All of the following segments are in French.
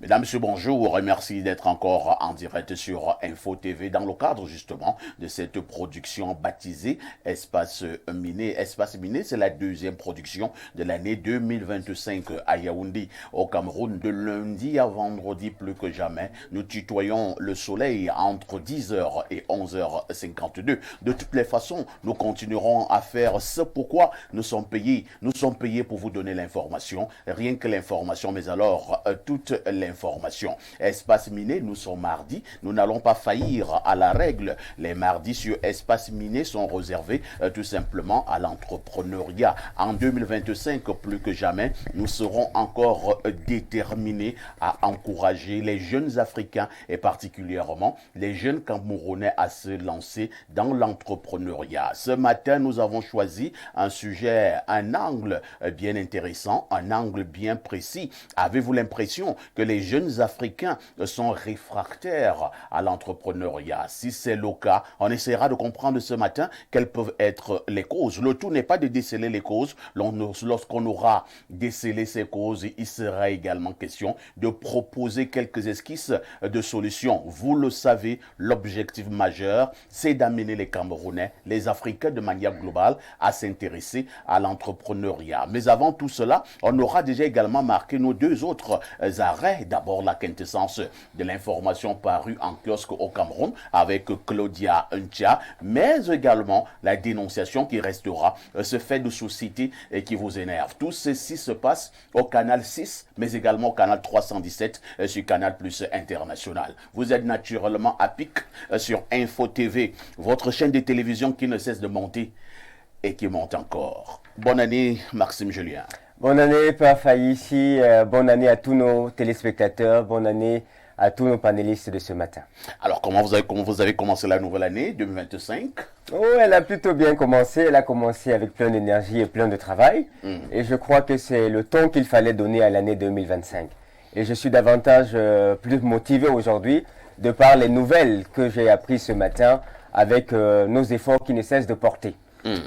Mesdames, Messieurs, bonjour et merci d'être encore en direct sur Info TV dans le cadre justement de cette production baptisée Espace Miné. Espace Miné, c'est la deuxième production de l'année 2025 à Yaoundé, au Cameroun. De lundi à vendredi, plus que jamais, nous tutoyons le soleil entre 10h et 11h52. De toutes les façons, nous continuerons à faire ce pourquoi nous sommes payés. Nous sommes payés pour vous donner l'information, rien que l'information, mais alors toute l'information. Espace Miné, nous sommes mardi. Nous n'allons pas faillir à la règle. Les mardis sur Espace Miné sont réservés tout simplement à l'entrepreneuriat. En 2025, plus que jamais, nous serons encore déterminés à encourager les jeunes Africains et particulièrement les jeunes Camerounais à se lancer dans l'entrepreneuriat. Ce matin, nous avons choisi un sujet, un angle bien intéressant, un angle bien précis. Avez-vous l'impression que les jeunes Africains sont réfractaires à l'entrepreneuriat? Si c'est le cas, on essaiera de comprendre ce matin quelles peuvent être les causes. Le tout n'est pas de déceler les causes. Lorsqu'on aura décelé ces causes, il sera également question de proposer quelques esquisses de solutions. Vous le savez, l'objectif majeur, c'est d'amener les Camerounais, les Africains de manière globale, à s'intéresser à l'entrepreneuriat. Mais avant tout cela, on aura déjà également marqué nos deux autres arrêts. D'abord, la quintessence de l'information parue en kiosque au Cameroun avec Claudia Ntia, mais également la dénonciation qui restera ce fait de société qui vous énerve. Tout ceci se passe au canal 6, mais également au canal 317 sur Canal Plus International. Vous êtes naturellement à pic sur Info TV, votre chaîne de télévision qui ne cesse de monter et qui monte encore. Bonne année, Maxime Julien. Bonne année, Père Faïssi. Bonne année à tous nos téléspectateurs. Bonne année à tous nos panélistes de ce matin. Alors, comment vous avez commencé la nouvelle année 2025? Oh, elle a plutôt bien commencé. Elle a commencé avec plein d'énergie et plein de travail. Et je crois que c'est le ton qu'il fallait donner à l'année 2025. Et je suis davantage plus motivé aujourd'hui de par les nouvelles que j'ai apprises ce matin avec nos efforts qui ne cessent de porter.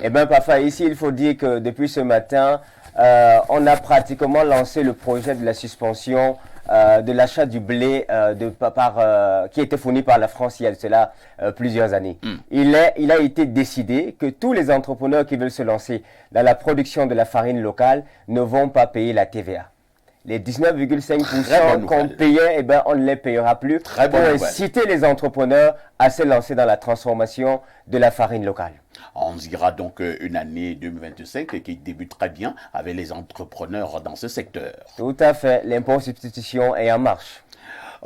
Eh bien, Père Faïssi, il faut dire que depuis ce matin, on a pratiquement lancé le projet de la suspension de l'achat du blé qui était fourni par la France il y a de cela plusieurs années. Il a été décidé que tous les entrepreneurs qui veulent se lancer dans la production de la farine locale ne vont pas payer la TVA. Les 19,5% qu'on payait, eh ben, on ne les payera plus pour inciter les entrepreneurs à se lancer dans la transformation de la farine locale. On dira donc une année 2025 qui débute très bien avec les entrepreneurs dans ce secteur. Tout à fait, l'impôt substitution est en marche.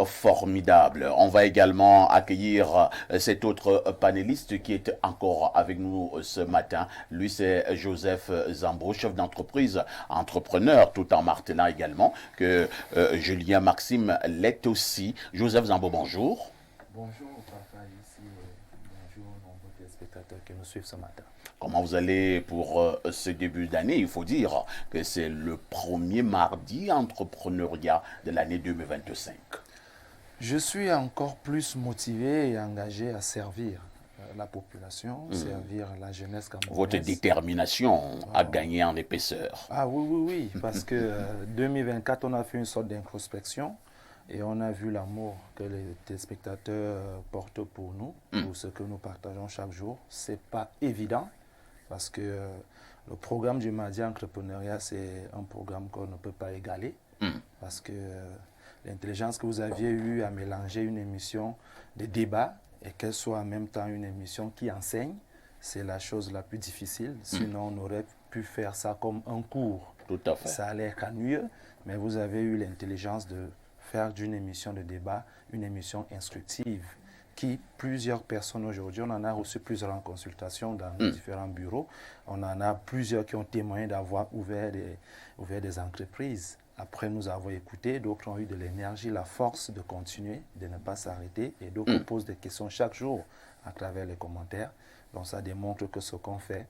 Formidable. On va également accueillir cet autre panéliste qui est encore avec nous ce matin. Lui, c'est Joseph Zambo, chef d'entreprise, entrepreneur, tout en martelant également que Julien Maxime l'est aussi. Joseph Zambo, bonjour. Bonjour, papa, ici. Bonjour, nombreux téléspectateurs qui nous suivent ce matin. Comment vous allez pour ce début d'année? Il faut dire que c'est le premier mardi entrepreneuriat de l'année 2025. Je suis encore plus motivé et engagé à servir la population, servir la jeunesse camerounaise. Votre détermination à gagner en épaisseur. Ah oui, parce que 2024, on a fait une sorte d'introspection et on a vu l'amour que les téléspectateurs portent pour nous, pour ce que nous partageons chaque jour. C'est pas évident parce que le programme du Mardi Entrepreneuriat, c'est un programme qu'on ne peut pas égaler parce que l'intelligence que vous aviez eue à mélanger une émission de débat et qu'elle soit en même temps une émission qui enseigne, c'est la chose la plus difficile. Sinon, on aurait pu faire ça comme un cours. Tout à fait. Ça a l'air ennuyeux, mais vous avez eu l'intelligence de faire d'une émission de débat une émission instructive qui, plusieurs personnes aujourd'hui, on en a reçu plusieurs en consultation dans différents bureaux. On en a plusieurs qui ont témoigné d'avoir ouvert des entreprises. Après nous avons écouté, d'autres ont eu de l'énergie, la force de continuer, de ne pas s'arrêter. Et d'autres posent des questions chaque jour à travers les commentaires. Donc ça démontre que ce qu'on fait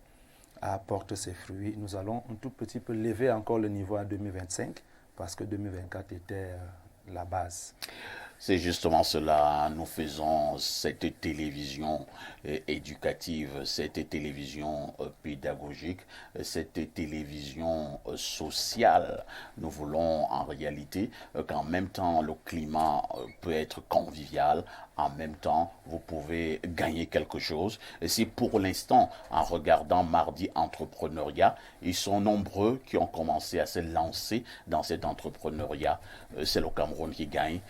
apporte ses fruits. Nous allons un tout petit peu lever encore le niveau à 2025 parce que 2024 était la base. C'est justement cela. Nous faisons cette télévision éducative, cette télévision pédagogique, cette télévision sociale. Nous voulons en réalité qu'en même temps le climat peut être convivial, en même temps vous pouvez gagner quelque chose. Et c'est pour l'instant, en regardant Mardi Entrepreneuriat, ils sont nombreux qui ont commencé à se lancer dans cet entrepreneuriat. C'est le Cameroun qui gagne,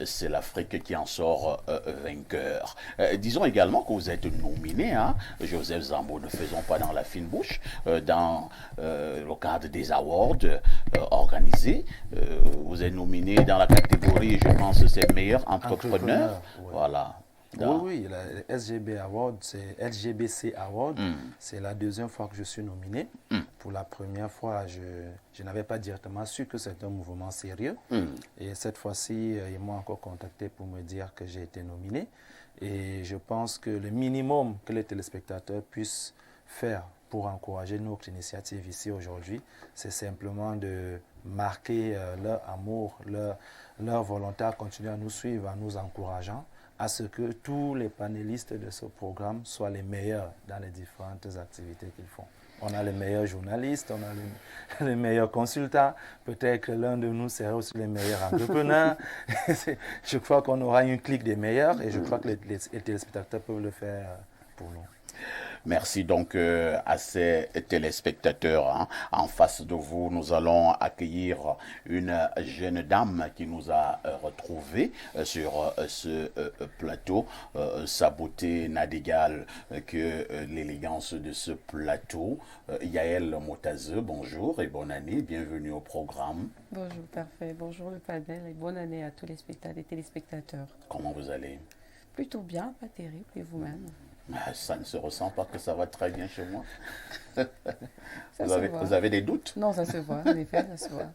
c'est l'Afrique qui en sort vainqueur. Disons également que vous êtes nominé, hein, Joseph Zambo, ne faisons pas dans la fine bouche, dans le cadre des awards organisés. Vous êtes nominé dans la catégorie, je pense, c'est meilleur entrepreneur. Ouais. Voilà. Oui, le SGB Award, c'est LGBC Award. C'est la deuxième fois que je suis nominé. Pour la première fois, je n'avais pas directement su que c'était un mouvement sérieux. Et cette fois-ci, ils m'ont encore contacté pour me dire que j'ai été nominé. Et je pense que le minimum que les téléspectateurs puissent faire pour encourager notre initiative ici aujourd'hui, c'est simplement de marquer leur amour, leur volonté à continuer à nous suivre, en nous encourageant, à ce que tous les panélistes de ce programme soient les meilleurs dans les différentes activités qu'ils font. On a les meilleurs journalistes, on a les meilleurs consultants, peut-être que l'un de nous serait aussi les meilleurs entrepreneurs. Je crois qu'on aura une clique des meilleurs et je crois que les téléspectateurs peuvent le faire pour nous. Merci donc à ces téléspectateurs. Hein. En face de vous, nous allons accueillir une jeune dame qui nous a retrouvés sur ce plateau. Sa beauté n'a d'égal que l'élégance de ce plateau. Yael Motaze, bonjour et bonne année. Bienvenue au programme. Bonjour, parfait. Bonjour le panel et bonne année à tous les téléspectateurs. Comment vous allez? Plutôt bien, pas terrible. Et vous-même? Ça ne se ressent pas que ça va très bien chez moi. Vous avez des doutes? Non, ça se voit, en effet, ça se voit.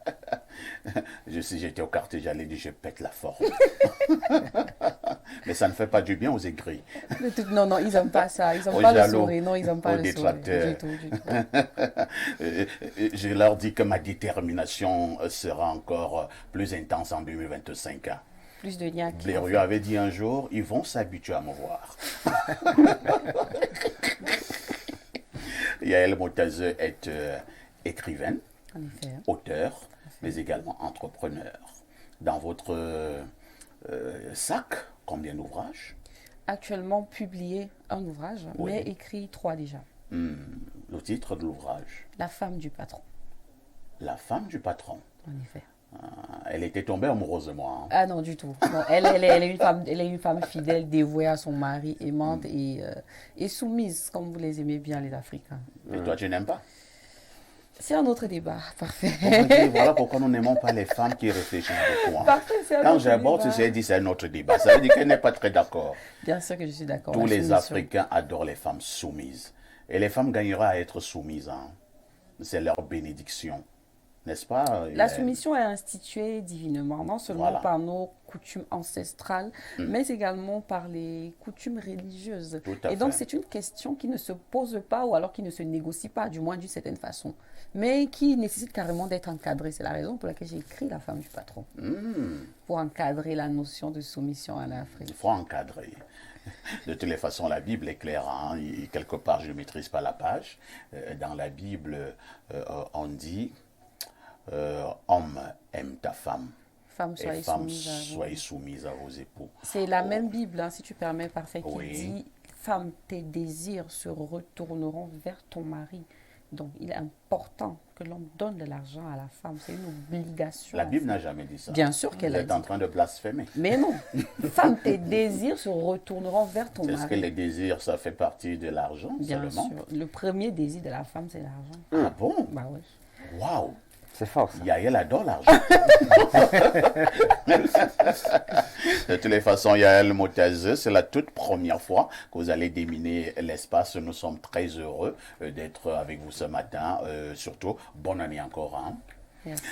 Si j'étais au quartier, j'allais dire je pète la forme. Mais ça ne fait pas du bien aux aigris. Non, ils n'aiment pas ça. Ils n'aiment Aux pas jaloux, le sourire. Non, ils n'aiment pas aux le détracteurs. sourire. Du tout. Je leur dis que ma détermination sera encore plus intense en 2025. Plus de liens. Blériot avait dit un jour, ils vont s'habituer à me voir. Yael Motaze est écrivaine, En effet. auteur, mais également entrepreneur. Dans votre sac, combien d'ouvrages? Actuellement publié un ouvrage, Oui. mais écrit 3 déjà. Le titre de l'ouvrage? La femme du patron. La femme du patron. En effet. Elle était tombée amoureuse de moi. Hein. Ah non, du tout. Non, elle est une femme fidèle, dévouée à son mari, aimante et soumise, comme vous les aimez bien, les Africains. Et toi, tu n'aimes pas? C'est un autre débat. Parfait. Voilà pourquoi nous n'aimons pas les femmes qui réfléchissent beaucoup. Hein. Parfait, c'est un Quand autre j'aborde débat. ceci, elle dit c'est un autre débat. Ça veut dire qu'elle n'est pas très d'accord. Bien sûr que je suis d'accord. Tous La les soumission. Africains adorent les femmes soumises. Et les femmes gagneraient à être soumises. Hein. C'est leur bénédiction. N'est-ce pas? La soumission est instituée divinement, non seulement Voilà. par nos coutumes ancestrales, mais également par les coutumes religieuses. Tout à Et donc, fait. c'est une question qui ne se pose pas ou alors qui ne se négocie pas, du moins d'une certaine façon, mais qui nécessite carrément d'être encadrée. C'est la raison pour laquelle j'ai écrit La femme du patron, pour encadrer la notion de soumission à l'Afrique. Il faut encadrer. De toutes les façons, la Bible est claire. Hein. Quelque part, je ne maîtrise pas la page. Dans la Bible, on dit homme, aime ta femme. Femme, Et soyez femme, soumise à vous. soyez soumise à vos époux. C'est la même Bible, hein, si tu permets, parfait, qui Oui. dit « Femme, tes désirs se retourneront vers ton mari ». Donc, il est important que l'homme donne de l'argent à la femme. C'est une obligation. La en Bible fait. n'a jamais dit ça. Bien sûr qu'elle Vous a êtes dit. en train de blasphémer. Mais non. Femme, tes désirs se retourneront vers ton Est-ce que mari. les désirs, ça fait partie de l'argent Bien seulement? sûr. Le premier désir de la femme, c'est l'argent. Ah bon? Bah oui. Waouh! C'est fort, ça. Yael adore l'argent. De toutes les façons, Yael Motaze, c'est la toute première fois que vous allez déminer l'espace. Nous sommes très heureux d'être avec vous ce matin. Surtout, bonne année encore. Hein. Merci.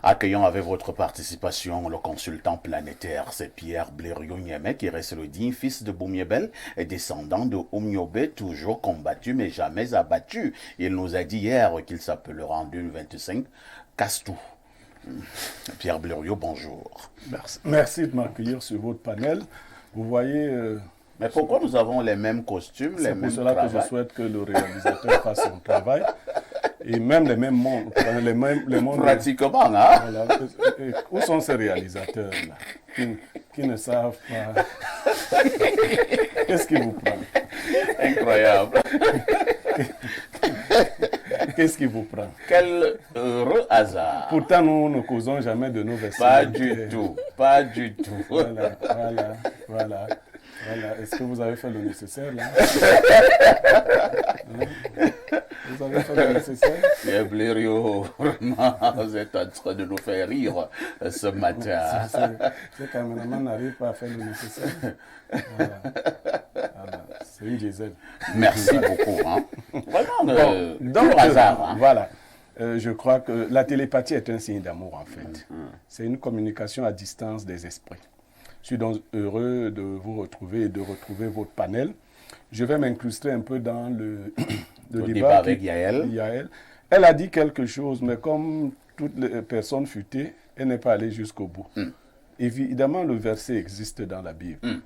Accueillons avec votre participation le consultant planétaire, c'est Pierre Blériot-Niémé qui reste le digne fils de Boumiébel et descendant de Oumniobé, toujours combattu mais jamais abattu. Il nous a dit hier qu'il s'appellera en 2025 Castou. Pierre Blériot, bonjour. Merci de m'accueillir sur votre panel. Vous voyez... Mais pourquoi nous avons les mêmes costumes, les mêmes C'est pour cela que je souhaite que le réalisateur fasse son travail. Et même les mêmes mondes. Les mondes pratiquement, hein? Voilà. Où sont ces réalisateurs-là qui ne savent pas? Qu'est-ce qui vous prend? Incroyable. Qu'est-ce qui vous prend? Quel heureux hasard. Pourtant, nous ne causons jamais de nos vestiges. Pas du tout, pas du tout. Voilà. Est-ce que vous avez fait le nécessaire là? Vous avez fait le nécessaire? Pierre Blériot, vraiment, vous êtes en train de nous faire rire ce matin. Ce caméraman n'arrive pas à faire le nécessaire. Voilà. C'est une diesel. Merci beaucoup. Hein. Vraiment, pur hasard. Hein. Voilà. Je crois que la télépathie est un signe d'amour en fait. C'est une communication à distance des esprits. Je suis donc heureux de vous retrouver et de retrouver votre panel. Je vais m'incruster un peu dans le débat avec Yael. Elle a dit quelque chose, mais comme toutes les personnes futées, elle n'est pas allée jusqu'au bout. Évidemment, le verset existe dans la Bible.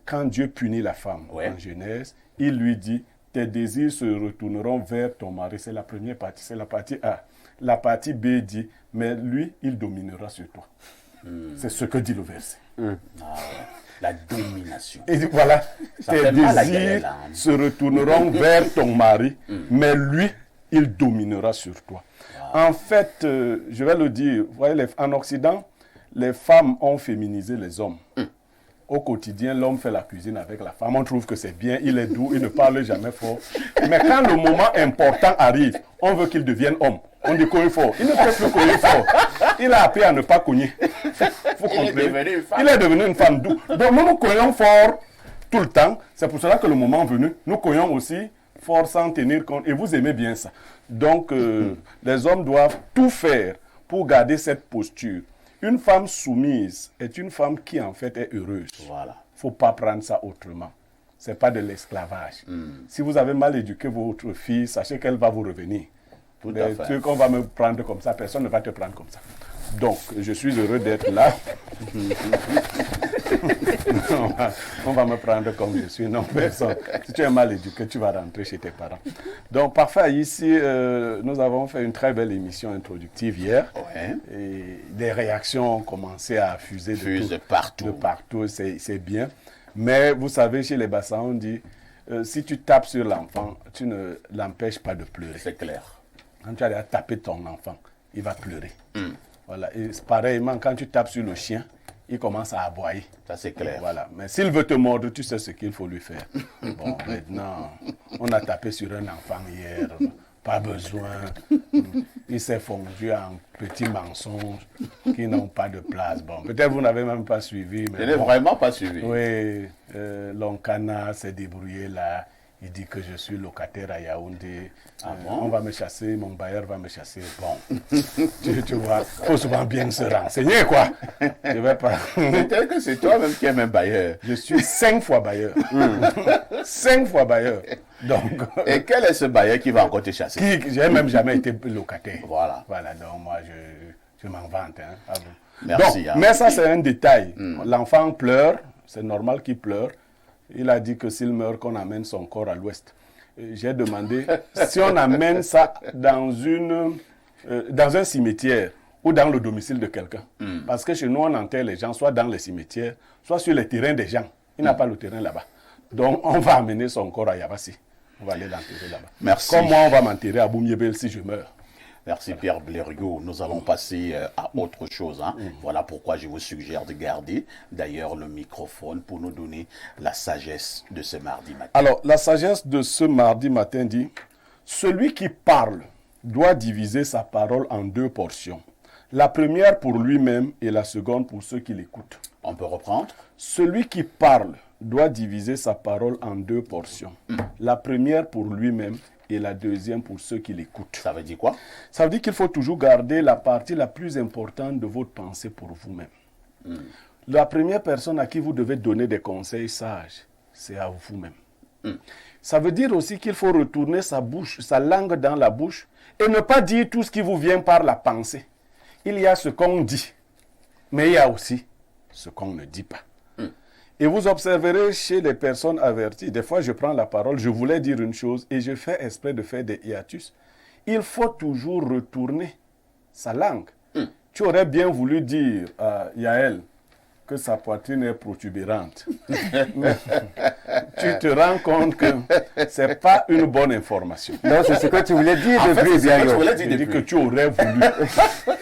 Quand Dieu punit la femme en Genèse, il lui dit, tes désirs se retourneront vers ton mari. C'est la première partie, c'est la partie A. La partie B dit, mais lui, il dominera sur toi. C'est ce que dit le verset. La domination. Et voilà, tes désirs se retourneront vers ton mari, mais lui, il dominera sur toi. En fait, je vais le dire, vous voyez, en Occident, les femmes ont féminisé les hommes. Au quotidien, l'homme fait la cuisine avec la femme. On trouve que c'est bien, il est doux, il ne parle jamais fort. Mais quand le moment important arrive, on veut qu'il devienne homme. On dit cogner fort. Il ne peut plus cogner fort. Il a appris à ne pas cogner. Il est devenu une femme douce. Donc nous cognons fort tout le temps. C'est pour cela que le moment venu, nous cognons aussi fort sans tenir compte. Et vous aimez bien ça. Donc les hommes doivent tout faire pour garder cette posture. Une femme soumise est une femme qui en fait est heureuse. Voilà. Il ne faut pas prendre ça autrement. Ce n'est pas de l'esclavage. Si vous avez mal éduqué votre fille, sachez qu'elle va vous revenir. Les trucs qu'on va me prendre comme ça, personne ne va te prendre comme ça. Donc, je suis heureux d'être là. On va me prendre comme je suis. Non, personne. Si tu es mal éduqué, tu vas rentrer chez tes parents. Donc, parfois, ici, nous avons fait une très belle émission introductive hier. Et des réactions ont commencé à fuser de partout. C'est bien. Mais vous savez, chez les Bassans, on dit, si tu tapes sur l'enfant, tu ne l'empêches pas de pleurer. C'est clair. Quand tu as tapé ton enfant, il va pleurer. Voilà. Et pareillement, quand tu tapes sur le chien, il commence à aboyer. Ça, c'est clair. Voilà. Mais s'il veut te mordre, tu sais ce qu'il faut lui faire. Bon, maintenant, on a tapé sur un enfant hier. Pas besoin. Il s'est fondu en petits mensonges qui n'ont pas de place. Bon, peut-être vous n'avez même pas suivi. Je n'ai vraiment pas suivi. Oui, l'Oncana s'est débrouillé là. Il dit que je suis locataire à Yaoundé. On va me chasser, mon bailleur va me chasser. Bon, tu vois, il faut souvent bien se renseigner, quoi. Je vais pas. Peut-être que c'est toi-même qui es même bailleur. Je suis 5 fois bailleur. 5 fois bailleur. Donc, et quel est ce bailleur qui va encore te chasser? J'ai même jamais été locataire. Voilà. Voilà, donc moi, je m'en vante. Hein. Merci. Donc, mais ça, c'est un détail. L'enfant pleure, c'est normal qu'il pleure. Il a dit que s'il meurt, qu'on amène son corps à l'ouest. J'ai demandé si on amène ça dans un cimetière ou dans le domicile de quelqu'un. Parce que chez nous, on enterre les gens soit dans les cimetières, soit sur les terrains des gens. Il n'a pas le terrain là-bas. Donc, on va amener son corps à Yabassi. On va aller l'enterrer là-bas. Merci. Comme moi, on va m'enterrer à Boumiébel si je meurs. Merci Pierre Blériot. Nous allons passer à autre chose. Hein. Voilà pourquoi je vous suggère de garder d'ailleurs le microphone pour nous donner la sagesse de ce mardi matin. Alors, la sagesse de ce mardi matin dit, celui qui parle doit diviser sa parole en 2 portions. La première pour lui-même et la seconde pour ceux qui l'écoutent. On peut reprendre? Celui qui parle doit diviser sa parole en 2 portions. La première pour lui-même et la deuxième pour ceux qui l'écoutent. Ça veut dire quoi? Ça veut dire qu'il faut toujours garder la partie la plus importante de votre pensée pour vous-même. La première personne à qui vous devez donner des conseils sages, c'est à vous-même. Ça veut dire aussi qu'il faut retourner sa langue dans la bouche et ne pas dire tout ce qui vous vient par la pensée. il y a ce qu'on dit, mais il y a aussi ce qu'on ne dit pas. Et vous observerez chez les personnes averties, des fois je prends la parole, je voulais dire une chose et je fais exprès de faire des hiatus. Il faut toujours retourner sa langue. Tu aurais bien voulu dire à Yael que sa poitrine est protubérante. Mais tu te rends compte que ce n'est pas une bonne information. Non, c'est ce que tu voulais dire En fait, depuis, c'est ce que bien. tu voulais Je dire dis depuis. que tu aurais voulu.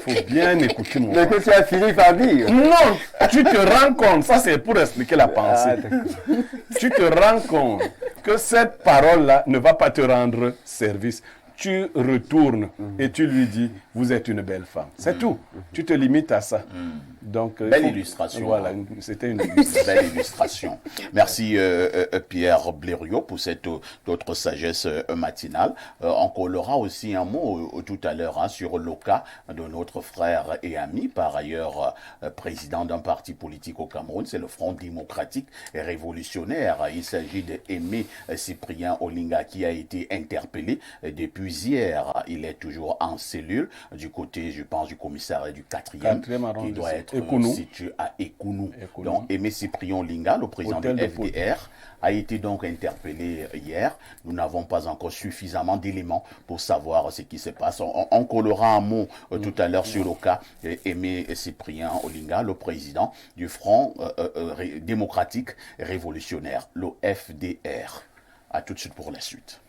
Il faut bien écouter mon Mais que tu as fini par dire. Non, tu te rends compte, ça c'est pour expliquer la pensée. Ah, d'accord. Tu te rends compte que cette parole-là ne va pas te rendre service. Tu retournes et tu lui dis, vous êtes une belle femme. C'est tout. Tu te limites à ça. Donc, Belle illustration. Voilà, c'était une illustration. Belle illustration. Merci Pierre Blériot pour cette autre sagesse matinale. On collera aussi un mot tout à l'heure hein, sur le cas de notre frère et ami, par ailleurs président d'un parti politique au Cameroun, c'est le Front démocratique et révolutionnaire. Il s'agit d'Aimé Cyprien Olinga qui a été interpellé depuis hier. Il est toujours en cellule du côté, je pense, du commissariat du 4e qui doit être situé à Ekounou. Donc, Aimé Cyprien Olinga, le président Hôtel de de FDR, a été donc interpellé hier. Nous n'avons pas encore suffisamment d'éléments pour savoir ce qui se passe. On collera un mot tout à l'heure sur le cas Aimé Cyprien Olinga, le président du Front démocratique révolutionnaire, le FDR. À tout de suite pour la suite.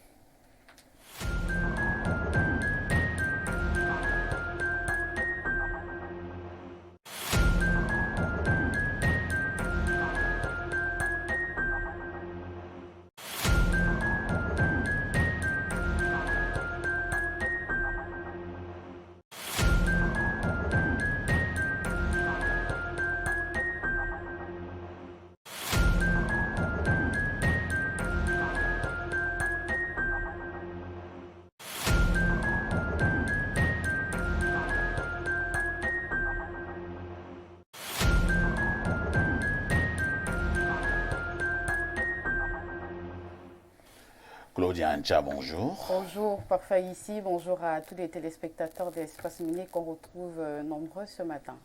Claudia Ancha, bonjour. Bonjour, parfait ici. Bonjour à tous les téléspectateurs d'Espace Minier qu'on retrouve nombreux ce matin.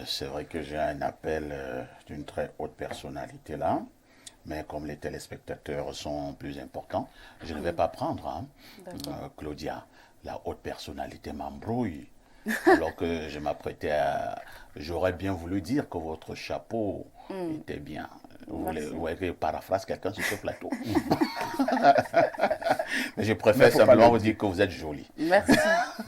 C'est vrai que j'ai un appel d'une très haute personnalité là, mais comme les téléspectateurs sont plus importants, je ne vais pas prendre. Hein. Claudia, la haute personnalité m'embrouille. Alors que je m'apprêtais à... J'aurais bien voulu dire que votre chapeau était bien. Vous voulez paraphrase quelqu'un sur ce plateau. Mais je préfère simplement vous dire que vous êtes jolie. Merci.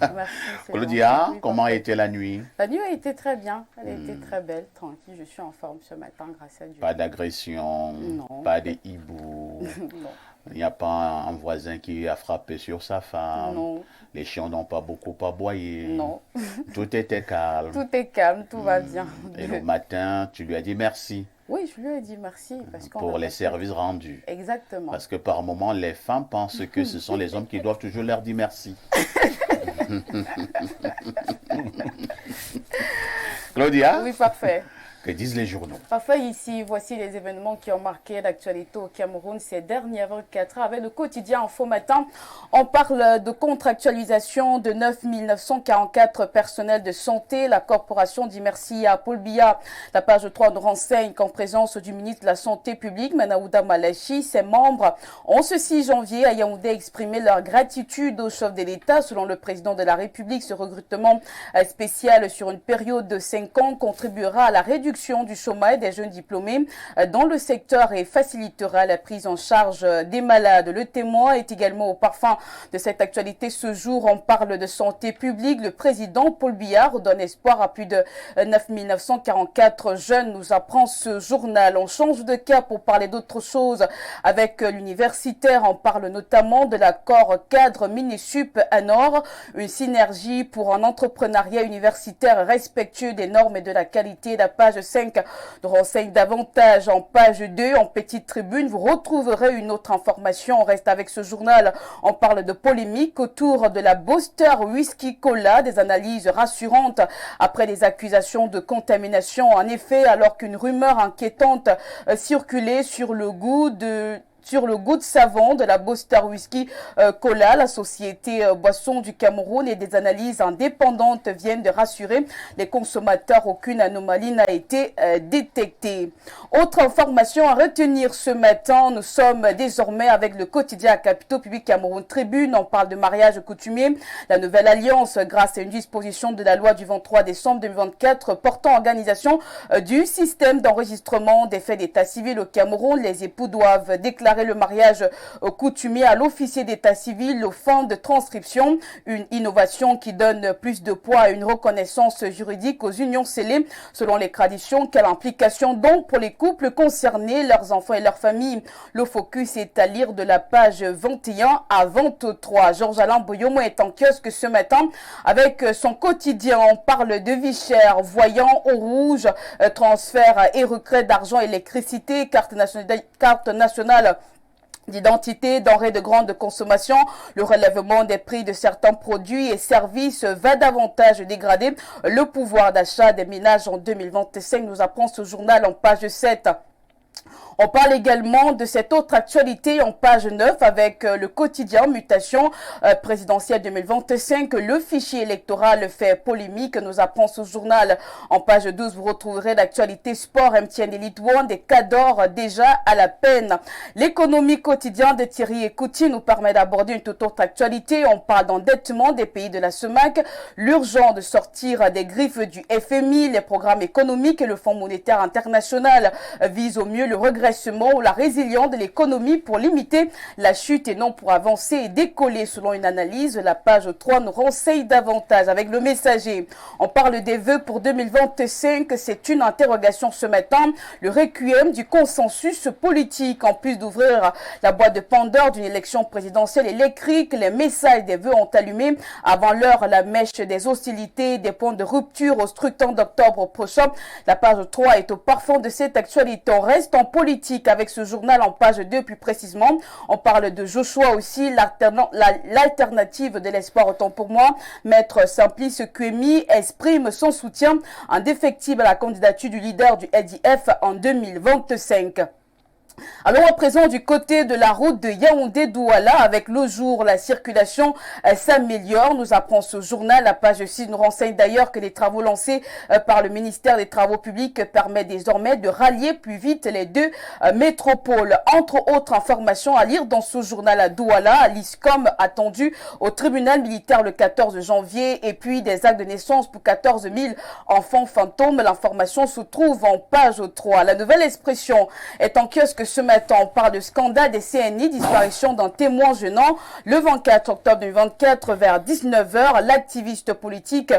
Merci. Claudia, comment a été la nuit? La nuit a été très bien. Elle a été très belle, tranquille. Je suis en forme ce matin, grâce à Dieu. Pas d'agression, pas de hibou. Non. Il n'y a pas un voisin qui a frappé sur sa femme. Non. Les chiens n'ont pas beaucoup aboyé. Non. Tout était calme. Tout est calme, tout va bien. Et le matin, tu lui as dit merci. Oui, je lui ai dit merci. Parce pour les services rendus. Exactement. Parce que par moments, les femmes pensent que ce sont les hommes qui doivent toujours leur dire merci. Claudia? Oui, parfait. Que disent les journaux? Parfait, ici, voici les événements qui ont marqué l'actualité au Cameroun ces dernières 24 heures. Avec le quotidien Info Matin, on parle de contractualisation de 9 944 personnels de santé. La corporation dit merci à Paul Biya. La page 3 nous renseigne qu'en présence du ministre de la Santé publique, Manaouda Malachi, ses membres ont ce 6 janvier à Yaoundé exprimé leur gratitude au chef de l'État. Selon le président de la République, ce recrutement spécial sur une période de 5 ans contribuera à la réduction du chômage des jeunes diplômés dans le secteur et facilitera la prise en charge des malades. Le témoin est également au parfum de cette actualité. Ce jour, on parle de santé publique. Le président Paul Biya donne espoir à plus de 9 944 jeunes, nous apprend ce journal. On change de cap pour parler d'autre chose avec l'universitaire. On parle notamment de l'accord cadre Minisup à Nord, une synergie pour un entrepreneuriat universitaire respectueux des normes et de la qualité. La page 5 nous renseigne davantage. En page 2, en petite tribune, vous retrouverez une autre information. On reste avec ce journal. On parle de polémique autour de la Boster Whisky Cola, des analyses rassurantes après les accusations de contamination. En effet, alors qu'une rumeur inquiétante circulait sur le goût sur le goût de savon de la Boster Whisky Cola. La société Boisson du Cameroun et des analyses indépendantes viennent de rassurer les consommateurs. Aucune anomalie n'a été détectée. Autre information à retenir ce matin, nous sommes désormais avec le quotidien Capitaux Public Cameroun Tribune. On parle de mariage coutumier. La nouvelle alliance, grâce à une disposition de la loi du 23 décembre 2024 portant organisation du système d'enregistrement des faits d'état civil au Cameroun, les époux doivent déclarer le mariage coutumier à l'officier d'état civil aux fins de transcription. Une innovation qui donne plus de poids à une reconnaissance juridique aux unions scellées selon les traditions. Quelle implication donc pour les couples concernés, leurs enfants et leurs familles? Le focus est à lire de la page 21 à 23. Georges-Alain Boyomo est en kiosque ce matin avec son quotidien. On parle de vie chère, voyant au rouge, transfert et retrait d'argent, électricité, carte nationale d'identité, denrées de grande consommation. Le relèvement des prix de certains produits et services va davantage dégrader le pouvoir d'achat des ménages en 2025, nous apprend ce journal en page 7. On parle également de cette autre actualité en page 9 avec le quotidien mutation présidentielle 2025. Le fichier électoral fait polémique, nous apprend ce journal. En page 12, vous retrouverez l'actualité sport, MTN Elite One, des cadors déjà à la peine. L'économie quotidienne de Thierry Ekouti nous permet d'aborder une toute autre actualité. On parle d'endettement des pays de la CEMAC, l'urgence de sortir des griffes du FMI, les programmes économiques et le Fonds monétaire international visent au mieux le redressement ou la résilience de l'économie pour limiter la chute et non pour avancer et décoller. Selon une analyse, la page 3 nous renseigne davantage avec le messager. On parle des vœux pour 2025. C'est une interrogation ce matin. Le requiem du consensus politique. En plus d'ouvrir la boîte de Pandore d'une élection présidentielle électrique, les messages des vœux ont allumé avant l'heure la mèche des hostilités, des points de rupture au scrutin d'octobre prochain. La page 3 est au parfum de cette actualité. On reste en politique avec ce journal en page 2 plus précisément. On parle de Joshua aussi, l'alternative de l'espoir autant pour moi. Maître Simplice Kwemi exprime son soutien indéfectible à la candidature du leader du LDF en 2025. Alors à présent du côté de la route de Yaoundé-Douala, avec le jour, la circulation s'améliore. Nous apprend ce journal. La page 6 nous renseigne d'ailleurs que les travaux lancés par le ministère des Travaux publics permettent désormais de rallier plus vite les deux métropoles. Entre autres informations à lire dans ce journal à Douala, l'ISCOM attendu au tribunal militaire le 14 janvier et puis des actes de naissance pour 14 000 enfants fantômes. L'information se trouve en page 3. La nouvelle expression est en kiosque ce matin. On parle de scandale des CNI, disparition d'un témoin gênant. Le 24 octobre 2024 vers 19h, l'activiste politique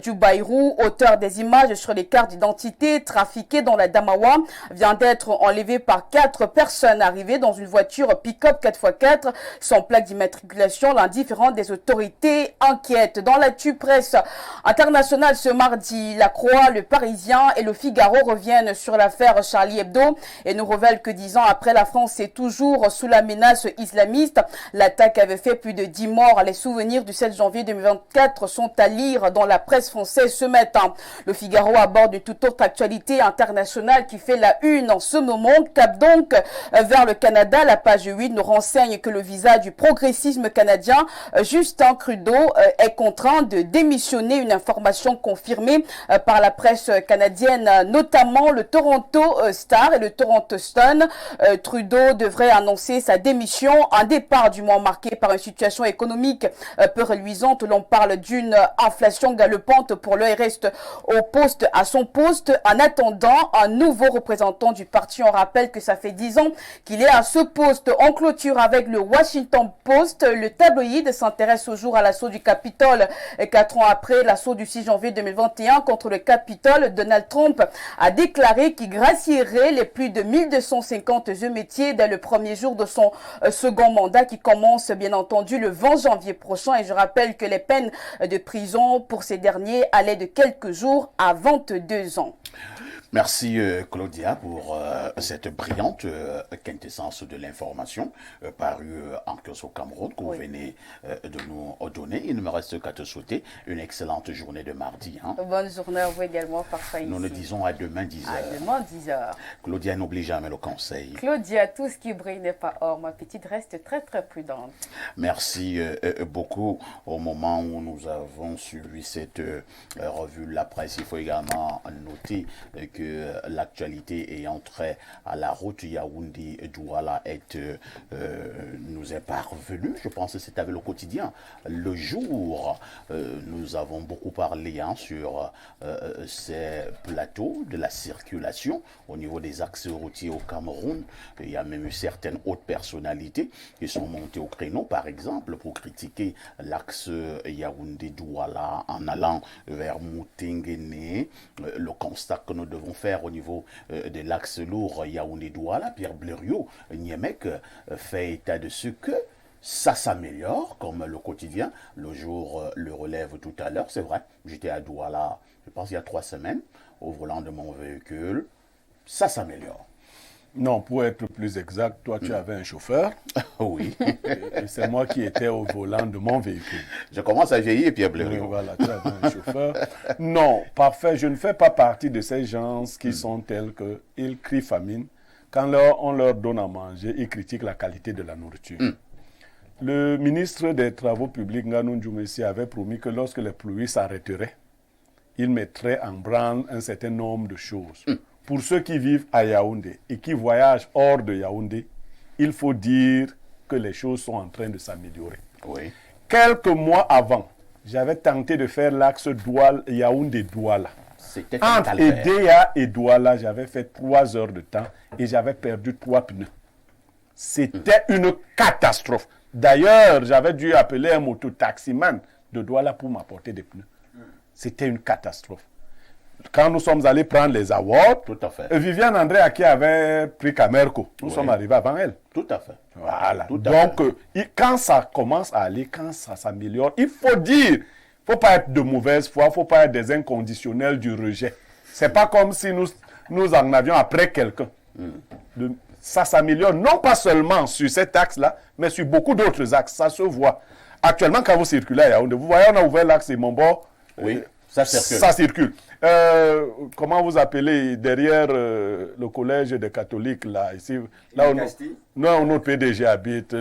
du Bayrou, auteur des images sur les cartes d'identité trafiquées dans la Damawa, vient d'être enlevé par 4 personnes arrivées dans une voiture pick-up 4x4 sans plaque d'immatriculation. L'indifférence des autorités inquiète. Dans l'actu presse internationale ce mardi, La Croix, Le Parisien et Le Figaro reviennent sur l'affaire Charlie Hebdo et nous révèlent que 10 ans après, la France est toujours sous la menace islamiste. L'attaque avait fait plus de 10 morts. Les souvenirs du 7 janvier 2024 sont à lire dans la presse française ce matin. Le Figaro aborde une toute autre actualité internationale qui fait la une en ce moment. Cap donc vers le Canada. La page 8 nous renseigne que le visage du progressisme canadien, Justin Trudeau, est contraint de démissionner. Une information confirmée par la presse canadienne, notamment le Toronto Star et le Toronto Sun. Trudeau devrait annoncer sa démission, un départ du mois marqué par une situation économique peu reluisante. L'on parle d'une inflation galopante pour le reste au poste, à son poste. En attendant un nouveau représentant du parti, on rappelle que ça fait 10 ans qu'il est à ce poste. On clôture avec le Washington Post. Le tabloïd s'intéresse au jour à l'assaut du Capitole. 4 ans après l'assaut du 6 janvier 2021 contre le Capitole, Donald Trump a déclaré qu'il gracierait les plus de 1250 métiers dès le premier jour de son second mandat qui commence bien entendu le 20 janvier prochain. Et je rappelle que les peines de prison pour ces derniers allaient de quelques jours à 22 ans. Merci Claudia pour cette brillante quintessence de l'information parue en kiosque au Cameroun que vous venez de nous donner. Il ne me reste qu'à te souhaiter une excellente journée de mardi. Hein. Bonne journée à vous également, parfois. Nous nous disons à demain 10h. À demain 10h. Claudia, n'oublie jamais le conseil. Claudia, tout ce qui brille n'est pas or. Ma petite reste très très prudente. Merci beaucoup. Au moment où nous avons suivi cette revue de la presse, il faut également noter que l'actualité ayant trait à la route Yaoundé-Douala nous est parvenue. Je pense que c'est avec le quotidien. Le jour, nous avons beaucoup parlé sur ces plateaux de la circulation au niveau des axes routiers au Cameroun. Il y a même eu certaines hautes personnalités qui sont montées au créneau, par exemple, pour critiquer l'axe Yaoundé-Douala en allant vers Moutingene. Le constat que nous devons faire au niveau de l'axe lourd Yaoundé-Douala, Pierre Blériot, Niémec, fait état de ce que ça s'améliore, comme le quotidien. Le jour le relève tout à l'heure, c'est vrai. J'étais à Douala, je pense il y a 3 semaines, au volant de mon véhicule. Ça s'améliore. Non, pour être plus exact, toi, tu avais un chauffeur. Oui. Et c'est moi qui étais au volant de mon véhicule. Je commence à vieillir, Pierre Blériot. Oui, voilà, tu avais un chauffeur. Non, parfait. Je ne fais pas partie de ces gens qui sont tels qu'ils crient famine. Quand on leur donne à manger, ils critiquent la qualité de la nourriture. Le ministre des Travaux publics, Nganou Djoumessi, avait promis que lorsque les pluies s'arrêteraient, il mettrait en branle un certain nombre de choses. Pour ceux qui vivent à Yaoundé et qui voyagent hors de Yaoundé, il faut dire que les choses sont en train de s'améliorer. Oui. Quelques mois avant, j'avais tenté de faire l'axe Yaoundé-Douala. C'était un Entre calvaire. Edea et Douala, j'avais fait 3 heures de temps et j'avais perdu 3 pneus. C'était une catastrophe. D'ailleurs, j'avais dû appeler un mototaximan de Douala pour m'apporter des pneus. C'était une catastrophe. Quand nous sommes allés prendre les awards, Tout à fait. Viviane André qui avait pris Camerco, nous sommes arrivés avant elle. Tout à fait. Voilà. Tout à Donc, quand ça commence à aller, quand ça s'améliore, il faut dire, il ne faut pas être de mauvaise foi, il ne faut pas être des inconditionnels du rejet. Ce n'est pas comme si nous en avions après quelqu'un. Ça s'améliore non pas seulement sur cet axe-là, mais sur beaucoup d'autres axes. Ça se voit. Actuellement, quand vous circulez à Yaoundé, vous voyez, on a ouvert l'axe et Montbord. Oui, ça circule. Ça circule. Comment vous appelez derrière le collège des catholiques là ici là où non, notre PDG habite.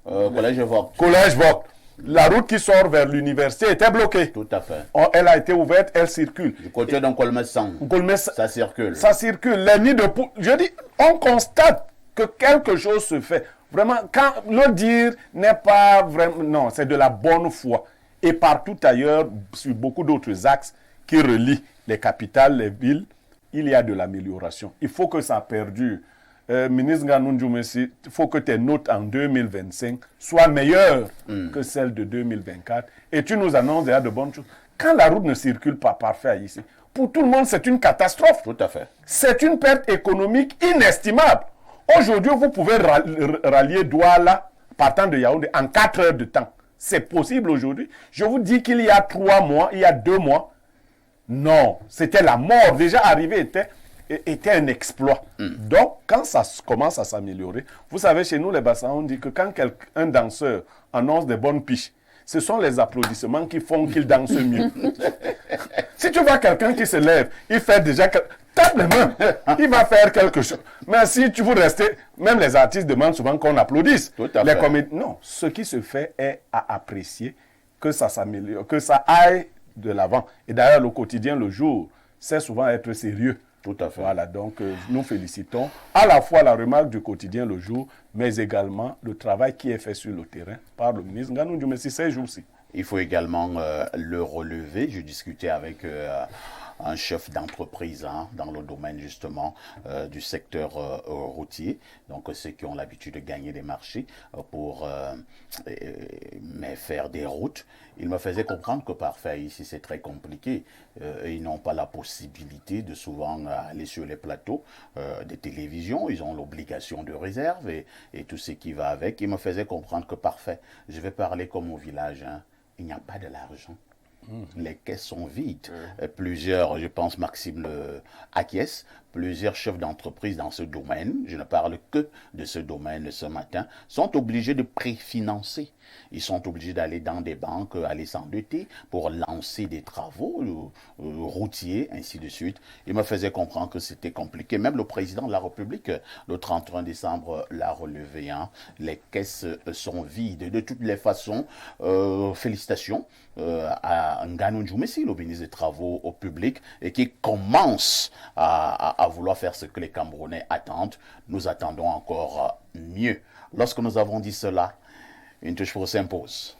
Collège Vogue. Collège Vogue. La route qui sort vers l'université était bloquée. Tout à fait. Elle a été ouverte, elle circule. Du côté d'un Colmessan, ça circule. Ça circule. Les nids de poules. Je dis, on constate que quelque chose se fait. Vraiment, quand le dire n'est pas vraiment. Non, c'est de la bonne foi. Et partout ailleurs, sur beaucoup d'autres axes qui relient les capitales, les villes, il y a de l'amélioration. Il faut que ça perdure. Ministre Nganou Djoumessi, il faut que tes notes en 2025 soient meilleures que celles de 2024. Et tu nous annonces déjà de bonnes choses. Quand la route ne circule pas parfait ici, pour tout le monde, c'est une catastrophe. Tout à fait. C'est une perte économique inestimable. Aujourd'hui, vous pouvez rallier Douala partant de Yaoundé en 4 heures de temps. C'est possible aujourd'hui. Je vous dis qu'il y a 3 mois, il y a 2 mois, non, c'était la mort. Déjà arrivé était un exploit. Donc, quand ça commence à s'améliorer, vous savez, chez nous, les Bassans, on dit que quand un danseur annonce des bonnes piches, ce sont les applaudissements qui font qu'il danse mieux. Si tu vois quelqu'un qui se lève, il fait déjà... Tape les mains, il va faire quelque chose. Mais si tu veux rester, même les artistes demandent souvent qu'on applaudisse. Tout à fait. Non, ce qui se fait est à apprécier que ça s'améliore, que ça aille de l'avant. Et d'ailleurs, le quotidien, le jour, c'est souvent être sérieux. Tout à fait. Voilà, donc nous félicitons à la fois la remarque du quotidien le jour, mais également le travail qui est fait sur le terrain par le ministre Nganou Djoumessi ces jours-ci. Il faut également le relever. Je discutais avec un chef d'entreprise dans le domaine justement du secteur routier, donc ceux qui ont l'habitude de gagner des marchés pour mais faire des routes. Il me faisait comprendre que parfois ici c'est très compliqué. Ils n'ont pas la possibilité de souvent aller sur les plateaux de télévision. Ils ont l'obligation de réserve et tout ce qui va avec. Il me faisait comprendre que parfait, je vais parler comme au village, hein, il n'y a pas de l'argent. Les caisses sont vides. Plusieurs, je pense Maxime acquiesce, plusieurs chefs d'entreprise dans ce domaine, je ne parle que de ce domaine ce matin, sont obligés de préfinancer. Ils sont obligés d'aller dans des banques, aller s'endetter pour lancer des travaux routiers, ainsi de suite. Il me faisait comprendre que c'était compliqué. Même le président de la République, le 31 décembre, l'a relevé. Les caisses sont vides. De toutes les façons, félicitations à Nganou Djoumessi, le ministre des Travaux au public, et qui commence à vouloir faire ce que les Camerounais attendent. Nous attendons encore mieux. Lorsque nous avons dit cela, une touche pour s'impose.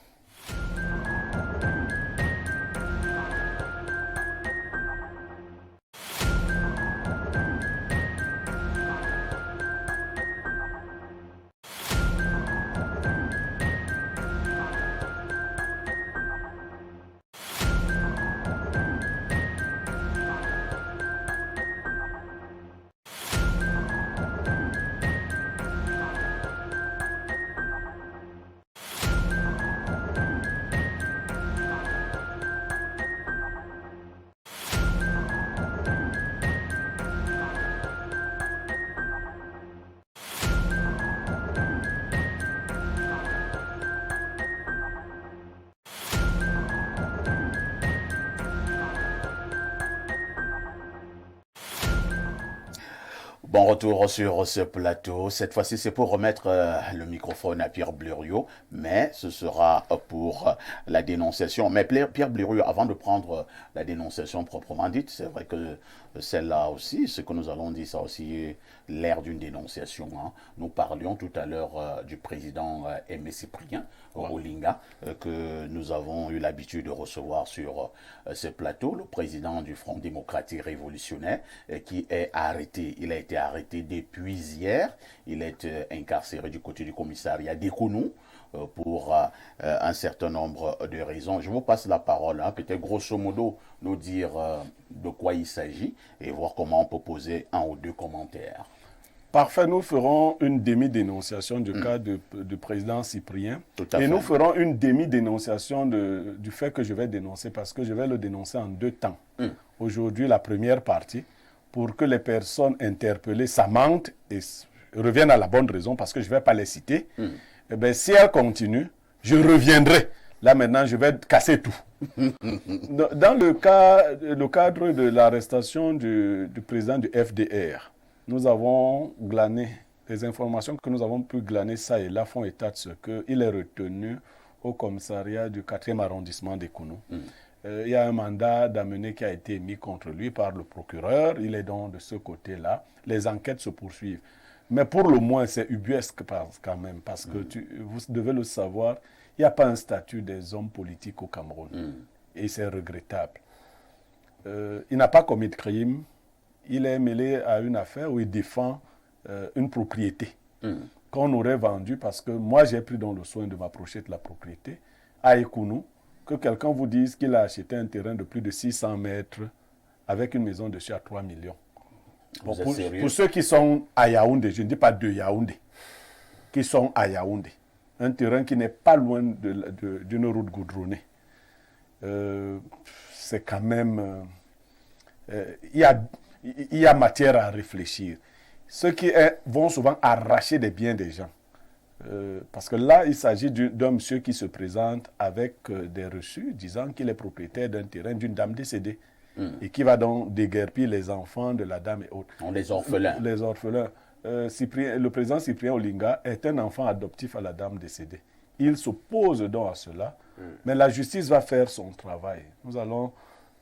Bon retour sur ce plateau. Cette fois-ci, c'est pour remettre le microphone à Pierre Blériot, mais ce sera pour la dénonciation. Mais Pierre Blériot, avant de prendre la dénonciation proprement dite, c'est vrai que celle-là aussi, ce que nous allons dire, ça aussi l'air d'une dénonciation. Nous parlions tout à l'heure du président Aimé Cyprien Olinga, que nous avons eu l'habitude de recevoir sur ce plateau, le président du Front démocratique révolutionnaire, qui est arrêté. Il a été arrêté depuis hier. Il est incarcéré du côté du commissariat d'Ekounou pour un certain nombre de raisons. Je vous passe la parole, peut-être grosso modo nous dire de quoi il s'agit et voir comment on peut poser un ou deux commentaires. Parfait, nous ferons une demi-dénonciation du cas du président Cyprien. Et nous ferons une demi-dénonciation du fait que je vais dénoncer, parce que je vais le dénoncer en deux temps. Aujourd'hui, la première partie, pour que les personnes interpellées s'amentent et reviennent à la bonne raison, parce que je ne vais pas les citer. Eh bien, si elles continuent, je reviendrai. Là, maintenant, je vais casser tout. Dans le cadre de l'arrestation du président du FDR, nous avons glané, les informations que nous avons pu glaner ça et là font état de ce qu'il est retenu au commissariat du 4e arrondissement d'Ekounou. Il y a un mandat d'amener qui a été émis contre lui par le procureur. Il est donc de ce côté-là. Les enquêtes se poursuivent. Mais pour le moins, c'est ubuesque quand même, parce que vous devez le savoir, il n'y a pas un statut des hommes politiques au Cameroun. Et c'est regrettable. Il n'a pas commis de crime. Il est mêlé à une affaire où il défend une propriété qu'on aurait vendue, parce que moi, j'ai pris dans le soin de m'approcher de la propriété à Ekounou, que quelqu'un vous dise qu'il a acheté un terrain de plus de 600 mètres avec une maison de chez à 3 millions. Bon, pour ceux qui sont à Yaoundé, je ne dis pas de Yaoundé, qui sont à Yaoundé, un terrain qui n'est pas loin d'une route goudronnée. C'est quand même... il y a matière à réfléchir. Ceux qui vont souvent arracher des biens des gens. Parce que là, il s'agit d'un monsieur qui se présente avec des reçus disant qu'il est propriétaire d'un terrain d'une dame décédée et qui va donc déguerpir les enfants de la dame et autres. Les orphelins. Les orphelins. Le président Cyprien Olinga est un enfant adoptif à la dame décédée. Il s'oppose donc à cela, mais la justice va faire son travail. Nous allons...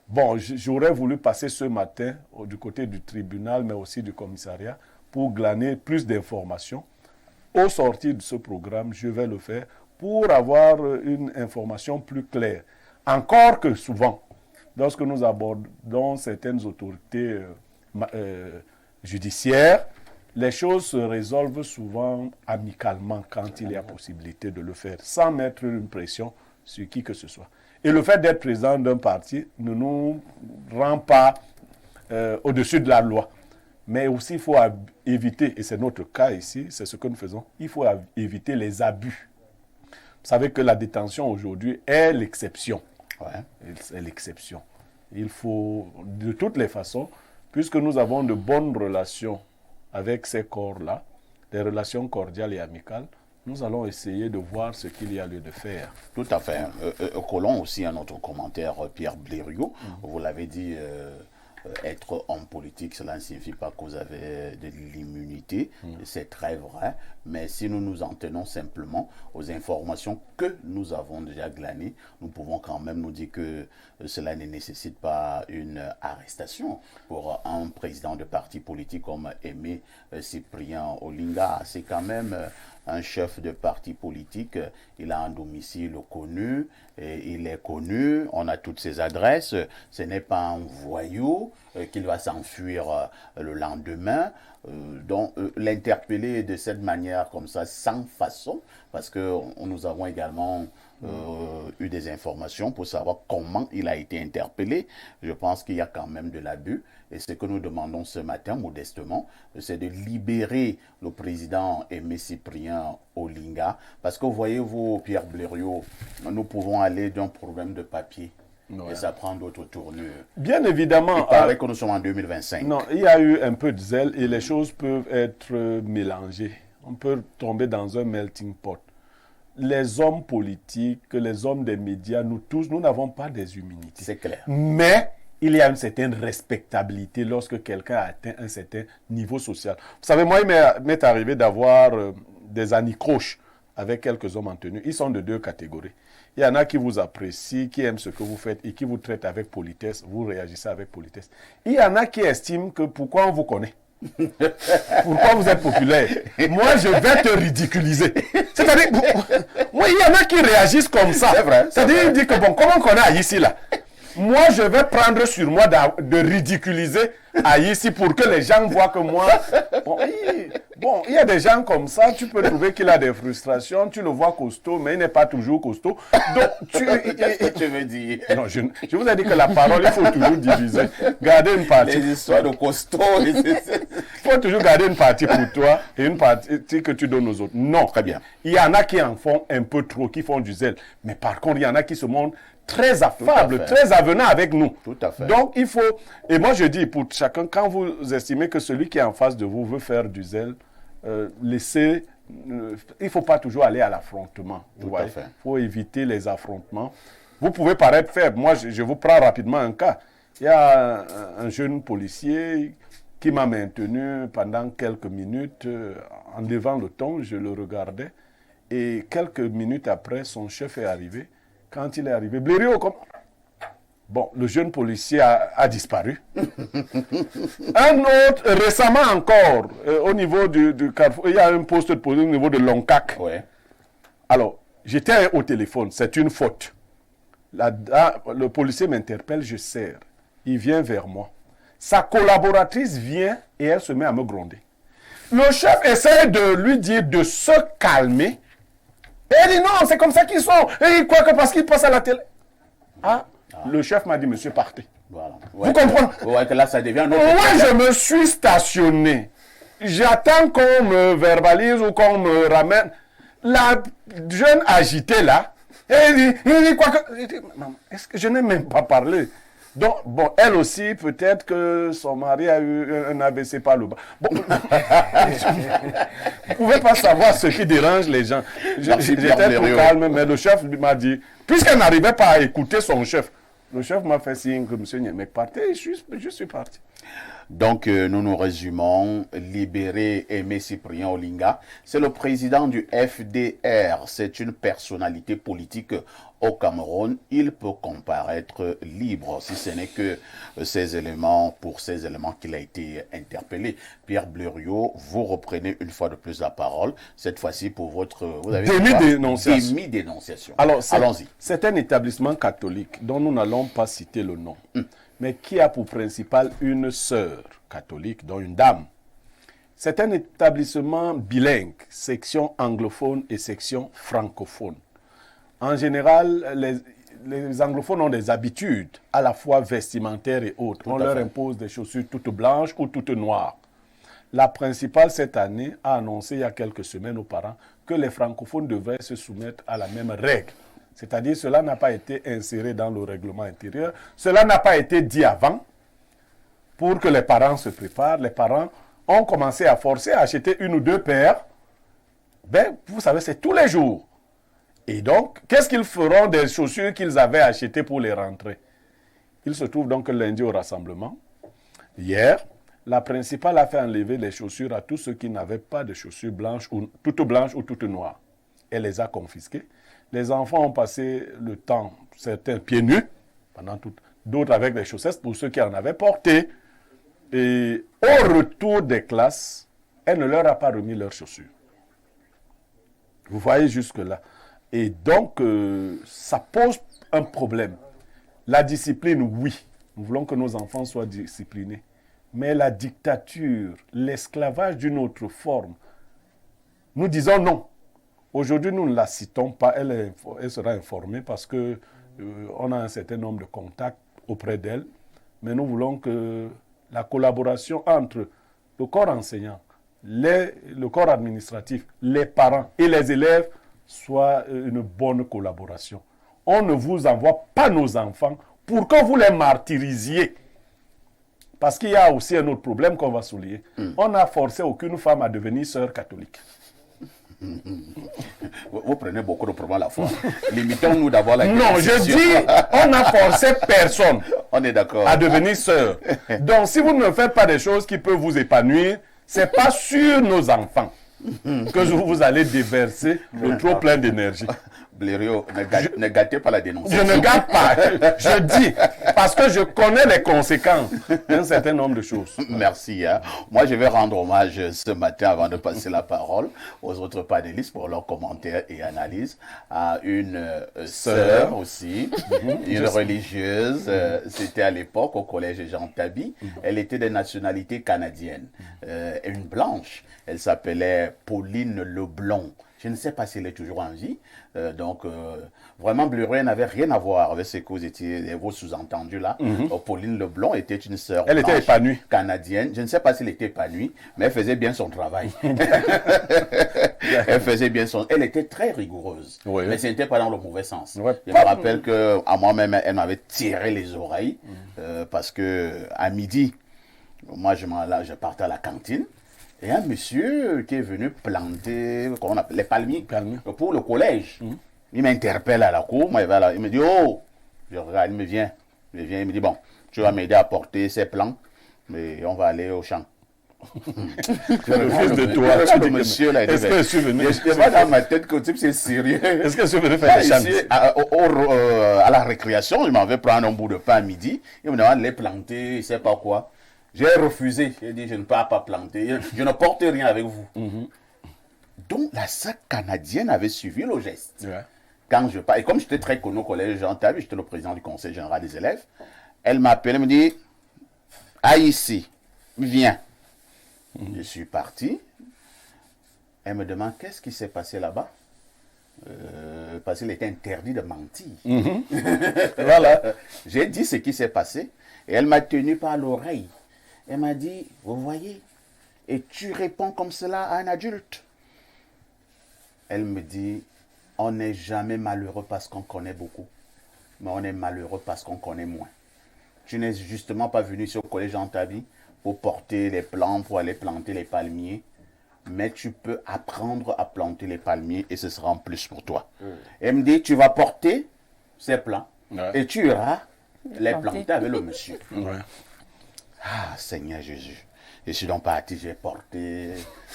Bon, j'aurais voulu passer ce matin du côté du tribunal, mais aussi du commissariat, pour glaner plus d'informations. Au sortir de ce programme, je vais le faire pour avoir une information plus claire. Encore que souvent, lorsque nous abordons certaines autorités judiciaires, les choses se résolvent souvent amicalement quand il y a possibilité de le faire, sans mettre une pression sur qui que ce soit. Et le fait d'être président d'un parti ne nous rend pas au-dessus de la loi. Mais aussi, il faut éviter, et c'est notre cas ici, c'est ce que nous faisons, il faut éviter les abus. Vous savez que la détention aujourd'hui est l'exception. C'est l'exception. Il faut, de toutes les façons, puisque nous avons de bonnes relations avec ces corps-là, des relations cordiales et amicales, nous allons essayer de voir ce qu'il y a lieu de faire. Tout à fait. Collons aussi un autre commentaire, Pierre Blériot. Vous l'avez dit, être homme politique, cela ne signifie pas que vous avez de l'immunité. C'est très vrai. Mais si nous nous en tenons simplement aux informations que nous avons déjà glanées, nous pouvons quand même nous dire que cela ne nécessite pas une arrestation pour un président de parti politique comme Aimé Cyprien Olinga. C'est quand même un chef de parti politique. Il a un domicile connu, et il est connu, on a toutes ses adresses. Ce n'est pas un voyou qu'il va s'enfuir le lendemain. Donc l'interpeller de cette manière comme ça, sans façon, parce que nous avons également eu des informations pour savoir comment il a été interpellé. Je pense qu'il y a quand même de l'abus. Et ce que nous demandons ce matin, modestement, c'est de libérer le président Aimé Cyprien Olinga. Parce que voyez-vous, Pierre Blériot, nous pouvons aller d'un problème de papier. Et ça prend d'autres tournures. Bien évidemment. Il paraît que nous sommes en 2025. Non, il y a eu un peu de zèle et les choses peuvent être mélangées. On peut tomber dans un melting pot. Les hommes politiques, les hommes des médias, nous tous, nous n'avons pas des immunités. C'est clair. Mais il y a une certaine respectabilité lorsque quelqu'un a atteint un certain niveau social. Vous savez, moi, il m'est arrivé d'avoir des anicroches avec quelques hommes en tenue. Ils sont de deux catégories. Il y en a qui vous apprécient, qui aiment ce que vous faites et qui vous traitent avec politesse. Vous réagissez avec politesse. Il y en a qui estiment que pourquoi on vous connaît? Pourquoi vous êtes populaire? Moi, je vais te ridiculiser. C'est-à-dire, moi, il y en a qui réagissent comme ça. C'est vrai. C'est-à-dire, ils disent que bon, comment on connaît Aïssi là? Moi, je vais prendre sur moi de ridiculiser Aïssi pour que les gens voient que moi... Bon, il y a des gens comme ça, tu peux trouver qu'il a des frustrations, tu le vois costaud, mais il n'est pas toujours costaud. Donc, qu'est-ce que tu veux dire? Non, je vous ai dit que la parole, il faut toujours diviser. Garder une partie. Les histoires de costaud. Il faut toujours garder une partie pour toi et une partie que tu donnes aux autres. Non. Très bien. Il y en a qui en font un peu trop, qui font du zèle. Mais par contre, il y en a qui se montrent très affables, très avenants avec nous. Tout à fait. Donc, il faut... Et moi, je dis pour chacun, quand vous estimez que celui qui est en face de vous veut faire du zèle, laissez... il ne faut pas toujours aller à l'affrontement. Tout à fait. Il faut éviter les affrontements. Vous pouvez paraître faible. Moi, je vous prends rapidement un cas. Il y a un jeune policier qui m'a maintenu pendant quelques minutes. En levant le ton, je le regardais. Et quelques minutes après, son chef est arrivé. Quand il est arrivé, Blériot, comment? Bon, le jeune policier a disparu. Un autre, récemment encore, au niveau du carrefour, il y a un poste de police au niveau de Loncac. Ouais. Alors, j'étais au téléphone, c'est une faute. Le policier m'interpelle, je serre. Il vient vers moi. Sa collaboratrice vient et elle se met à me gronder. Le chef essaie de lui dire de se calmer. Et elle dit non, c'est comme ça qu'ils sont. Et il croit que parce qu'ils passent à la télé. Le chef m'a dit, monsieur, partez. Voilà. Vous comprenez? Ouais, que là, ça devient Moi, je me suis stationné. J'attends qu'on me verbalise ou qu'on me ramène. La jeune agitée là, il dit quoi que... Il dit, maman, est-ce que je n'ai même pas parlé? Donc, bon, elle aussi, peut-être que son mari a eu un AVC par le bas. Bon, vous ne pouvez pas savoir ce qui dérange les gens. J'étais tout calme, mais le chef m'a dit, puisqu'elle n'arrivait pas à écouter son chef, le chef m'a fait signe que M. Niémec partait, je suis parti. Donc, nous nous résumons, libérer Aimé Cyprien Olinga. C'est le président du FDR. C'est une personnalité politique au Cameroun. Il peut comparaître libre, si ce n'est que pour ces éléments qu'il a été interpellé. Pierre Blériot, vous reprenez une fois de plus la parole, cette fois-ci pour votre... Démi-dénonciation. Alors, allons-y. C'est un établissement catholique dont nous n'allons pas citer le nom. Mais qui a pour principal une sœur catholique, dont une dame. C'est un établissement bilingue, section anglophone et section francophone. En général, les anglophones ont des habitudes, à la fois vestimentaires et autres. On leur impose des chaussures toutes blanches ou toutes noires. La principale, cette année, a annoncé il y a quelques semaines aux parents que les francophones devraient se soumettre à la même règle. C'est-à-dire cela n'a pas été inséré dans le règlement intérieur. Cela n'a pas été dit avant pour que les parents se préparent. Les parents ont commencé à forcer à acheter une ou deux paires. Ben, vous savez, c'est tous les jours. Et donc, qu'est-ce qu'ils feront des chaussures qu'ils avaient achetées pour les rentrer? Il se trouve donc lundi au rassemblement. Hier, la principale a fait enlever les chaussures à tous ceux qui n'avaient pas de chaussures blanches ou toutes noires. Elle les a confisquées. Les enfants ont passé le temps, certains pieds nus, d'autres avec des chaussettes pour ceux qui en avaient porté. Et au retour des classes, elle ne leur a pas remis leurs chaussures. Vous voyez jusque-là. Et donc, ça pose un problème. La discipline, oui. Nous voulons que nos enfants soient disciplinés. Mais la dictature, l'esclavage d'une autre forme, nous disons non. Aujourd'hui, nous ne la citons pas. Elle sera informée parce que on a un certain nombre de contacts auprès d'elle. Mais nous voulons que la collaboration entre le corps enseignant, le corps administratif, les parents et les élèves soit une bonne collaboration. On ne vous envoie pas nos enfants pour que vous les martyrisiez. Parce qu'il y a aussi un autre problème qu'on va souligner. On n'a forcé aucune femme à devenir sœur catholique. Vous prenez beaucoup de problèmes à la fois. Limitons-nous d'avoir la question. Non, je dis, on n'a forcé personne on est d'accord à devenir sœur. Donc, si vous ne faites pas des choses qui peuvent vous épanouir, ce n'est pas sur nos enfants que vous allez déverser le trop plein d'énergie. Blériot, ne gâtez pas la dénonciation. Je ne gâte pas, je dis, parce que je connais les conséquences d'un certain nombre de choses. Merci. Hein. Moi, je vais rendre hommage ce matin, avant de passer la parole aux autres panélistes pour leurs commentaires et analyses, à une sœur aussi, une religieuse. C'était à l'époque au collège Jean Tabi. Elle était de nationalité canadienne, une blanche. Elle s'appelait Pauline Leblond. Je ne sais pas si elle est toujours en vie. Vraiment, Blériot n'avait rien à voir avec ce que vous étiez, vos sous-entendus là. Pauline Leblond était une sœur Elle était épanouie. Canadienne. Je ne sais pas si elle était épanouie, mais elle faisait bien son travail. Elle faisait bien son... Elle était très rigoureuse, oui. Mais ce n'était pas dans le mauvais sens. Ouais. Je me rappelle qu'à moi-même, elle m'avait tiré les oreilles parce qu'à midi, moi, je partais à la cantine. Et un monsieur qui est venu planter comment on appelle, les palmiers pour le collège. Il m'interpelle à la cour. Moi, il me dit, oh, je regarde, il me vient. Il me dit, bon, tu vas m'aider à porter ces plants, mais on va aller au champ. Le fils de toi. Le monsieur là, est-ce que je suis venu? Je vois dans ma tête que c'est sérieux. Est-ce que je suis venu faire des champs? À la récréation, il m'avait pris un bout de pain à midi. Il me demande de les planter, je ne sais pas quoi. J'ai refusé. J'ai dit, je ne peux pas planter. Je ne porte rien avec vous. Donc, la sœur canadienne avait suivi le geste. Ouais. Quand je parle, et comme j'étais très connu au collège Jean Tabi, j'étais le président du conseil général des élèves, elle m'appelait, elle me dit, ah ici, viens. Je suis parti. Elle me demande, qu'est-ce qui s'est passé là-bas? Parce qu'il était interdit de mentir. Voilà. J'ai dit ce qui s'est passé et elle m'a tenu par l'oreille. Elle m'a dit, vous voyez, et tu réponds comme cela à un adulte. Elle me dit, on n'est jamais malheureux parce qu'on connaît beaucoup, mais on est malheureux parce qu'on connaît moins. Tu n'es justement pas venu sur le collège Jean Tabi pour porter les plants, pour aller planter les palmiers, mais tu peux apprendre à planter les palmiers et ce sera en plus pour toi. Elle me dit, tu vas porter ces plants et tu iras les planter avec le monsieur. Ah, Seigneur Jésus. Je suis donc parti, j'ai porté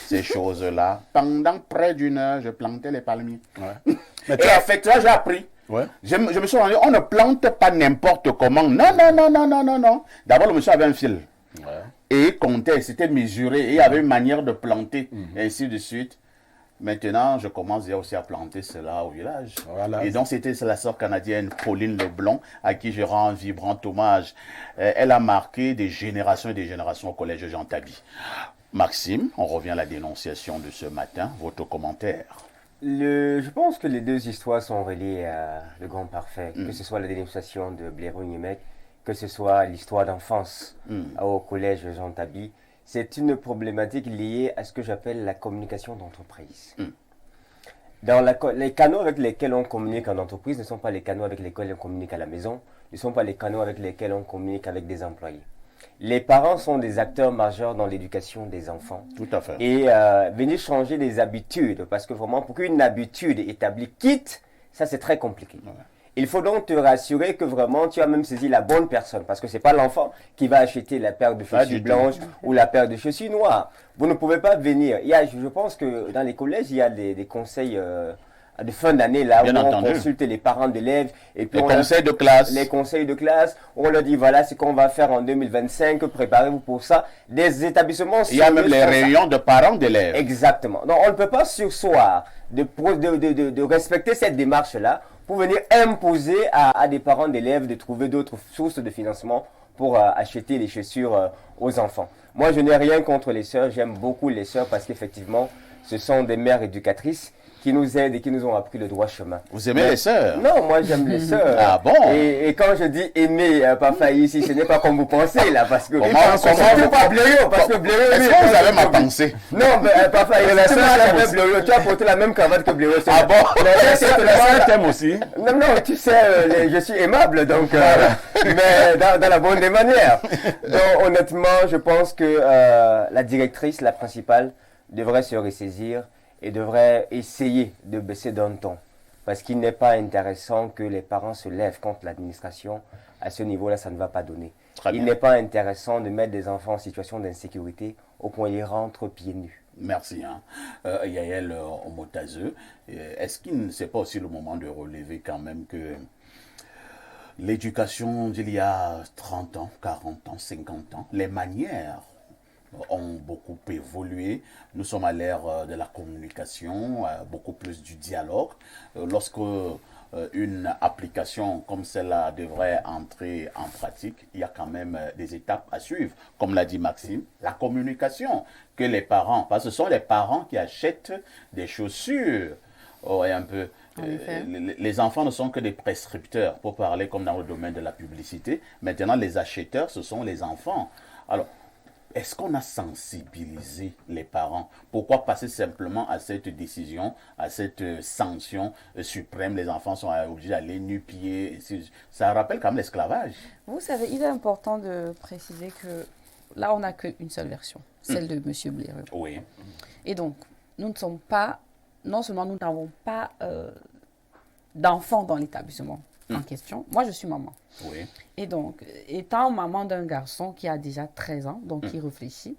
ces choses-là. Pendant près d'une heure, je plantais les palmiers. Et effectivement, j'ai appris. Je me suis rendu, on ne plante pas n'importe comment. Non. D'abord, le monsieur avait un fil. Et il comptait, c'était mesuré. Et il y avait une manière de planter, et ainsi de suite. Maintenant, je commence déjà aussi à planter cela au village. Voilà. Et donc, c'était la sœur canadienne Pauline Leblond, à qui je rends un vibrant hommage. Elle a marqué des générations et des générations au collège Jean Tabi. Maxime, on revient à la dénonciation de ce matin. Votre commentaire? Je pense que les deux histoires sont reliées à Le Grand Parfait. Que ce soit la dénonciation de Blériot Niemek, que ce soit l'histoire d'enfance au collège Jean Tabi. C'est une problématique liée à ce que j'appelle la communication d'entreprise. Les canaux avec lesquels on communique en entreprise ne sont pas les canaux avec lesquels on communique à la maison, ne sont pas les canaux avec lesquels on communique avec des employés. Les parents sont des acteurs majeurs dans l'éducation des enfants. Tout à fait. Et venir changer des habitudes, parce que vraiment, pour qu'une habitude établie quitte, ça c'est très compliqué. Ouais. Il faut donc te rassurer que vraiment tu as même saisi la bonne personne, parce que ce n'est pas l'enfant qui va acheter la paire de chaussures blanches ou la paire de chaussures noires. Vous ne pouvez pas venir. Je pense que dans les collèges, il y a des conseils de fin d'année là où on consulte les parents d'élèves et puis les conseils de classe. Les conseils de classe, on leur dit voilà ce qu'on va faire en 2025, préparez-vous pour ça. Des établissements. Il y a même les réunions de parents d'élèves. Exactement. Donc on ne peut pas sursoir de respecter cette démarche là pour venir imposer à des parents d'élèves de trouver d'autres sources de financement pour acheter les chaussures aux enfants. Moi, je n'ai rien contre les sœurs. J'aime beaucoup les sœurs parce qu'effectivement, ce sont des mères éducatrices qui nous aident et qui nous ont appris le droit chemin. Vous aimez les sœurs? Non, moi j'aime les sœurs. Ah bon? Et quand je dis aimer Papa ici, ce n'est pas comme vous pensez là, parce que comment pas Blériot, parce que Blériot. Est-ce que vous avez ma pensée? Non, mais Papa ici, tu as porté la même cravate que Blériot. Ah bon? C'est un thème aussi. Non, je suis aimable, donc, mais dans la bonne des manières. Donc honnêtement, je pense que la directrice, la principale, devrait se ressaisir et devrait essayer de baisser d'un ton. Parce qu'il n'est pas intéressant que les parents se lèvent contre l'administration. À ce niveau-là, ça ne va pas donner. Il n'est pas intéressant de mettre des enfants en situation d'insécurité au point où ils rentrent pieds nus. Merci. Yael Omotazeu, est-ce qu'il ne c'est pas aussi le moment de relever quand même que l'éducation d'il y a 30 ans, 40 ans, 50 ans, les manières ont beaucoup évolué. Nous sommes à l'ère de la communication, beaucoup plus du dialogue. Lorsque une application comme celle-là devrait entrer en pratique, il y a quand même des étapes à suivre. Comme l'a dit Maxime, la communication que les parents, parce que ce sont les parents qui achètent des chaussures. Et un peu, les enfants ne sont que des prescripteurs, pour parler comme dans le domaine de la publicité. Maintenant, les acheteurs, ce sont les enfants. Alors, est-ce qu'on a sensibilisé les parents? Pourquoi passer simplement à cette décision, à cette sanction suprême? Les enfants sont obligés d'aller nu-pieds. Ça rappelle quand même l'esclavage. Vous savez, il est important de préciser que là, on n'a qu'une seule version, celle de M. Blériot. Oui. Et donc, nous ne sommes pas, non seulement nous n'avons pas d'enfants dans l'établissement en question. Moi, je suis maman. Oui. Et donc, étant maman d'un garçon qui a déjà 13 ans, donc qui réfléchit,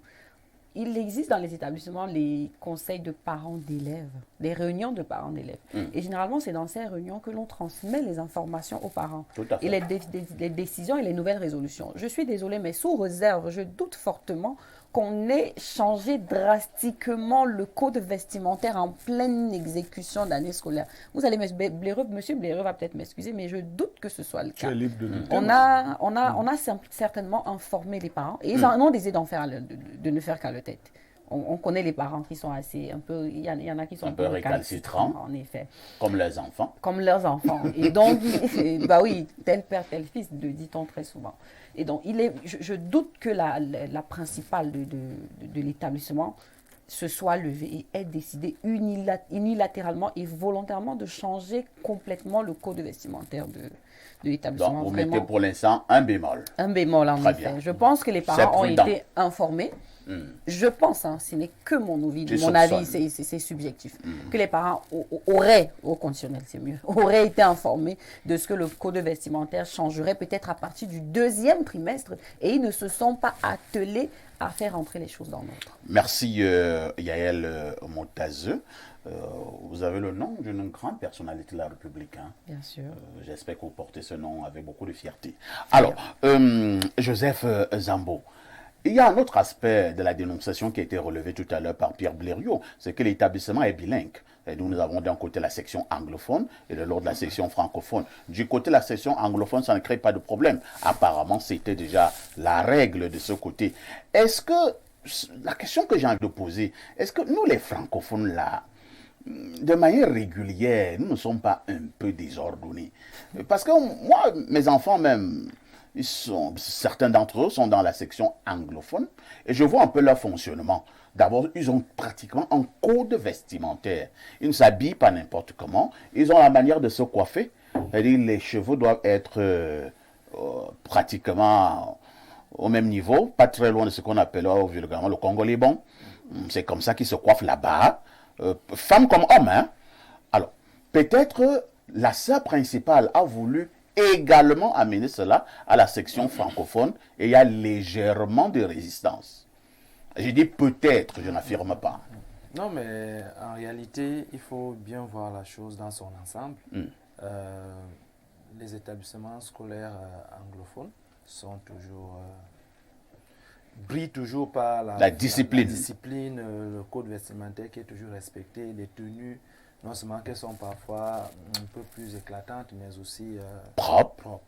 il existe dans les établissements les conseils de parents d'élèves, des réunions de parents d'élèves. Et généralement, c'est dans ces réunions que l'on transmet les informations aux parents. Tout à fait. Et les décisions et les nouvelles résolutions. Je suis désolée, mais sous réserve, je doute fortement qu'on ait changé drastiquement le code vestimentaire en pleine exécution d'année scolaire. Vous allez, monsieur Blériot va peut-être m'excuser, mais je doute que ce soit le cas. Tu es libre de douter. On a certainement informé les parents, et ils en ont décidé de ne faire qu'à leur tête. On connaît les parents qui sont assez, un peu, il y en a qui sont un peu récalcitrants, en effet. Comme leurs enfants. Comme leurs enfants. Et donc, bah oui, tel père, tel fils, dit-on très souvent. Et donc, je doute que la principale de l'établissement se soit levée et ait décidé unilatéralement et volontairement de changer complètement le code vestimentaire de l'établissement. Donc, vous mettez pour l'instant un bémol. Un bémol, en effet. Bien. Je pense que les parents ont été informés. Je pense, ce n'est que mon avis, c'est subjectif, que les parents auraient, au conditionnel c'est mieux, auraient été informés de ce que le code vestimentaire changerait peut-être à partir du 2e trimestre et ils ne se sont pas attelés à faire entrer les choses dans l'ordre. Merci Yael Omotazeu. Vous avez le nom d'une grande personnalité de la République. Bien sûr. J'espère que vous portez ce nom avec beaucoup de fierté. Alors, Joseph Zambo. Il y a un autre aspect de la dénonciation qui a été relevé tout à l'heure par Pierre Blériot, c'est que l'établissement est bilingue. Et nous avons d'un côté la section anglophone et de l'autre la section francophone. Du côté de la section anglophone, ça ne crée pas de problème. Apparemment, c'était déjà la règle de ce côté. Est-ce que, la question que j'ai envie de poser, est-ce que nous les francophones là, de manière régulière, nous ne sommes pas un peu désordonnés? Parce que moi, mes enfants même, certains d'entre eux sont dans la section anglophone et je vois un peu leur fonctionnement. D'abord, ils ont pratiquement un code vestimentaire. Ils ne s'habillent pas n'importe comment. Ils ont la manière de se coiffer. C'est-à-dire les cheveux doivent être pratiquement au même niveau, pas très loin de ce qu'on appelle vulgairement le Congolais bon. C'est comme ça qu'ils se coiffent là-bas. Femmes comme hommes. Hein? Alors, peut-être la sœur principale a voulu également amener cela à la section francophone et il y a légèrement de résistance. J'ai dit peut-être, je n'affirme pas. Non, mais en réalité, il faut bien voir la chose dans son ensemble. Les établissements scolaires anglophones sont toujours brillent toujours par la discipline. La discipline, le code vestimentaire qui est toujours respecté, les tenues, non seulement qu'elles sont parfois un peu plus éclatantes, mais aussi propres.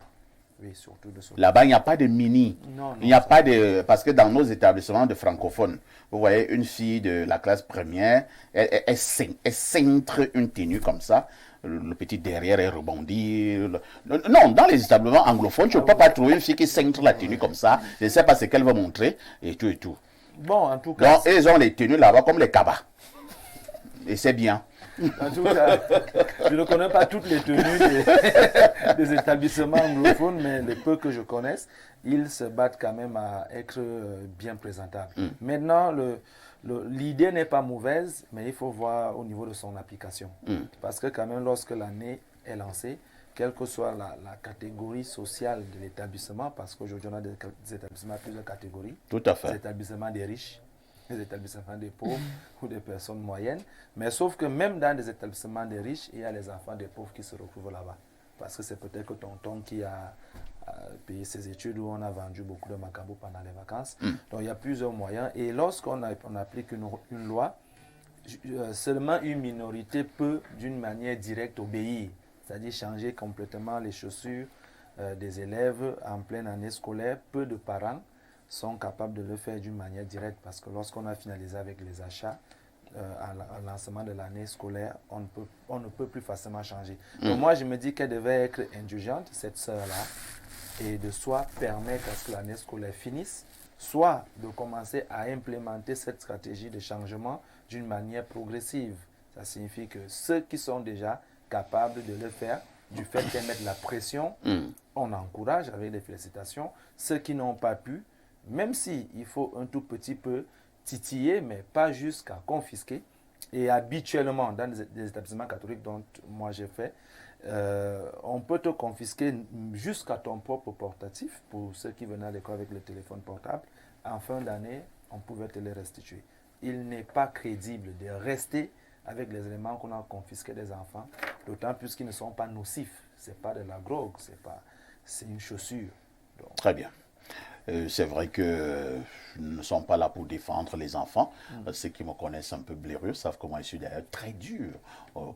Oui, surtout de ce Là-bas, il n'y a pas de mini. Non, il n'y a pas de... Parce que dans nos établissements de francophones, vous voyez une fille de la classe première, elle cintre une tenue comme ça. Le petit derrière est rebondi. Non, dans les établissements anglophones, tu ne peux pas trouver une fille qui cintre la tenue comme ça. Je ne sais pas ce qu'elle veut montrer et tout et tout. Bon, en tout cas... Donc, ils ont les tenues là-bas comme les cabas. Et c'est bien. En tout cas, je ne connais pas toutes les tenues des établissements anglophones, mais les peu que je connaisse, ils se battent quand même à être bien présentables. Maintenant, l'idée n'est pas mauvaise, mais il faut voir au niveau de son application. Parce que quand même, lorsque l'année est lancée, quelle que soit la catégorie sociale de l'établissement, parce qu'aujourd'hui on a des établissements à plusieurs catégories. Tout à fait. Des établissements des riches, des établissements des pauvres ou des personnes moyennes. Mais sauf que même dans des établissements des riches, il y a les enfants des pauvres qui se retrouvent là-bas. Parce que c'est peut-être que tonton qui a payé ses études ou on a vendu beaucoup de macabo pendant les vacances. Donc il y a plusieurs moyens. Et lorsqu'on applique une loi, seulement une minorité peut d'une manière directe obéir. C'est-à-dire changer complètement les chaussures des élèves en pleine année scolaire. Peu de parents sont capables de le faire d'une manière directe parce que lorsqu'on a finalisé avec les achats, au lancement de l'année scolaire, on ne peut plus facilement changer. Donc moi, je me dis qu'elle devait être indulgente, cette sœur-là, et de soit permettre à ce que l'année scolaire finisse, soit de commencer à implémenter cette stratégie de changement d'une manière progressive. Ça signifie que ceux qui sont déjà capables de le faire, du fait qu'elles mettent la pression, on encourage avec des félicitations. Ceux qui n'ont pas pu, même s'il faut un tout petit peu titiller, mais pas jusqu'à confisquer. Et habituellement, dans des établissements catholiques dont moi j'ai fait, on peut te confisquer jusqu'à ton propre portatif, pour ceux qui venaient à l'école avec le téléphone portable. En fin d'année, on pouvait te les restituer. Il n'est pas crédible de rester avec les éléments qu'on a confisqués des enfants, d'autant plus qu'ils ne sont pas nocifs. Ce n'est pas de la drogue, c'est une chaussure. Donc, très bien. C'est vrai que nous ne sommes pas là pour défendre les enfants. Ceux qui me connaissent un peu bléreux savent comment je suis d'ailleurs très dur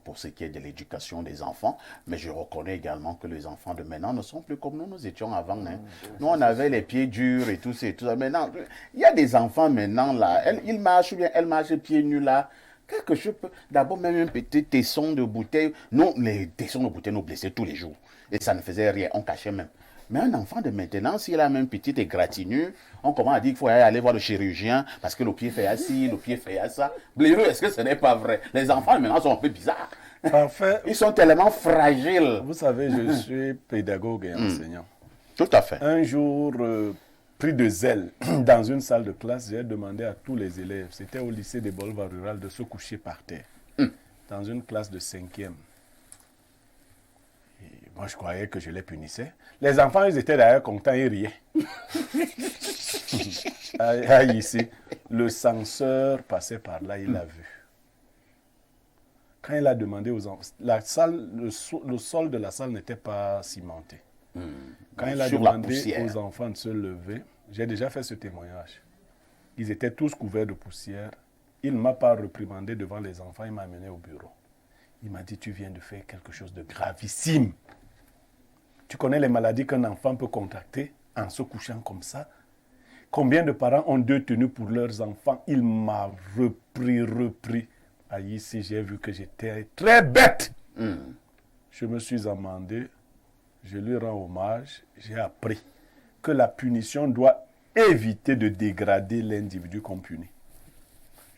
pour ce qui est de l'éducation des enfants. Mais je reconnais également que les enfants de maintenant ne sont plus comme nous étions avant. Nous, on avait les pieds durs et tout ça. Maintenant, il y a des enfants maintenant là. Ils marchent bien, elles marchent pieds nus là. Quelque chose, d'abord même un petit tesson de bouteille. Nous, les tessons de bouteille nous blessaient tous les jours. Et ça ne faisait rien, on cachait même. Mais un enfant de maintenant, s'il a même petite égratignure, on commence à dire qu'il faut aller voir le chirurgien parce que le pied fait assis, le pied fait à ça. Bléreux, est-ce que ce n'est pas vrai? Les enfants maintenant sont un peu bizarres. Parfait. Ils sont tellement fragiles. Vous savez, je suis pédagogue et enseignant. Tout à fait. Un jour, pris de zèle, dans une salle de classe, j'ai demandé à tous les élèves, c'était au lycée de Bolva rural, de se coucher par terre. Dans une classe de 5e. Moi, je croyais que je les punissais. Les enfants, ils étaient d'ailleurs contents, ils riaient. Ici, le censeur passait par là, il l'a vu. Quand il a demandé aux enfants, la salle, le sol de la salle n'était pas cimenté. Quand il a demandé aux enfants de se lever, j'ai déjà fait ce témoignage. Ils étaient tous couverts de poussière. Il ne m'a pas reprimandé devant les enfants, il m'a amené au bureau. Il m'a dit, tu viens de faire quelque chose de gravissime. Tu connais les maladies qu'un enfant peut contracter en se couchant comme ça? Combien de parents ont 2 tenues pour leurs enfants? Il m'a repris. Ici, j'ai vu que j'étais très bête. Je me suis amendé, je lui rends hommage, j'ai appris que la punition doit éviter de dégrader l'individu qu'on punit.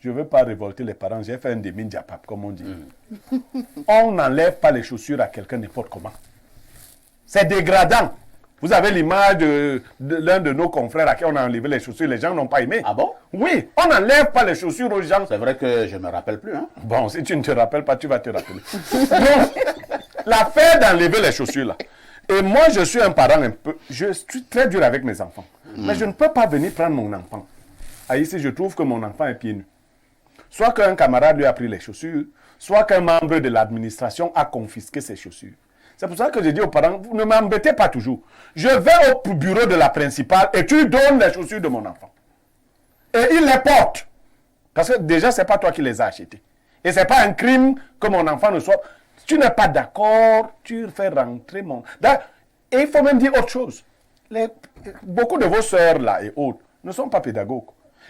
Je ne veux pas révolter les parents, j'ai fait un demi-diapap, comme on dit. On n'enlève pas les chaussures à quelqu'un n'importe comment. C'est dégradant. Vous avez l'image de l'un de nos confrères à qui on a enlevé les chaussures, les gens n'ont pas aimé. Ah bon? Oui, on n'enlève pas les chaussures aux gens. C'est vrai que je ne me rappelle plus. Hein? Bon, si tu ne te rappelles pas, tu vas te rappeler. Donc, l'affaire d'enlever les chaussures là. Et moi, je suis un parent un peu... Je suis très dur avec mes enfants. Mais je ne peux pas venir prendre mon enfant. Ici, je trouve que mon enfant est pieds nus. Soit qu'un camarade lui a pris les chaussures, soit qu'un membre de l'administration a confisqué ses chaussures. C'est pour ça que je dis aux parents, vous ne m'embêtez pas toujours. Je vais au bureau de la principale et tu donnes les chaussures de mon enfant. Et il les porte. Parce que déjà, ce n'est pas toi qui les as achetées. Et ce n'est pas un crime que mon enfant ne soit... Si tu n'es pas d'accord, tu fais rentrer mon... Et il faut même dire autre chose. Beaucoup de vos sœurs là et autres ne sont pas pédagogues.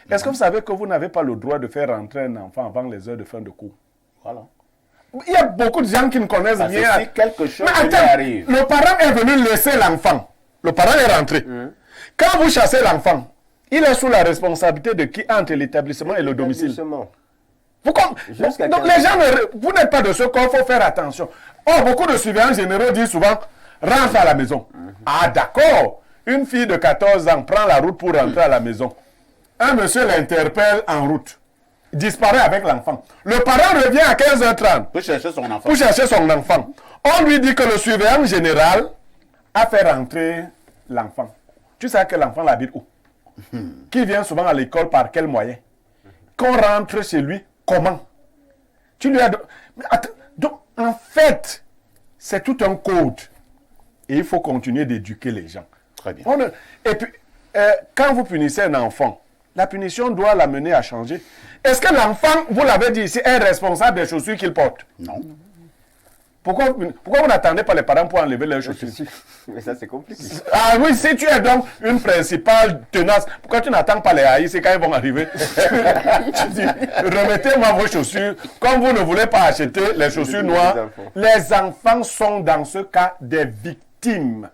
Est-ce que vous savez que vous n'avez pas le droit de faire rentrer un enfant avant les heures de fin de cours? Voilà. Il y a beaucoup de gens qui ne connaissent rien. Si quelque chose arrive. Le parent est venu laisser l'enfant. Le parent est rentré. Quand vous chassez l'enfant, il est sous la responsabilité de qui entre l'établissement et le domicile? Donc les gens, vous n'êtes pas de ceux qu'il faut faire attention. Oh, beaucoup de surveillants généraux disent souvent, rentre à la maison. Ah d'accord. Une fille de 14 ans prend la route pour rentrer à la maison. Un monsieur l'interpelle en route. Il disparaît avec l'enfant. Le parent revient à 15h30. Pour chercher son enfant. Pour chercher son enfant. On lui dit que le surveillant général a fait rentrer l'enfant. Tu sais que l'enfant l'habite où? Qui vient souvent à l'école par quel moyen? Qu'on rentre chez lui, comment? Tu lui as... Donc, en fait, c'est tout un code. Et il faut continuer d'éduquer les gens. Très bien. Et puis, quand vous punissez un enfant, la punition doit l'amener à changer. Est-ce que l'enfant, vous l'avez dit ici, est responsable des chaussures qu'il porte? Non. Pourquoi vous n'attendez pas les parents pour enlever leurs chaussures? Mais ça, c'est compliqué. Ah oui, si tu es donc une principale tenace, pourquoi tu n'attends pas les haïs, c'est quand ils vont arriver? Tu dis, remettez-moi vos chaussures. Comme vous ne voulez pas acheter les chaussures noires, les enfants sont dans ce cas des victimes.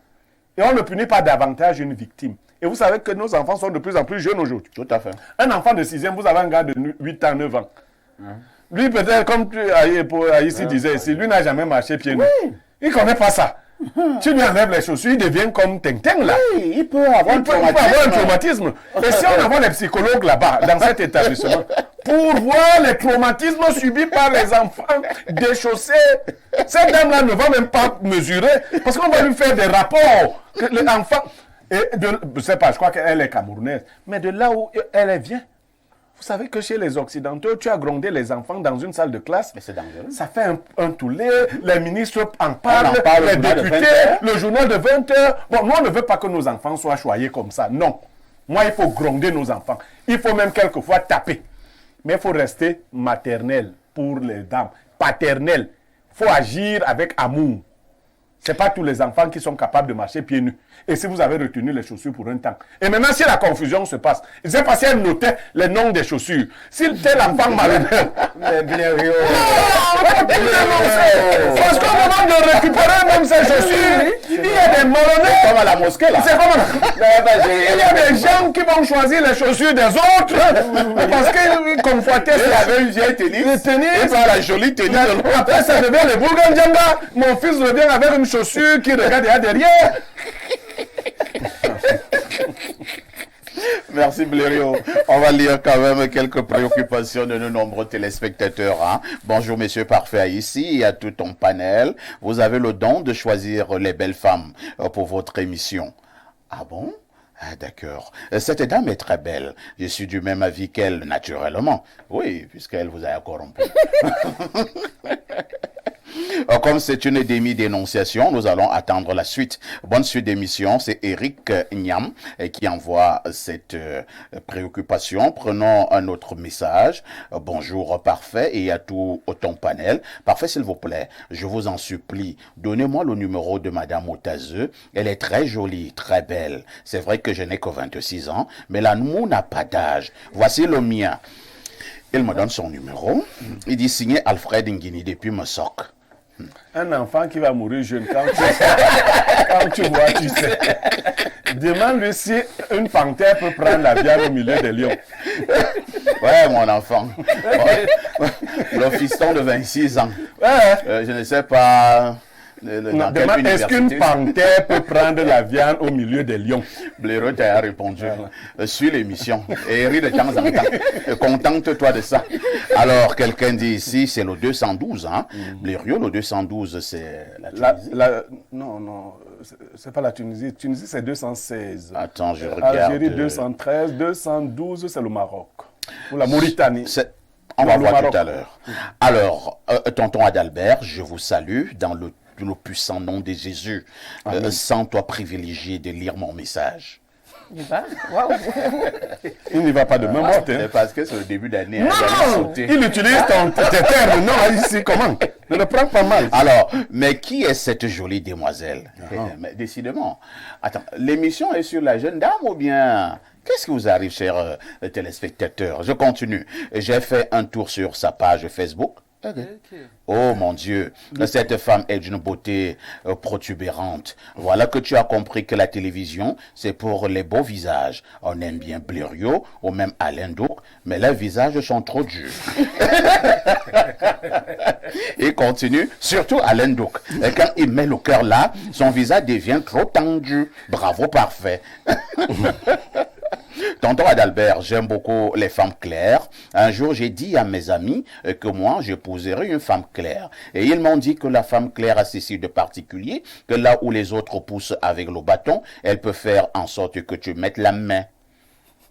Et on ne punit pas davantage une victime. Et vous savez que nos enfants sont de plus en plus jeunes aujourd'hui. Tout à fait. Un enfant de 6e, vous avez un gars de 8 ans, 9 ans. Lui, peut-être, comme ici disait ici, lui n'a jamais marché pieds nus. Il ne connaît pas ça. Tu lui enlèves les chaussures, il devient comme Tintin là. Oui, il peut avoir un traumatisme. Et si on avait les psychologues là-bas, dans cet établissement, pour voir les traumatismes subis par les enfants déchaussés, cette dame-là ne va même pas mesurer, parce qu'on va lui faire des rapports. Que l'enfant... je ne sais pas, je crois qu'elle est camerounaise, mais de là où elle vient, vous savez que chez les Occidentaux, tu as grondé les enfants dans une salle de classe. Mais c'est dangereux. Ça fait un tollé, les ministres en parlent, les députés, le journal de 20 heures. Bon, nous, on ne veut pas que nos enfants soient choyés comme ça. Non. Moi, il faut gronder nos enfants. Il faut même quelquefois taper. Mais il faut rester maternel pour les dames. Paternel. Il faut agir avec amour. Ce n'est pas tous les enfants qui sont capables de marcher pieds nus. Et si vous avez retenu les chaussures pour un temps. Et maintenant, si la confusion se passe, il s'est passé à noter les noms des chaussures. S'il tel enfant malhonnête. Mais bien, parce qu'au moment de récupérer même ses chaussures, il y a des malhonnêtes. Comme à la mosquée là. C'est comme... Il y a des gens qui vont choisir les chaussures des autres. Parce qu'ils confortaient. Il avait une vieille tennis. Et par la jolie tennis de l'autre. Après, ça devient le Bourgogne-Djanga. Mon fils revient avec une chaussure qui regarde derrière. Merci Blériot. On va lire quand même quelques préoccupations de nos nombreux téléspectateurs. Hein. Bonjour Monsieur Parfait ici et à tout ton panel. Vous avez le don de choisir les belles femmes pour votre émission. Ah bon? Ah d'accord. Cette dame est très belle. Je suis du même avis qu'elle, naturellement. Oui, puisqu'elle vous a corrompu. Comme c'est une demi-dénonciation, nous allons attendre la suite. Bonne suite d'émission. C'est Eric Niam qui envoie cette préoccupation. Prenons un autre message. Bonjour Parfait et à tout ton panel. Parfait, s'il vous plaît, je vous en supplie, donnez-moi le numéro de Madame Otazeux. Elle est très jolie, très belle. C'est vrai que je n'ai que 26 ans, mais l'amour n'a pas d'âge. Voici le mien. Il me donne son numéro. Il dit signé Alfred Nguini depuis Mosok. Un enfant qui va mourir jeune, quand tu vois, tu sais. Demande-lui si une panthère peut prendre la viande au milieu des lions. Ouais, mon enfant. Ouais. Le fiston de 26 ans. Ouais. Je ne sais pas. Non, demande, est-ce qu'une panthère peut prendre la viande au milieu des lions? Blaireau t'a répondu. Suis l'émission et ris de temps en temps. Contente-toi de ça. Alors, quelqu'un dit ici, c'est le 212. Hein? Blaireau, le 212, c'est la Tunisie. Non, c'est pas la Tunisie. Tunisie, c'est 216. Attends, je regarde. Algérie, 213. 212, c'est le Maroc. Ou la Mauritanie. On va voir tout à l'heure. Alors, tonton Adalbert, je vous salue dans le puissant nom de Jésus. Sens-toi privilégié de lire mon message. Il n'y va pas de même mot. C'est parce que c'est le début d'année. Non, il utilise tes termes. Non, ici, comment? Ne le prends pas mal. Alors, mais qui est cette jolie demoiselle? Mais décidément. Attends, l'émission est sur la jeune dame ou bien... Qu'est-ce qui vous arrive, chers téléspectateurs? Je continue. J'ai fait un tour sur sa page Facebook. Oh mon Dieu, cette femme est d'une beauté protubérante. Voilà que tu as compris que la télévision, c'est pour les beaux visages. On aime bien Blériot ou même Alain Douk, mais leurs visages sont trop durs. Il continue, surtout Alain Douk. Et quand il met le cœur là, son visage devient trop tendu. Bravo, parfait. Tonton Adalbert, j'aime beaucoup les femmes claires. Un jour, j'ai dit à mes amis que moi, j'épouserais une femme claire. Et ils m'ont dit que la femme claire a ceci de particulier, que là où les autres poussent avec le bâton, elle peut faire en sorte que tu mettes la main.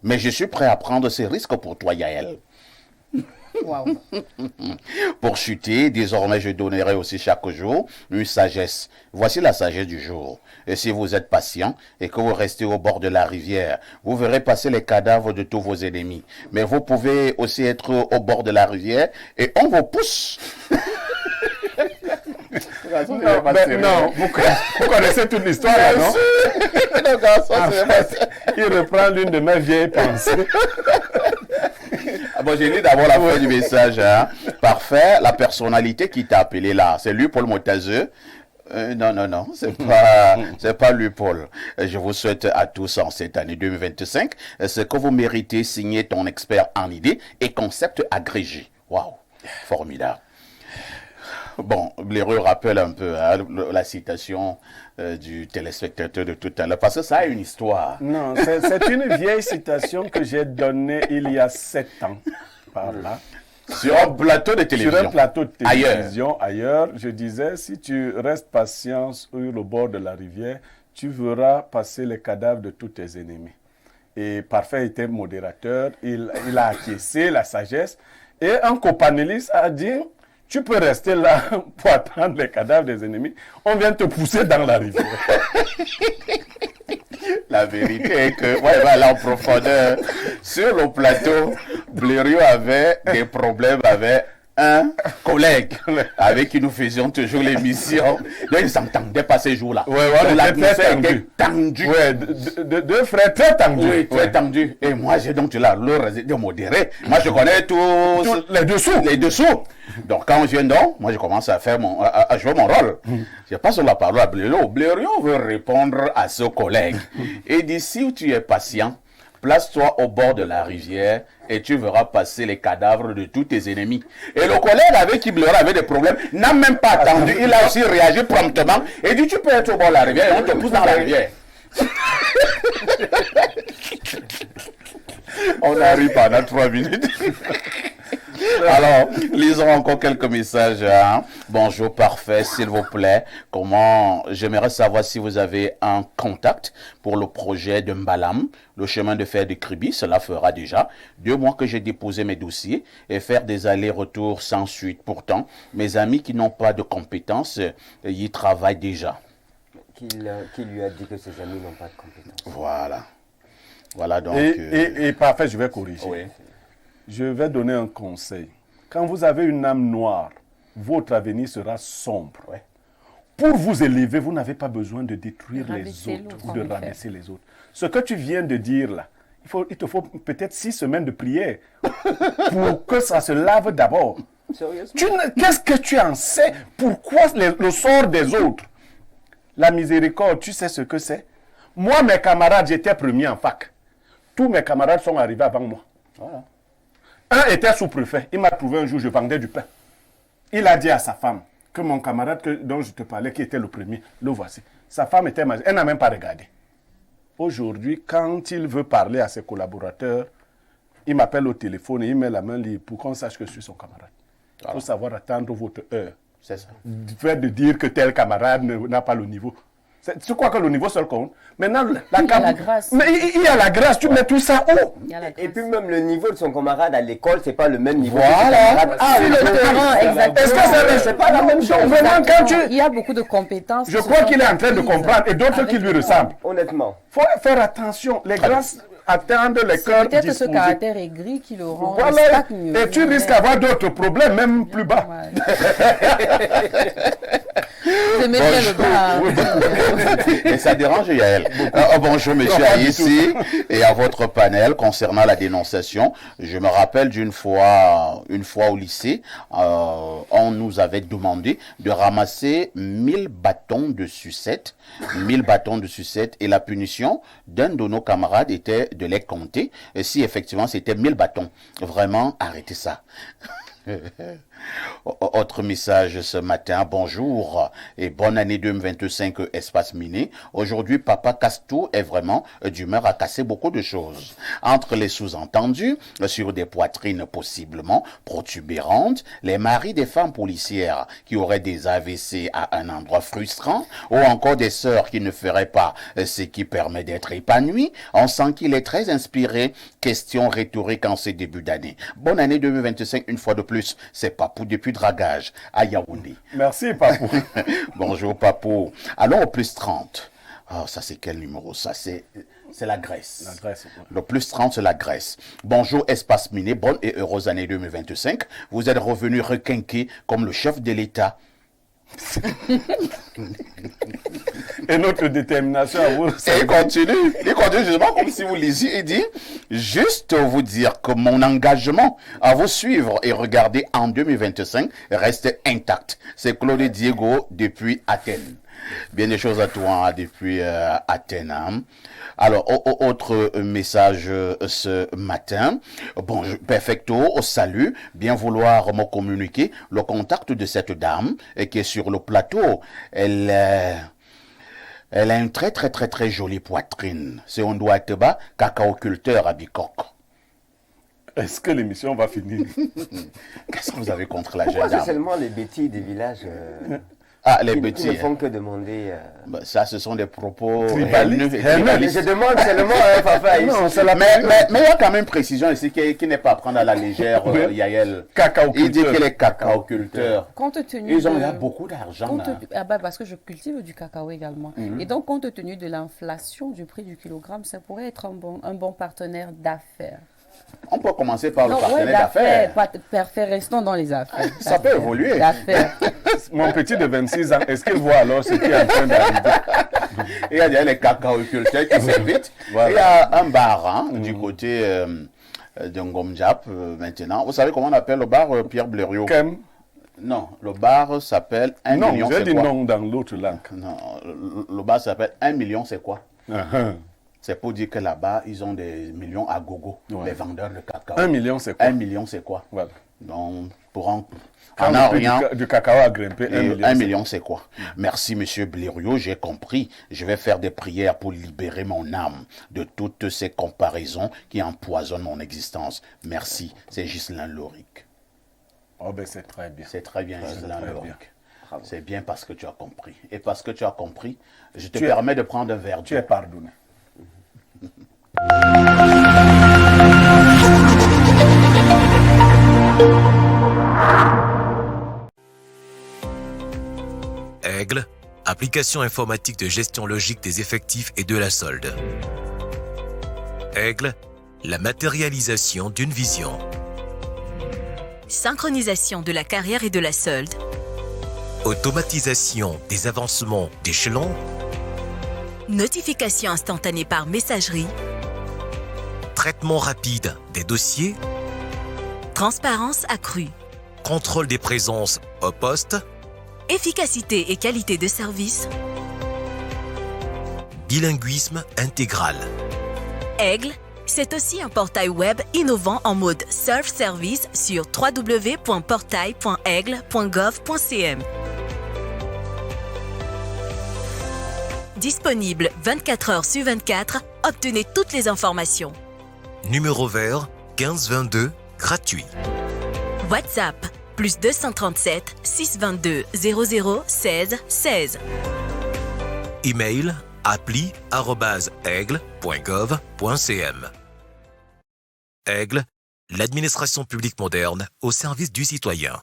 Mais je suis prêt à prendre ces risques pour toi, Yael. Wow. Pour chuter, désormais je donnerai aussi chaque jour une sagesse. Voici la sagesse du jour. Et si vous êtes patient et que vous restez au bord de la rivière, vous verrez passer les cadavres de tous vos ennemis. Mais vous pouvez aussi être au bord de la rivière et on vous pousse. Non, vous connaissez toute l'histoire, là, non? Il reprend l'une de mes vieilles pensées. Bon, j'ai lu d'abord la fin du message. Hein. Parfait. La personnalité qui t'a appelé là, c'est lui, Paul Motazeux. Non, c'est pas lui, Paul. Je vous souhaite à tous en cette année 2025 ce que vous méritez, signer ton expert en idées et concepts agrégés. Waouh, formidable. Bon, Blériot rappelle un peu hein, la citation du téléspectateur de tout à l'heure, parce que ça a une histoire. Non, c'est une vieille citation que j'ai donnée il y a 7 ans, par là. Sur un plateau de télévision. Sur un plateau de télévision, ailleurs, je disais, si tu restes patient sur le bord de la rivière, tu verras passer les cadavres de tous tes ennemis. Et Parfait était modérateur, il a acquiescé la sagesse, et un copanéliste a dit... Tu peux rester là pour attendre les cadavres des ennemis. On vient te pousser dans la rivière. La vérité est que, ouais, voilà, en profondeur, sur le plateau, Blériot avait des problèmes avec un collègue avec qui nous faisions toujours l'émission. Donc, ils s'entendaient pas ces jours-là. Ouais, l'atmosphère était tendue. Ouais, deux frères très tendus. Oui, très tendus. Et moi, j'ai donc là, leur de modérer. Moi, je connais tous les dessous. Les dessous. Donc, quand je viens donc, moi, je commence à faire à jouer mon rôle. Je passe la parole à Blériot. Blériot veut répondre à ce collègue. Et d'ici où tu es patient, place-toi au bord de la rivière et tu verras passer les cadavres de tous tes ennemis. Et le collègue avec qui Blériot avait des problèmes n'a même pas attendu. Il a aussi réagi promptement et dit tu peux être au bord de la rivière et on te pousse dans la rivière. On arrive pendant 3 minutes. Alors, lisons encore quelques messages. Hein. Bonjour, Parfait, s'il vous plaît. J'aimerais savoir si vous avez un contact pour le projet de Mbalam, le chemin de fer de Kribi. Cela fera déjà 2 mois que j'ai déposé mes dossiers et faire des allers-retours sans suite. Pourtant, mes amis qui n'ont pas de compétences y travaillent déjà. Qui lui a dit que ses amis n'ont pas de compétences? Voilà donc. Et Parfait, je vais corriger. Oui. Je vais donner un conseil. Quand vous avez une âme noire, votre avenir sera sombre. Ouais. Pour vous élever, vous n'avez pas besoin de détruire les autres ou de rabaisser les autres. Ce que tu viens de dire là, il te faut peut-être 6 semaines de prière pour que ça se lave d'abord. Qu'est-ce que tu en sais? Pourquoi le sort des autres? La miséricorde, tu sais ce que c'est? Moi, mes camarades, j'étais premier en fac. Tous mes camarades sont arrivés avant moi. Voilà. Un était sous-préfet. Il m'a trouvé un jour, je vendais du pain. Il a dit à sa femme que mon camarade dont je te parlais, qui était le premier, le voici. Sa femme était majeur. Elle n'a même pas regardé. Aujourd'hui, quand il veut parler à ses collaborateurs, il m'appelle au téléphone et il met la main libre pour qu'on sache que je suis son camarade. Il faut savoir attendre votre heure. C'est ça. Du fait de dire que tel camarade n'a pas le niveau. Tu crois que le niveau seul compte? Maintenant, Il y a la grâce. Mais il y a la grâce, tu mets tout ça où? Il y a la Et grâce. puis même le niveau de son camarade à l'école, c'est pas le même niveau. Voilà. Ah, Sur le terrain, exactement. Est-ce que c'est pas la même chose? Vraiment, quand tu... Il y a beaucoup de compétences. Je crois qu'il est en train de comprendre et d'autres qui lui ressemblent. Honnêtement. Il faut faire attention. Les grâces attendent les C'est cœurs peut-être ce disposés. caractère aigri qui le rend Voilà. stagne. Et tu risques d'avoir d'autres problèmes, même plus bas. C'est même bien le bas. Et ça dérange Yael. Bonjour monsieur ici et à votre panel concernant la dénonciation. Je me rappelle d'une fois, au lycée, on nous avait demandé de ramasser 1000 bâtons de sucette. 1000 bâtons de sucette et la punition d'un de nos camarades était de les compter. Et si effectivement c'était 1000 bâtons, vraiment arrêtez ça. Autre message ce matin, bonjour et bonne année 2025 Espace Miné. Aujourd'hui, Papa Castou est vraiment d'humeur à casser beaucoup de choses. Entre les sous-entendus sur des poitrines possiblement protubérantes, les maris des femmes policières qui auraient des AVC à un endroit frustrant, ou encore des sœurs qui ne feraient pas ce qui permet d'être épanouies, on sent qu'il est très inspiré. Question rhétorique en ces débuts d'année. Bonne année 2025 une fois de plus. C'est Papou depuis Dragage à Yaoundé. Merci, Papou. Bonjour, Papou. Allons au plus 30. Oh, ça, c'est quel numéro? Ça, c'est la Grèce. La Grèce, ouais. Le plus 30, c'est la Grèce. Bonjour, Espace Miné. Bonne et heureuse année 2025. Vous êtes revenu requinqué comme le chef de l'État. Et notre détermination à vous. Et il continue justement comme si vous lisiez, il dit, juste vous dire que mon engagement à vous suivre et regarder en 2025 reste intact. C'est Claude Diego depuis Athènes. Bien des choses à toi depuis Athènes. Hein. Alors, autre message ce matin. Bon, perfecto, salut. Bien vouloir me communiquer le contact de cette dame qui est sur le plateau. Elle a une très jolie poitrine. C'est on doit être bas, cacaoculteur à Bicoque. Est-ce que l'émission va finir? Qu'est-ce que vous avez contre la Pourquoi jeune c'est dame? seulement les bêtises des villages Ah, les qui petits. ne font que demander... Bah, ça, ce sont des propos Tribalistes. tribalistes. Je demande seulement papa. Non, c'est la Mais il y a quand même une précision ici qui n'est pas à prendre à la légère, Yael. Il dit Cacaoculteur. qu'il est cacaoculteur. Compte tenu Ils ont de- là beaucoup d'argent. compte- Là. ah bah, parce que je cultive du cacao également. Et donc, compte tenu de l'inflation du prix du kilogramme, ça pourrait être un bon partenaire d'affaires. On peut commencer par le Non, ouais, partenaire d'affaires. Parfait, restons dans les affaires. Ça peut évoluer. D'affaires. Mon petit de 26 ans, est-ce qu'il voit alors ce qui est en train d'arriver? Il y a les cacaoculteurs qui s'invitent. Voilà. Il y a un bar hein, du côté de Ngomjap maintenant. Vous savez comment on appelle le bar, Pierre Blériot? Kem? Non, le bar s'appelle 1 Non, million, j'ai c'est dit quoi? non dans l'autre langue. Non, le bar s'appelle 1 million, c'est quoi? Uh-huh. C'est pour dire que là-bas, ils ont des millions à gogo, Ouais. les vendeurs de cacao. 1 million, c'est quoi? 1 million, c'est quoi? Voilà. Donc, pour en Quand en le prix Orient, du cacao a grimpé, 1 million. 1 million, c'est quoi? Merci, monsieur Blériot, j'ai compris. Je vais faire des prières pour libérer mon âme de toutes ces comparaisons qui empoisonnent mon existence. Merci, c'est Ghislain Loric. Oh ben c'est très bien. C'est très bien, Ghislain très Loric. bien. C'est bien parce que tu as compris. Et parce que tu as compris, je te Tu es- permets de prendre un verre Tu d'eau. es pardonné. Aigle, application informatique de gestion logique des effectifs et de la solde. Aigle, la matérialisation d'une vision. Synchronisation de la carrière et de la solde. Automatisation des avancements d'échelon. Notification instantanée par messagerie. Traitement rapide des dossiers. Transparence accrue. Contrôle des présences au poste. Efficacité et qualité de service. bilinguisme intégral. Aigle, c'est aussi un portail web innovant en mode self-service sur www.portail.aigle.gov.cm. Disponible 24 heures sur 24, obtenez toutes les informations. Numéro vert 1522, gratuit. WhatsApp, plus 237 622 00 16 16. Email appli@aigle.gov.cm. Aigle, l'administration publique moderne au service du citoyen.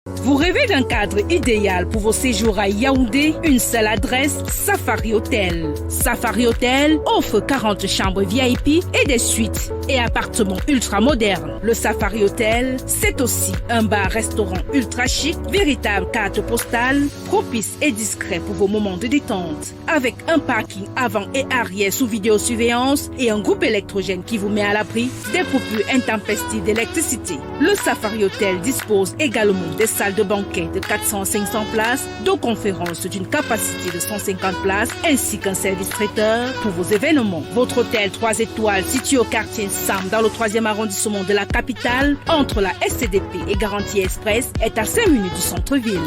Vous rêvez d'un cadre idéal pour vos séjours à Yaoundé? Une seule adresse, Safari Hotel. Safari Hotel offre 40 chambres VIP et des suites et appartements ultra modernes. Le Safari Hotel, c'est aussi un bar-restaurant ultra chic, véritable carte postale, propice et discret pour vos moments de détente. Avec un parking avant et arrière sous vidéosurveillance et un groupe électrogène qui vous met à l'abri des coupures intempestives d'électricité. Le Safari Hotel dispose également des salles de banquet de 400 à 500 places, de conférences d'une capacité de 150 places, ainsi qu'un service traiteur pour vos événements. Votre hôtel 3 étoiles situé au quartier Sam dans le 3e arrondissement de la capitale, entre la SCDP et Garantie Express, est à 5 minutes du centre-ville.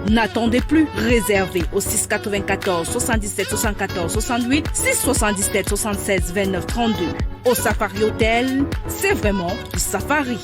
N'attendez plus, réservez au 694 77 74 68 677 76 29 32. Au Safari Hotel, c'est vraiment du safari.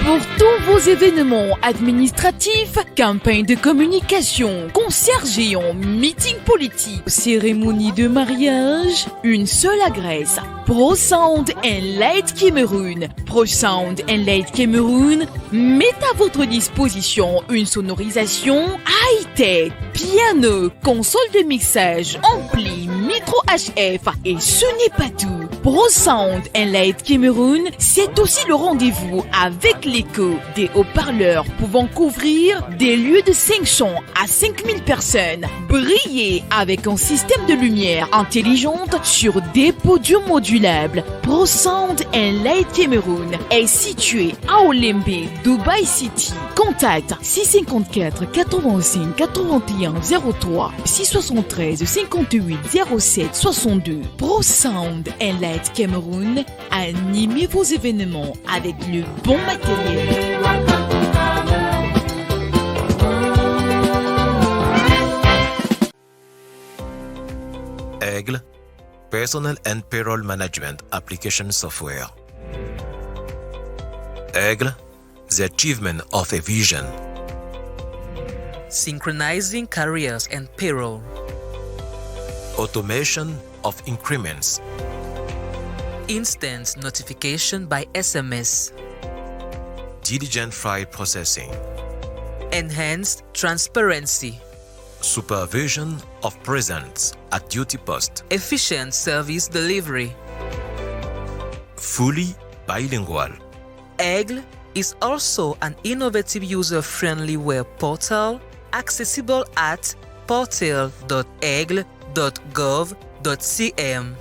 Pour tous vos événements administratifs, campagnes de communication, concerts géants, meetings politiques, cérémonies de mariage, une seule adresse. Pro Sound and Light Cameroun. Pro Sound and Light Cameroun met à votre disposition une sonorisation high-tech, piano, console de mixage, ampli, micro HF et ce n'est pas tout. Pro Sound and Light Cameroun, c'est aussi le rendez-vous avec l'écho des haut-parleurs pouvant couvrir des lieux de 500 à 5000 personnes. Briller avec un système de lumière intelligente sur des podiums modulables. Pro Sound and Light Cameroun est situé à Olembe, Dubai City. Contact 654 85 81 03 673 58 07 62. Pro Sound and Light Cameroun, animez vos événements avec le bon matériel. Aigle, Personal and Payroll Management Application Software. Aigle, the achievement of a vision. Synchronizing careers and payroll. Automation of increments. Instant notification by SMS. Diligent file processing. Enhanced transparency. Supervision of presence at duty post. Efficient service delivery. Fully bilingual. Aigle is also an innovative user-friendly web portal accessible at portal.aigle.gov.cm.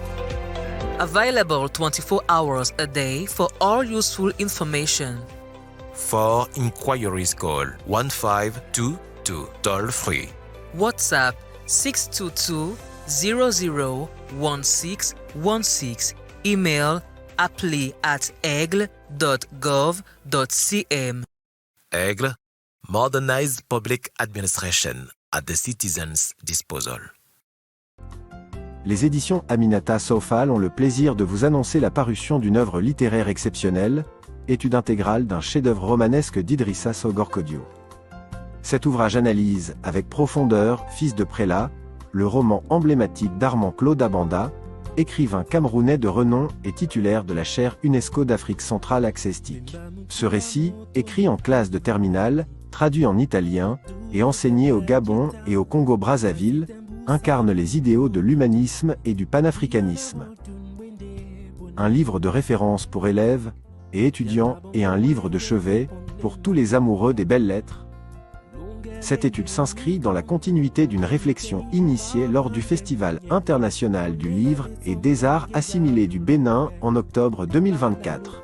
Available 24 hours a day for all useful information. For inquiries, call 1522 toll-free. WhatsApp 622 001616. Email appli@aigle.gov.cm. Aigle, modernized public administration at the citizens' disposal. Les éditions Aminata Sofal ont le plaisir de vous annoncer la parution d'une œuvre littéraire exceptionnelle, étude intégrale d'un chef-d'œuvre romanesque d'Idrissa Sogor-Kodio. Cet ouvrage analyse, avec profondeur, Fils de prélat, le roman emblématique d'Armand Claude Abanda, écrivain camerounais de renom et titulaire de la chaire UNESCO d'Afrique centrale accestique. Ce récit, écrit en classe de terminale, traduit en italien, et enseigné au Gabon et au Congo-Brazzaville, incarne les idéaux de l'humanisme et du panafricanisme. Un livre de référence pour élèves et étudiants et un livre de chevet pour tous les amoureux des belles lettres. Cette étude s'inscrit dans la continuité d'une réflexion initiée lors du Festival international du livre et des arts assimilés du Bénin en octobre 2024.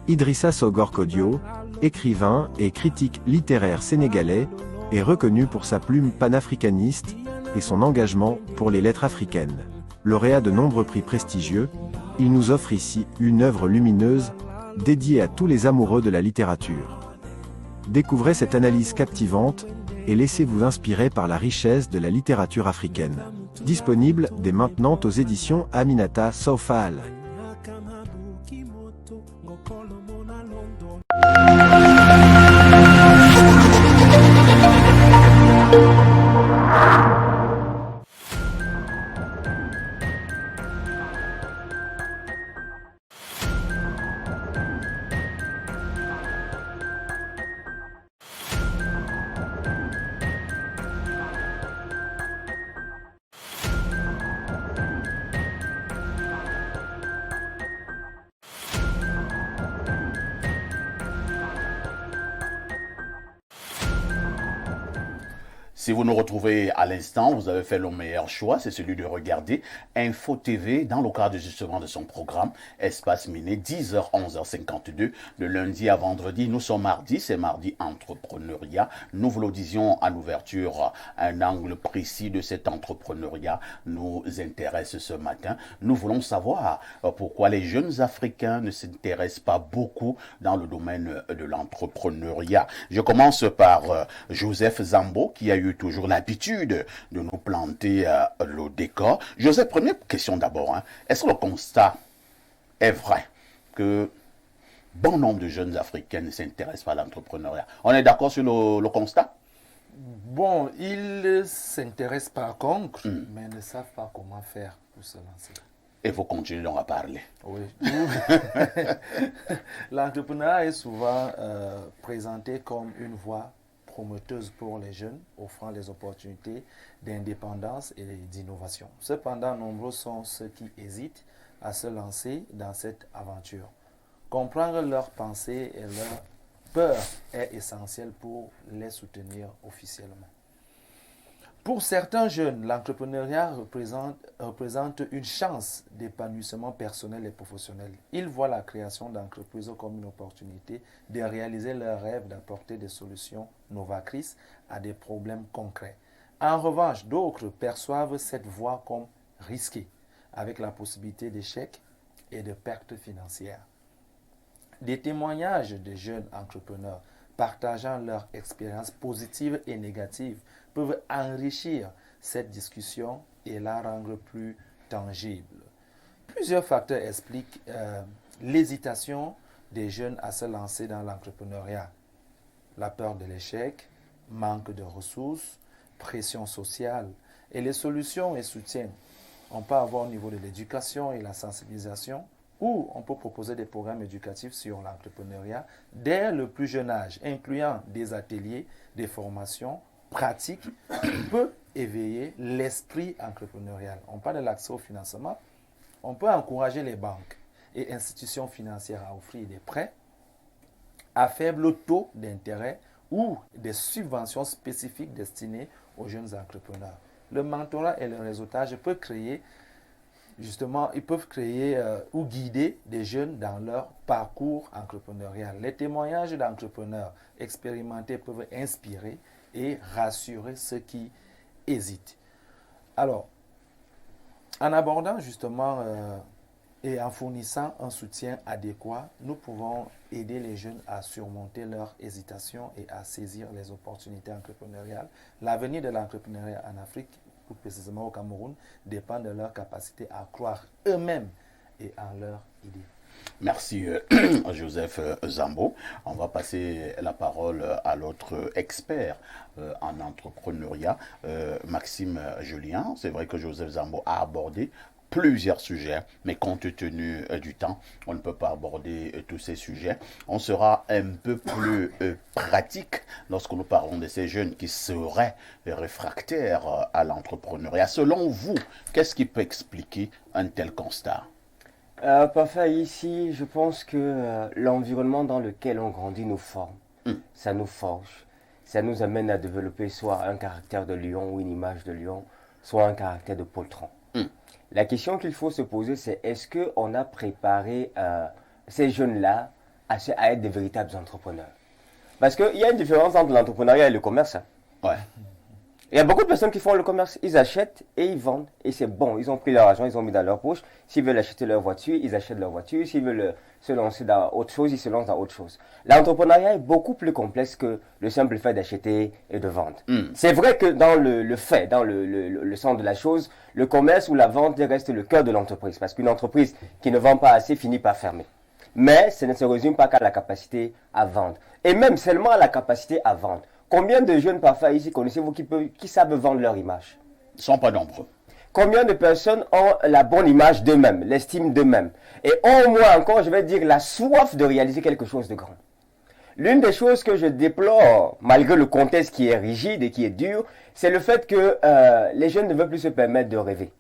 Idrissa Sogor-Kodio, écrivain et critique littéraire sénégalais, est reconnu pour sa plume panafricaniste et son engagement pour les lettres africaines. Lauréat de nombreux prix prestigieux, il nous offre ici une œuvre lumineuse, dédiée à tous les amoureux de la littérature. Découvrez cette analyse captivante et laissez-vous inspirer par la richesse de la littérature africaine. Disponible dès maintenant aux éditions Aminata Sofal. Si vous nous retrouvez à l'instant, vous avez fait le meilleur choix, c'est celui de regarder Info TV dans le cadre justement de son programme Espace Miné, 10h, 11h52, de lundi à vendredi. Nous sommes mardi, c'est mardi entrepreneuriat. Nous vous le disions à l'ouverture, un angle précis de cet entrepreneuriat nous intéresse ce matin. Nous voulons savoir pourquoi les jeunes Africains ne s'intéressent pas beaucoup dans le domaine de l'entrepreneuriat. Je commence par Joseph Zambo, qui a eu toujours l'habitude de nous planter le décor. Joseph, première question d'abord. Est-ce que le constat est vrai que bon nombre de jeunes Africains ne s'intéressent pas à l'entrepreneuriat? On est d'accord sur le constat? Bon, ils s'intéressent par contre, mais ne savent pas comment faire pour se lancer. Et vous continuez donc à parler. Oui. L'entrepreneuriat est souvent présenté comme une voie promoteuse pour les jeunes, offrant des opportunités d'indépendance et d'innovation. Cependant, nombreux sont ceux qui hésitent à se lancer dans cette aventure. Comprendre leurs pensées et leurs peurs est essentiel pour les soutenir officiellement. Pour certains jeunes, l'entrepreneuriat représente une chance d'épanouissement personnel et professionnel. Ils voient la création d'entreprises comme une opportunité de réaliser leurs rêves, d'apporter des solutions novatrices à des problèmes concrets. En revanche, d'autres perçoivent cette voie comme risquée, avec la possibilité d'échecs et de pertes financières. Des témoignages de jeunes entrepreneurs partageant leurs expériences positives et négatives peuvent enrichir cette discussion et la rendre plus tangible. Plusieurs facteurs expliquent l'hésitation des jeunes à se lancer dans l'entrepreneuriat. La peur de l'échec, manque de ressources, pression sociale et les solutions et soutiens. On peut avoir au niveau de l'éducation et la sensibilisation, ou on peut proposer des programmes éducatifs sur l'entrepreneuriat dès le plus jeune âge, incluant des ateliers, des formations pratiques qui peuvent éveiller l'esprit entrepreneurial. On parle de l'accès au financement. On peut encourager les banques et institutions financières à offrir des prêts à faible taux d'intérêt ou des subventions spécifiques destinées aux jeunes entrepreneurs. Le mentorat et le réseautage peuvent créer ou guider des jeunes dans leur parcours entrepreneurial. Les témoignages d'entrepreneurs expérimentés peuvent inspirer et rassurer ceux qui hésitent. Alors, en abordant justement et en fournissant un soutien adéquat, nous pouvons aider les jeunes à surmonter leur hésitation et à saisir les opportunités entrepreneuriales. L'avenir de l'entrepreneuriat en Afrique, plus précisément au Cameroun, dépend de leur capacité à croire eux-mêmes et en leurs idées. Merci Joseph Zambo. On va passer la parole à l'autre expert en entrepreneuriat, Maxime Julien. C'est vrai que Joseph Zambo a abordé plusieurs sujets, mais compte tenu du temps, on ne peut pas aborder tous ces sujets. On sera un peu plus pratique lorsque nous parlons de ces jeunes qui seraient réfractaires à l'entrepreneuriat. Selon vous, qu'est-ce qui peut expliquer un tel constat? Parfois ici, je pense que l'environnement dans lequel on grandit nous forme, ça nous forge, ça nous amène à développer soit un caractère de lion ou une image de lion, soit un caractère de poltron. La question qu'il faut se poser, c'est est-ce qu'on a préparé ces jeunes-là à être des véritables entrepreneurs? Parce qu'il y a une différence entre l'entrepreneuriat et le commerce. Ouais. Il y a beaucoup de personnes qui font le commerce. Ils achètent et ils vendent. Et c'est bon. Ils ont pris leur argent, ils ont mis dans leur poche. S'ils veulent acheter leur voiture, ils achètent leur voiture. S'ils veulent se lancer dans autre chose, ils se lancent dans autre chose. L'entrepreneuriat est beaucoup plus complexe que le simple fait d'acheter et de vendre. C'est vrai que dans le fait, dans le sens de la chose, le commerce ou la vente reste le cœur de l'entreprise. Parce qu'une entreprise qui ne vend pas assez finit par fermer. Mais ce ne se résume pas qu'à la capacité à vendre. Et même seulement à la capacité à vendre. Combien de jeunes parfois ici connaissez-vous qui savent vendre leur image? Ils ne sont pas nombreux. Combien de personnes ont la bonne image d'eux-mêmes, l'estime d'eux-mêmes? Et au moins encore, je vais dire, la soif de réaliser quelque chose de grand. L'une des choses que je déplore, malgré le contexte qui est rigide et qui est dur, c'est le fait que les jeunes ne veulent plus se permettre de rêver.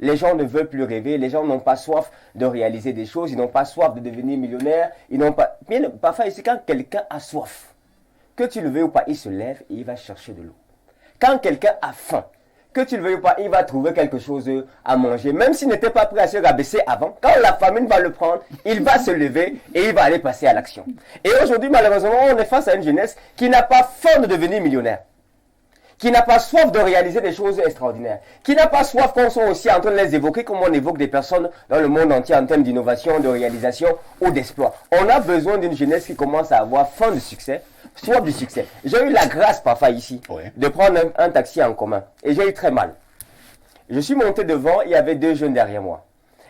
Les gens ne veulent plus rêver, les gens n'ont pas soif de réaliser des choses, ils n'ont pas soif de devenir millionnaires, ils n'ont pas... Bien, parfois ici, quand quelqu'un a soif, que tu le veuilles ou pas, il se lève et il va chercher de l'eau. Quand quelqu'un a faim, que tu le veuilles ou pas, il va trouver quelque chose à manger. Même s'il n'était pas prêt à se rabaisser avant, quand la famine va le prendre, il va se lever et il va aller passer à l'action. Et aujourd'hui, malheureusement, on est face à une jeunesse qui n'a pas faim de devenir millionnaire, qui n'a pas soif de réaliser des choses extraordinaires, qui n'a pas soif qu'on soit aussi en train de les évoquer comme on évoque des personnes dans le monde entier en termes d'innovation, de réalisation ou d'exploit. On a besoin d'une jeunesse qui commence à avoir faim de succès, soif du succès. J'ai eu la grâce parfois ici de prendre un taxi en commun et j'ai eu très mal. Je suis monté devant, il y avait 2 jeunes derrière moi.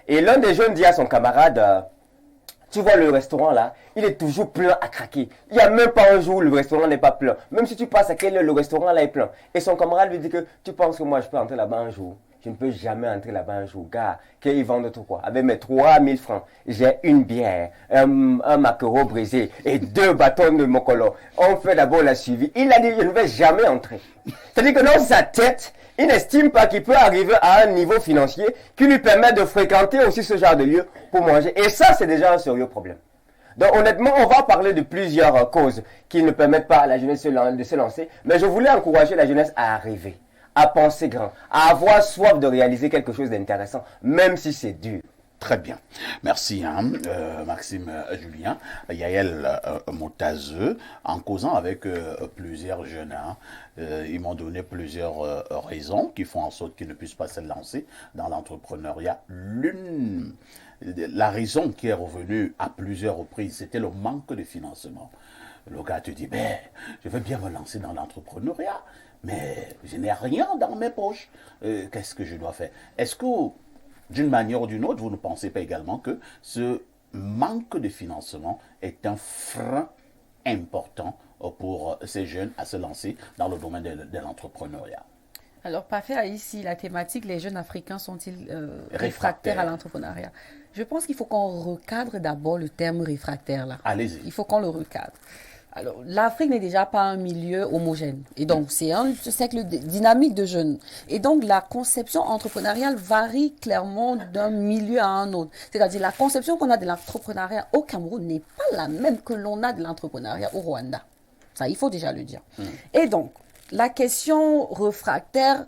Et l'un des jeunes dit à son camarade, tu vois le restaurant là, il est toujours plein à craquer. Il n'y a même pas un jour où le restaurant n'est pas plein. Même si tu passes à quelle heure, le restaurant là est plein. Et son camarade lui dit que tu penses que moi je peux entrer là-bas un jour? Je ne peux jamais entrer là-bas un jour. Gars, qu'ils vendent tout quoi? Avec mes 3000 francs, j'ai une bière, un maquereau brisé et 2 bâtons de mokolo. On fait d'abord la suivi. Il a dit, je ne vais jamais entrer. C'est-à-dire que dans sa tête, il n'estime pas qu'il peut arriver à un niveau financier qui lui permet de fréquenter aussi ce genre de lieu pour manger. Et ça, c'est déjà un sérieux problème. Donc honnêtement, on va parler de plusieurs causes qui ne permettent pas à la jeunesse de se lancer. Mais je voulais encourager la jeunesse à rêver, à penser grand, à avoir soif de réaliser quelque chose d'intéressant, même si c'est dur. Très bien. Merci, Maxime Julien. Yael Moutazeux, en causant avec plusieurs jeunes, ils m'ont donné plusieurs raisons qui font en sorte qu'ils ne puissent pas se lancer dans l'entrepreneuriat. La raison qui est revenue à plusieurs reprises, c'était le manque de financement. Le gars te dit, ben, je veux bien me lancer dans l'entrepreneuriat, mais je n'ai rien dans mes poches. Qu'est-ce que je dois faire? Est-ce que, d'une manière ou d'une autre, vous ne pensez pas également que ce manque de financement est un frein important pour ces jeunes à se lancer dans le domaine de l'entrepreneuriat? Alors, parfait, ici, la thématique, les jeunes Africains sont-ils réfractaires à l'entrepreneuriat? Je pense qu'il faut qu'on recadre d'abord le terme réfractaire là. Allez-y. Il faut qu'on le recadre. Alors, l'Afrique n'est déjà pas un milieu homogène. Et donc, c'est un cercle dynamique de jeunes. Et donc, la conception entrepreneuriale varie clairement d'un milieu à un autre. C'est-à-dire, la conception qu'on a de l'entrepreneuriat au Cameroun n'est pas la même que l'on a de l'entrepreneuriat au Rwanda. Ça, il faut déjà le dire. Et donc, la question réfractaire,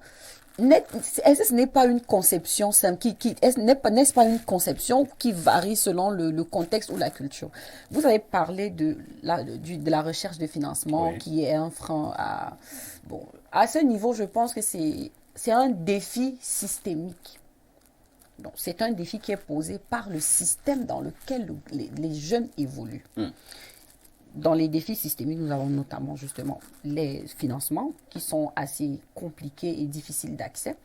ce n'est pas une conception simple, n'est-ce pas une conception qui varie selon le contexte ou la culture? Vous avez parlé de la recherche de financement qui est un frein à... Bon, à ce niveau, je pense que c'est un défi systémique. Donc, c'est un défi qui est posé par le système dans lequel les jeunes évoluent. Dans les défis systémiques, nous avons notamment justement les financements qui sont assez compliqués et difficiles d'accès.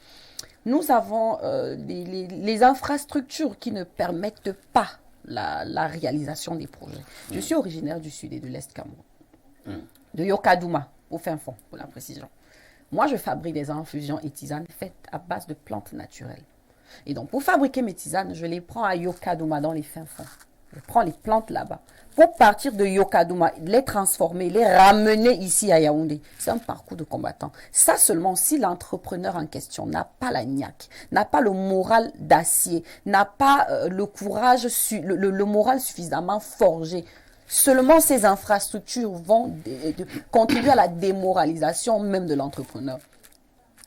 Nous avons les infrastructures qui ne permettent pas la réalisation des projets. Je suis originaire du sud et de l'est Cameroun, de Yokadouma, au fin fond, pour la précision. Moi, je fabrique des infusions et tisanes faites à base de plantes naturelles. Et donc, pour fabriquer mes tisanes, je les prends à Yokadouma, dans les fins fonds. Je prends les plantes là-bas. Pour partir de Yokadouma, les transformer, les ramener ici à Yaoundé, c'est un parcours de combattant. Ça seulement, si l'entrepreneur en question n'a pas la niaque, n'a pas le moral d'acier, n'a pas le courage, le moral suffisamment forgé, seulement ces infrastructures vont contribuer à la démoralisation même de l'entrepreneur.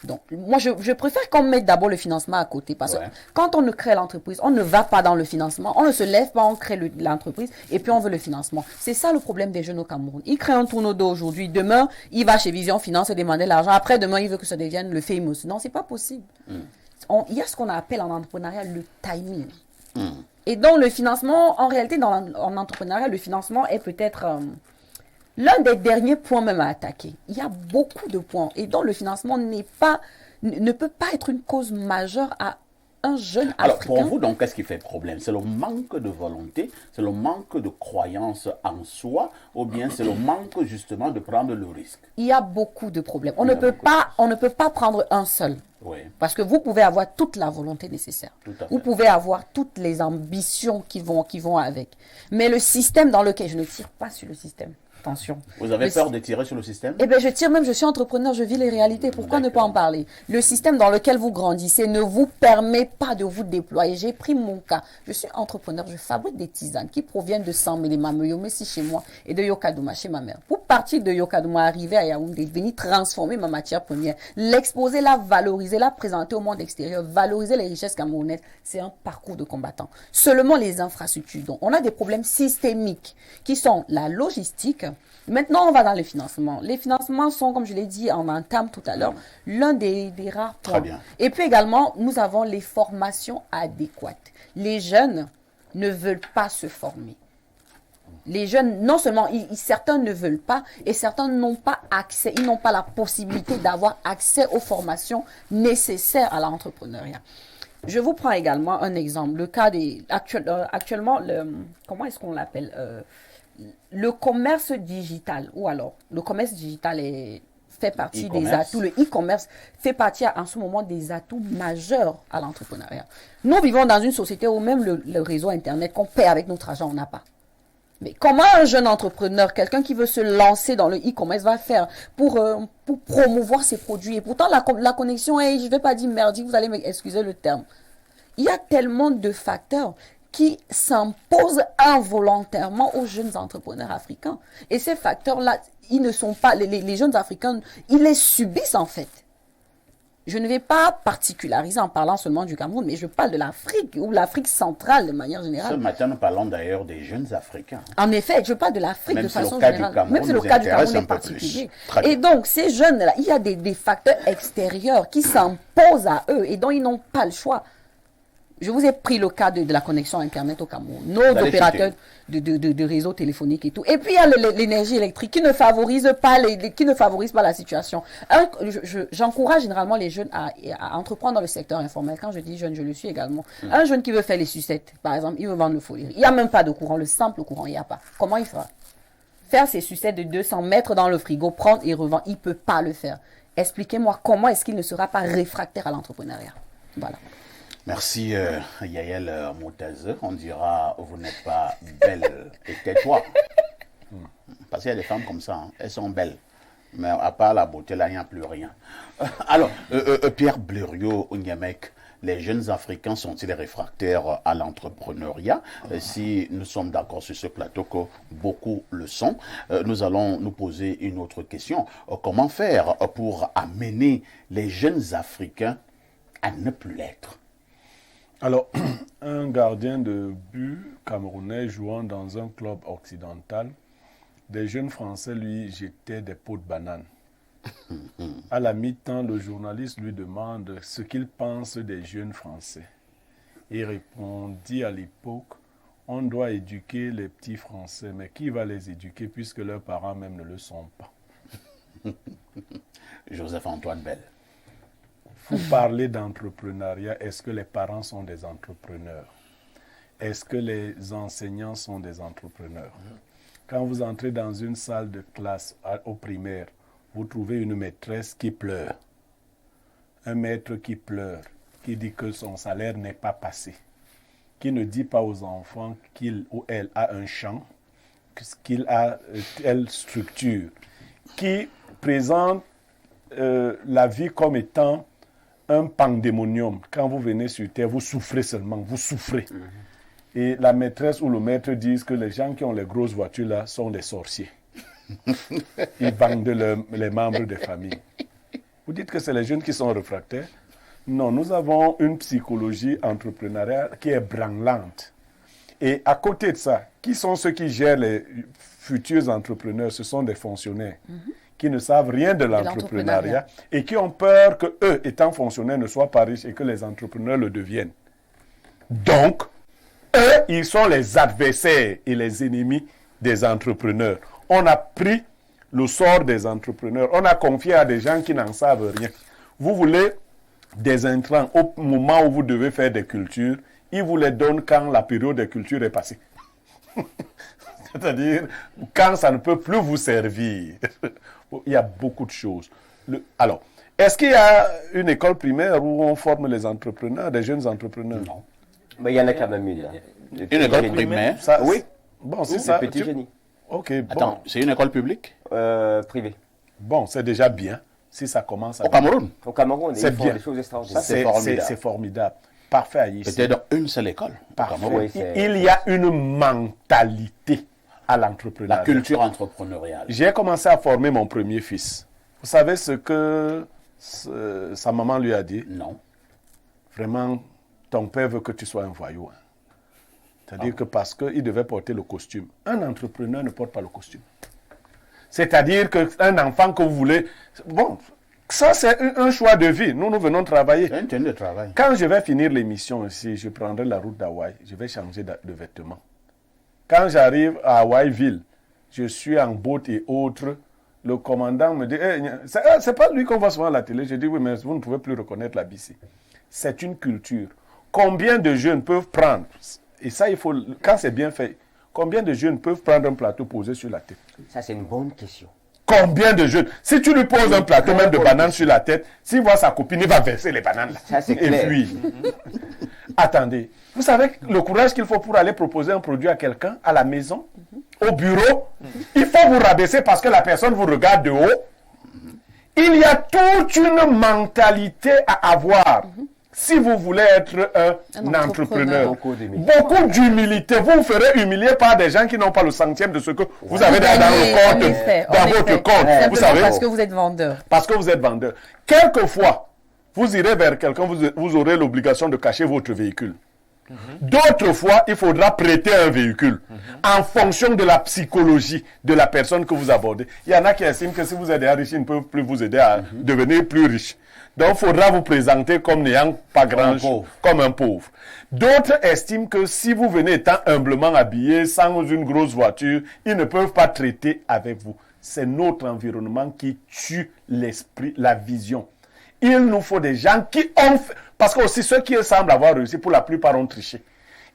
Donc, moi, je préfère qu'on mette d'abord le financement à côté. Parce que quand on ne crée l'entreprise, on ne va pas dans le financement. On ne se lève pas, on crée l'entreprise et puis on veut le financement. C'est ça le problème des jeunes au Cameroun. Ils créent un tourneau d'eau aujourd'hui. Demain, il va chez Vision Finance et demander l'argent. Après, demain, il veut que ça devienne le famous. Non, c'est pas possible. Il y a ce qu'on appelle en entrepreneuriat le timing. Et donc, le financement, en réalité, en entrepreneuriat, le financement est peut-être l'un des derniers points même à attaquer. Il y a beaucoup de points. Et donc, le financement ne peut pas être une cause majeure à un jeune Africain. Alors, pour vous, donc, qu'est-ce qui fait problème? C'est le manque de volonté, c'est le manque de croyance en soi, ou bien c'est le manque, justement, de prendre le risque? Il y a beaucoup de problèmes. On ne peut pas prendre un seul. Oui. Parce que vous pouvez avoir toute la volonté nécessaire. Vous pouvez avoir toutes les ambitions qui vont avec. Mais le système dans lequel je ne tire pas sur le système. Attention. Vous avez peur de tirer sur le système? Eh bien, je suis entrepreneur, je vis les réalités. Pourquoi ne pas en parler? Le système dans lequel vous grandissez ne vous permet pas de vous déployer. J'ai pris mon cas. Je suis entrepreneur, je fabrique des tisanes qui proviennent de Sambé, Mamoyomesi chez moi et de Yokadouma chez ma mère. Pour partir de Yokadouma, arriver à Yaoundé, venir transformer ma matière première, l'exposer, la valoriser, la présenter au monde extérieur, valoriser les richesses camerounaises, c'est un parcours de combattant. Seulement les infrastructures. Donc, on a des problèmes systémiques qui sont la logistique. Maintenant, on va dans les financements. Les financements sont, comme je l'ai dit en entame tout à l'heure, l'un des rares points. Très bien. Et puis également, nous avons les formations adéquates. Les jeunes ne veulent pas se former. Les jeunes, non seulement, certains ne veulent pas et certains n'ont pas accès, ils n'ont pas la possibilité d'avoir accès aux formations nécessaires à l'entrepreneuriat. Je vous prends également un exemple. Le cas actuellement, comment est-ce qu'on l'appelle le commerce digital, ou alors le commerce digital fait partie des atouts, le e-commerce fait partie en ce moment des atouts majeurs à l'entrepreneuriat. Nous vivons dans une société où même le réseau Internet qu'on paie avec notre argent, on n'a pas. Mais comment un jeune entrepreneur, quelqu'un qui veut se lancer dans le e-commerce va faire pour promouvoir ses produits? Et pourtant, la connexion est, je ne vais pas dire merdique, vous allez m'excuser le terme. Il y a tellement de facteurs qui s'imposent involontairement aux jeunes entrepreneurs africains. Et ces facteurs-là, ils ne sont pas, les jeunes Africains, ils les subissent en fait. Je ne vais pas particulariser en parlant seulement du Cameroun, mais je parle de l'Afrique ou l'Afrique centrale de manière générale. Ce matin, nous parlons d'ailleurs des jeunes Africains. En effet, je parle de l'Afrique de façon générale. Même si le cas du Cameroun est particulier. Et donc, ces jeunes-là, il y a des facteurs extérieurs qui s'imposent à eux et dont ils n'ont pas le choix. Je vous ai pris le cas de la connexion Internet au Cameroun. Nos opérateurs de réseaux téléphoniques et tout. Et puis, il y a l'énergie électrique qui ne favorise pas la situation. J'encourage généralement les jeunes à entreprendre dans le secteur informel. Quand je dis jeune, je le suis également. Un jeune qui veut faire les sucettes, par exemple, il veut vendre le folie. Il n'y a même pas de courant. Le simple courant, il n'y a pas. Comment il fera? Faire ses sucettes de 200 mètres dans le frigo, prendre et revendre, il ne peut pas le faire. Expliquez-moi comment est-ce qu'il ne sera pas réfractaire à l'entrepreneuriat. Voilà. Merci Yael Moutaze. On dira, vous n'êtes pas belle et tais-toi. Parce qu'il y a des femmes comme ça, hein. Elles sont belles. Mais à part la beauté, là, il n'y a plus rien. Alors, Pierre Blériot-Onyamek, les jeunes Africains sont-ils réfractaires à l'entrepreneuriat? Si nous sommes d'accord sur ce plateau que beaucoup le sont, nous allons nous poser une autre question. Comment faire pour amener les jeunes Africains à ne plus l'être? Alors, un gardien de but camerounais jouant dans un club occidental, des jeunes Français lui jetaient des pots de bananes. À la mi-temps, le journaliste lui demande ce qu'il pense des jeunes Français. Il répondit à l'époque, on doit éduquer les petits Français, mais qui va les éduquer puisque leurs parents même ne le sont pas? Joseph-Antoine Bell. Vous parlez d'entrepreneuriat, est-ce que les parents sont des entrepreneurs? Est-ce que les enseignants sont des entrepreneurs? Quand vous entrez dans une salle de classe au primaire, vous trouvez une maîtresse qui pleure, un maître qui pleure, qui dit que son salaire n'est pas passé, qui ne dit pas aux enfants qu'il ou elle a un champ, qu'il a telle structure, qui présente la vie comme étant un pandémonium. Quand vous venez sur Terre, vous souffrez seulement, vous souffrez. Et la maîtresse ou le maître disent que les gens qui ont les grosses voitures là sont des sorciers. Ils vendent les membres des familles. Vous dites que c'est les jeunes qui sont réfractaires. Non, nous avons une psychologie entrepreneuriale qui est branlante. Et à côté de ça, qui sont ceux qui gèrent les futurs entrepreneurs? Ce sont des fonctionnaires qui ne savent rien de l'entrepreneuriat et qui ont peur que eux, étant fonctionnaires, ne soient pas riches et que les entrepreneurs le deviennent. Donc, eux, ils sont les adversaires et les ennemis des entrepreneurs. On a pris le sort des entrepreneurs. On a confié à des gens qui n'en savent rien. Vous voulez des intrants au moment où vous devez faire des cultures, ils vous les donnent quand la période des cultures est passée. C'est-à-dire quand ça ne peut plus vous servir. Il y a beaucoup de choses. Alors, est-ce qu'il y a une école primaire où on forme les entrepreneurs, des jeunes entrepreneurs? Non. Mais il y en a quand même une. Là. Une école primaire? Ça, oui. Bon, c'est ça. Petit génie. Ok, bon. Attends, c'est une école publique? Privée. Bon, c'est déjà bien. Si ça commence à... Au Cameroun? Au Cameroun, c'est ils font bien. des choses extraordinaires. C'est formidable. C'est formidable. Parfait, Aïs. C'était dans une seule école. Parfait. Il y a une mentalité à l'entrepreneuriat. La culture entrepreneuriale. J'ai commencé à former mon premier fils. Vous savez ce que sa maman lui a dit? Non. Vraiment, ton père veut que tu sois un voyou. Hein. C'est-à-dire que parce qu'il devait porter le costume. Un entrepreneur ne porte pas le costume. C'est-à-dire qu'un enfant que vous voulez... Bon, ça c'est un choix de vie. Nous venons travailler. Un tenue de travail. Quand je vais finir l'émission ici, je prendrai la route d'Hawaï. Je vais changer de vêtements. Quand j'arrive à Hawaï-Ville, je suis en botte et autres. Le commandant me dit, hey, c'est pas lui qu'on voit souvent à la télé. Je dis, oui, mais vous ne pouvez plus reconnaître la BC. C'est une culture. Combien de jeunes peuvent prendre, et ça, il faut, quand c'est bien fait, combien de jeunes peuvent prendre un plateau posé sur la tête? Ça, c'est une bonne question. Combien de jeunes? Si tu lui poses un plateau même de bananes sur la tête, s'il voit sa copine, il va verser les bananes là. Ça, c'est clair. Et puis, attendez, vous savez le courage qu'il faut pour aller proposer un produit à quelqu'un, à la maison, au bureau, il faut vous rabaisser parce que la personne vous regarde de haut. Il y a toute une mentalité à avoir. Si vous voulez être un entrepreneur, beaucoup d'humilité. Vous vous ferez humilier par des gens qui n'ont pas le centième de ce que vous avez dans votre compte. Vous savez, parce que vous êtes vendeur. Parce que vous êtes vendeur. Quelquefois, vous irez vers quelqu'un, vous aurez l'obligation de cacher votre véhicule. D'autres fois, il faudra prêter un véhicule en fonction de la psychologie de la personne que vous abordez. Il y en a qui estiment que si vous êtes riche, ils ne peuvent plus vous aider à devenir plus riche. Donc, il faudra vous présenter comme n'ayant pas grand-chose, comme un pauvre. D'autres estiment que si vous venez étant humblement habillé, sans une grosse voiture, ils ne peuvent pas traiter avec vous. C'est notre environnement qui tue l'esprit, la vision. Il nous faut des gens qui ont fait... Parce que aussi ceux qui semblent avoir réussi, pour la plupart ont triché.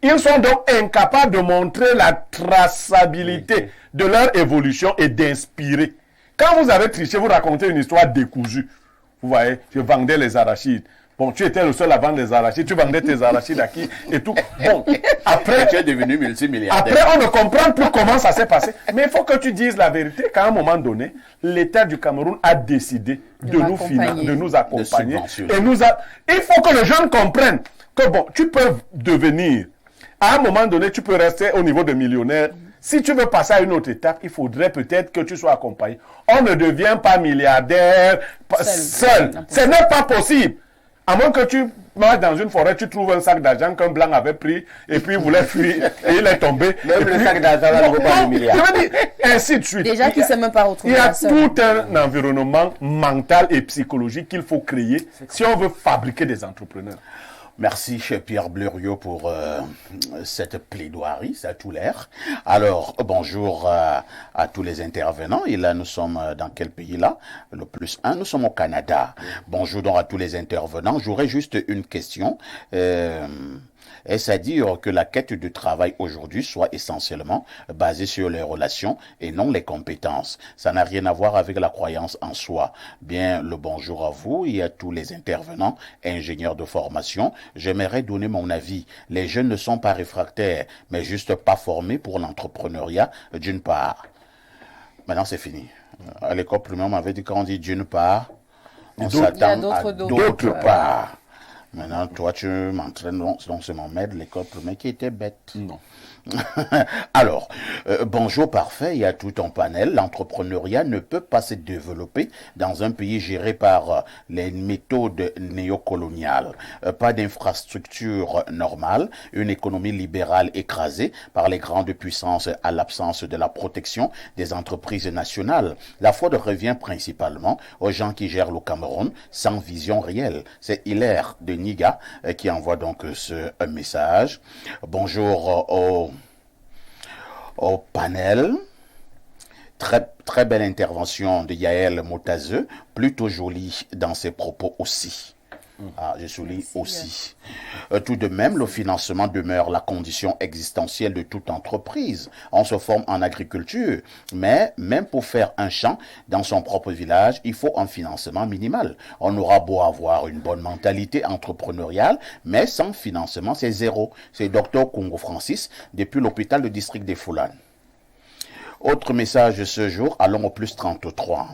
Ils sont donc incapables de montrer la traçabilité de leur évolution et d'inspirer. Quand vous avez triché, vous racontez une histoire décousue. Vous voyez, je vendais les arachides. Bon, tu étais le seul à vendre les arachides. Tu vendais tes arachides à qui et tout. Bon, après, tu es devenu multimilliardaire. Après, on ne comprend plus comment ça s'est passé. Mais il faut que tu dises la vérité qu'à un moment donné, l'État du Cameroun a décidé de nous accompagner. Il faut que les jeunes comprennent que bon, tu peux devenir, à un moment donné, tu peux rester au niveau de millionnaire. Si tu veux passer à une autre étape, il faudrait peut-être que tu sois accompagné. On ne devient pas milliardaire seul. Ce n'est pas possible. À moins que tu marches dans une forêt, tu trouves un sac d'argent qu'un blanc avait pris et puis il voulait fuir et il est tombé. Même le sac d'argent ne vaut pas 1 milliard. Je veux dire, ainsi de suite. Déjà qu'il ne sait même pas retrouver. Il y a tout un environnement mental et psychologique qu'il faut créer si on veut fabriquer des entrepreneurs. Merci, cher Pierre Blériot, pour cette plaidoirie, ça a tout l'air. Alors, bonjour à tous les intervenants. Et là, nous sommes dans quel pays là? Le plus 1, nous sommes au Canada. Bonjour donc à tous les intervenants. J'aurais juste une question. Est-ce à dire que la quête du travail aujourd'hui soit essentiellement basée sur les relations et non les compétences? Ça n'a rien à voir avec la croyance en soi. Bien, le bonjour à vous et à tous les intervenants, ingénieurs de formation. J'aimerais donner mon avis. Les jeunes ne sont pas réfractaires, mais juste pas formés pour l'entrepreneuriat, d'une part. Maintenant, c'est fini. À l'école primaire, on m'avait dit quand on dit d'une part, on s'attend à d'autre part. Maintenant, toi, tu m'entraînes non seulement mettre l'école primaire qui était bête. Non. Alors, bonjour parfait, il y a tout un panel. L'entrepreneuriat ne peut pas se développer dans un pays géré par les méthodes néocoloniales. Pas d'infrastructure normale, une économie libérale écrasée par les grandes puissances à l'absence de la protection des entreprises nationales. La faute revient principalement aux gens qui gèrent le Cameroun sans vision réelle. C'est Hilaire de Niga qui envoie donc ce message. Bonjour au panel. Très belle intervention de Yael Motazeux, plutôt jolie dans ses propos aussi. Ah, je souligne aussi. Tout de même, le financement demeure la condition existentielle de toute entreprise. On se forme en agriculture, mais même pour faire un champ dans son propre village, il faut un financement minimal. On aura beau avoir une bonne mentalité entrepreneuriale, mais sans financement, c'est zéro. C'est Dr Congo Francis, depuis l'hôpital de district des Foulanes. Autre message ce jour, allons au plus 33.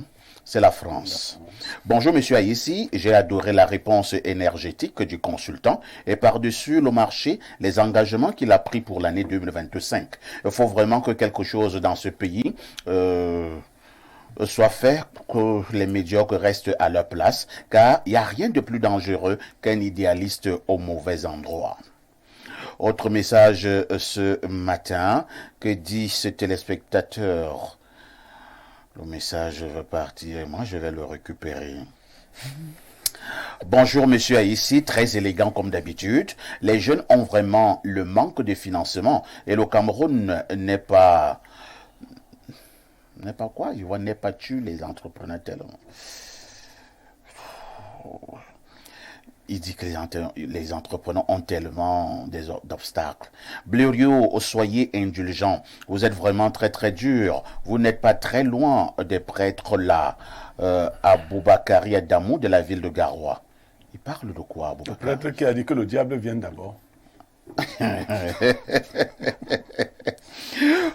C'est la France. Bonjour Monsieur Aïssi, j'ai adoré la réponse énergétique du consultant et par-dessus le marché, les engagements qu'il a pris pour l'année 2025. Il faut vraiment que quelque chose dans ce pays soit fait, que les médiocres restent à leur place, car il n'y a rien de plus dangereux qu'un idéaliste au mauvais endroit. Autre message ce matin, que dit ce téléspectateur? Le message va partir et moi je vais le récupérer. Bonjour Monsieur Aïssi, très élégant comme d'habitude. Les jeunes ont vraiment le manque de financement et le Cameroun n'est pas quoi? Je vois n'est pas tu les entrepreneurs tellement. Il dit que les entrepreneurs ont tellement d'obstacles. Blériot, soyez indulgents. Vous êtes vraiment très très dur. Vous n'êtes pas très loin des prêtres là. Aboubakari Adamou de la ville de Garoua. Il parle de quoi, Aboubakari? Le prêtre qui a dit que le diable vient d'abord.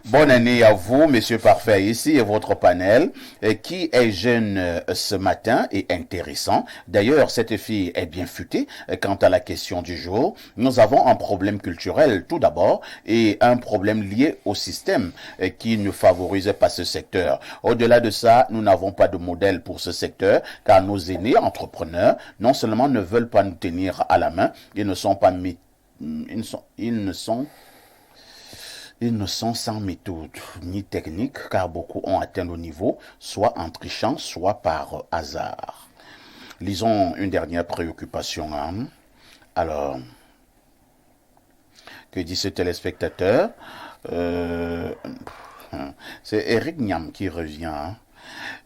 Bonne année à vous, Monsieur Parfait, ici et votre panel, qui est jeune ce matin et intéressant. D'ailleurs, cette fille est bien futée. Quant à la question du jour, nous avons un problème culturel tout d'abord et un problème lié au système qui ne favorise pas ce secteur. Au-delà de ça, nous n'avons pas de modèle pour ce secteur car nos aînés entrepreneurs non seulement ne veulent pas nous tenir à la main, ils ne sont sans méthode ni technique, car beaucoup ont atteint le niveau, soit en trichant, soit par hasard. Lisons une dernière préoccupation. Alors, que dit ce téléspectateur? C'est Eric Niam qui revient.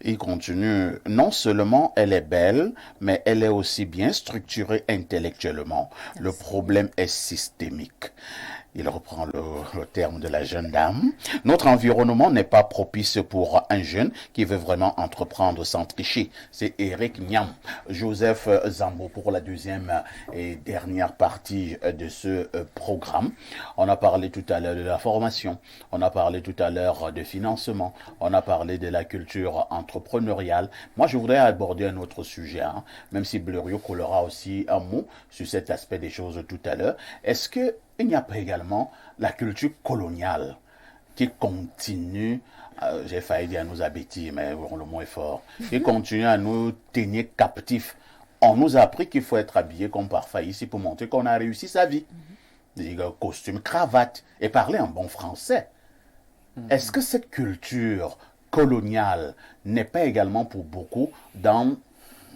Il continue, non seulement elle est belle, mais elle est aussi bien structurée intellectuellement. Le problème est systémique. Il reprend le terme de la jeune dame. Notre environnement n'est pas propice pour un jeune qui veut vraiment entreprendre sans tricher. C'est Eric Niam. Joseph Zambo pour la deuxième et dernière partie de ce programme. On a parlé tout à l'heure de la formation. On a parlé tout à l'heure de financement. On a parlé de la culture entrepreneuriale. Moi, je voudrais aborder un autre sujet, même si Blériot collera aussi un mot sur cet aspect des choses tout à l'heure. Est-ce que il n'y a pas également la culture coloniale qui continue, j'ai failli dire à nous abêtir, mais le mot est fort, qui continue à nous tenir captifs. On nous a appris qu'il faut être habillé comme parfait ici pour montrer qu'on a réussi sa vie. Costume, cravate et parler en bon français. Est-ce que cette culture coloniale n'est pas également pour beaucoup dans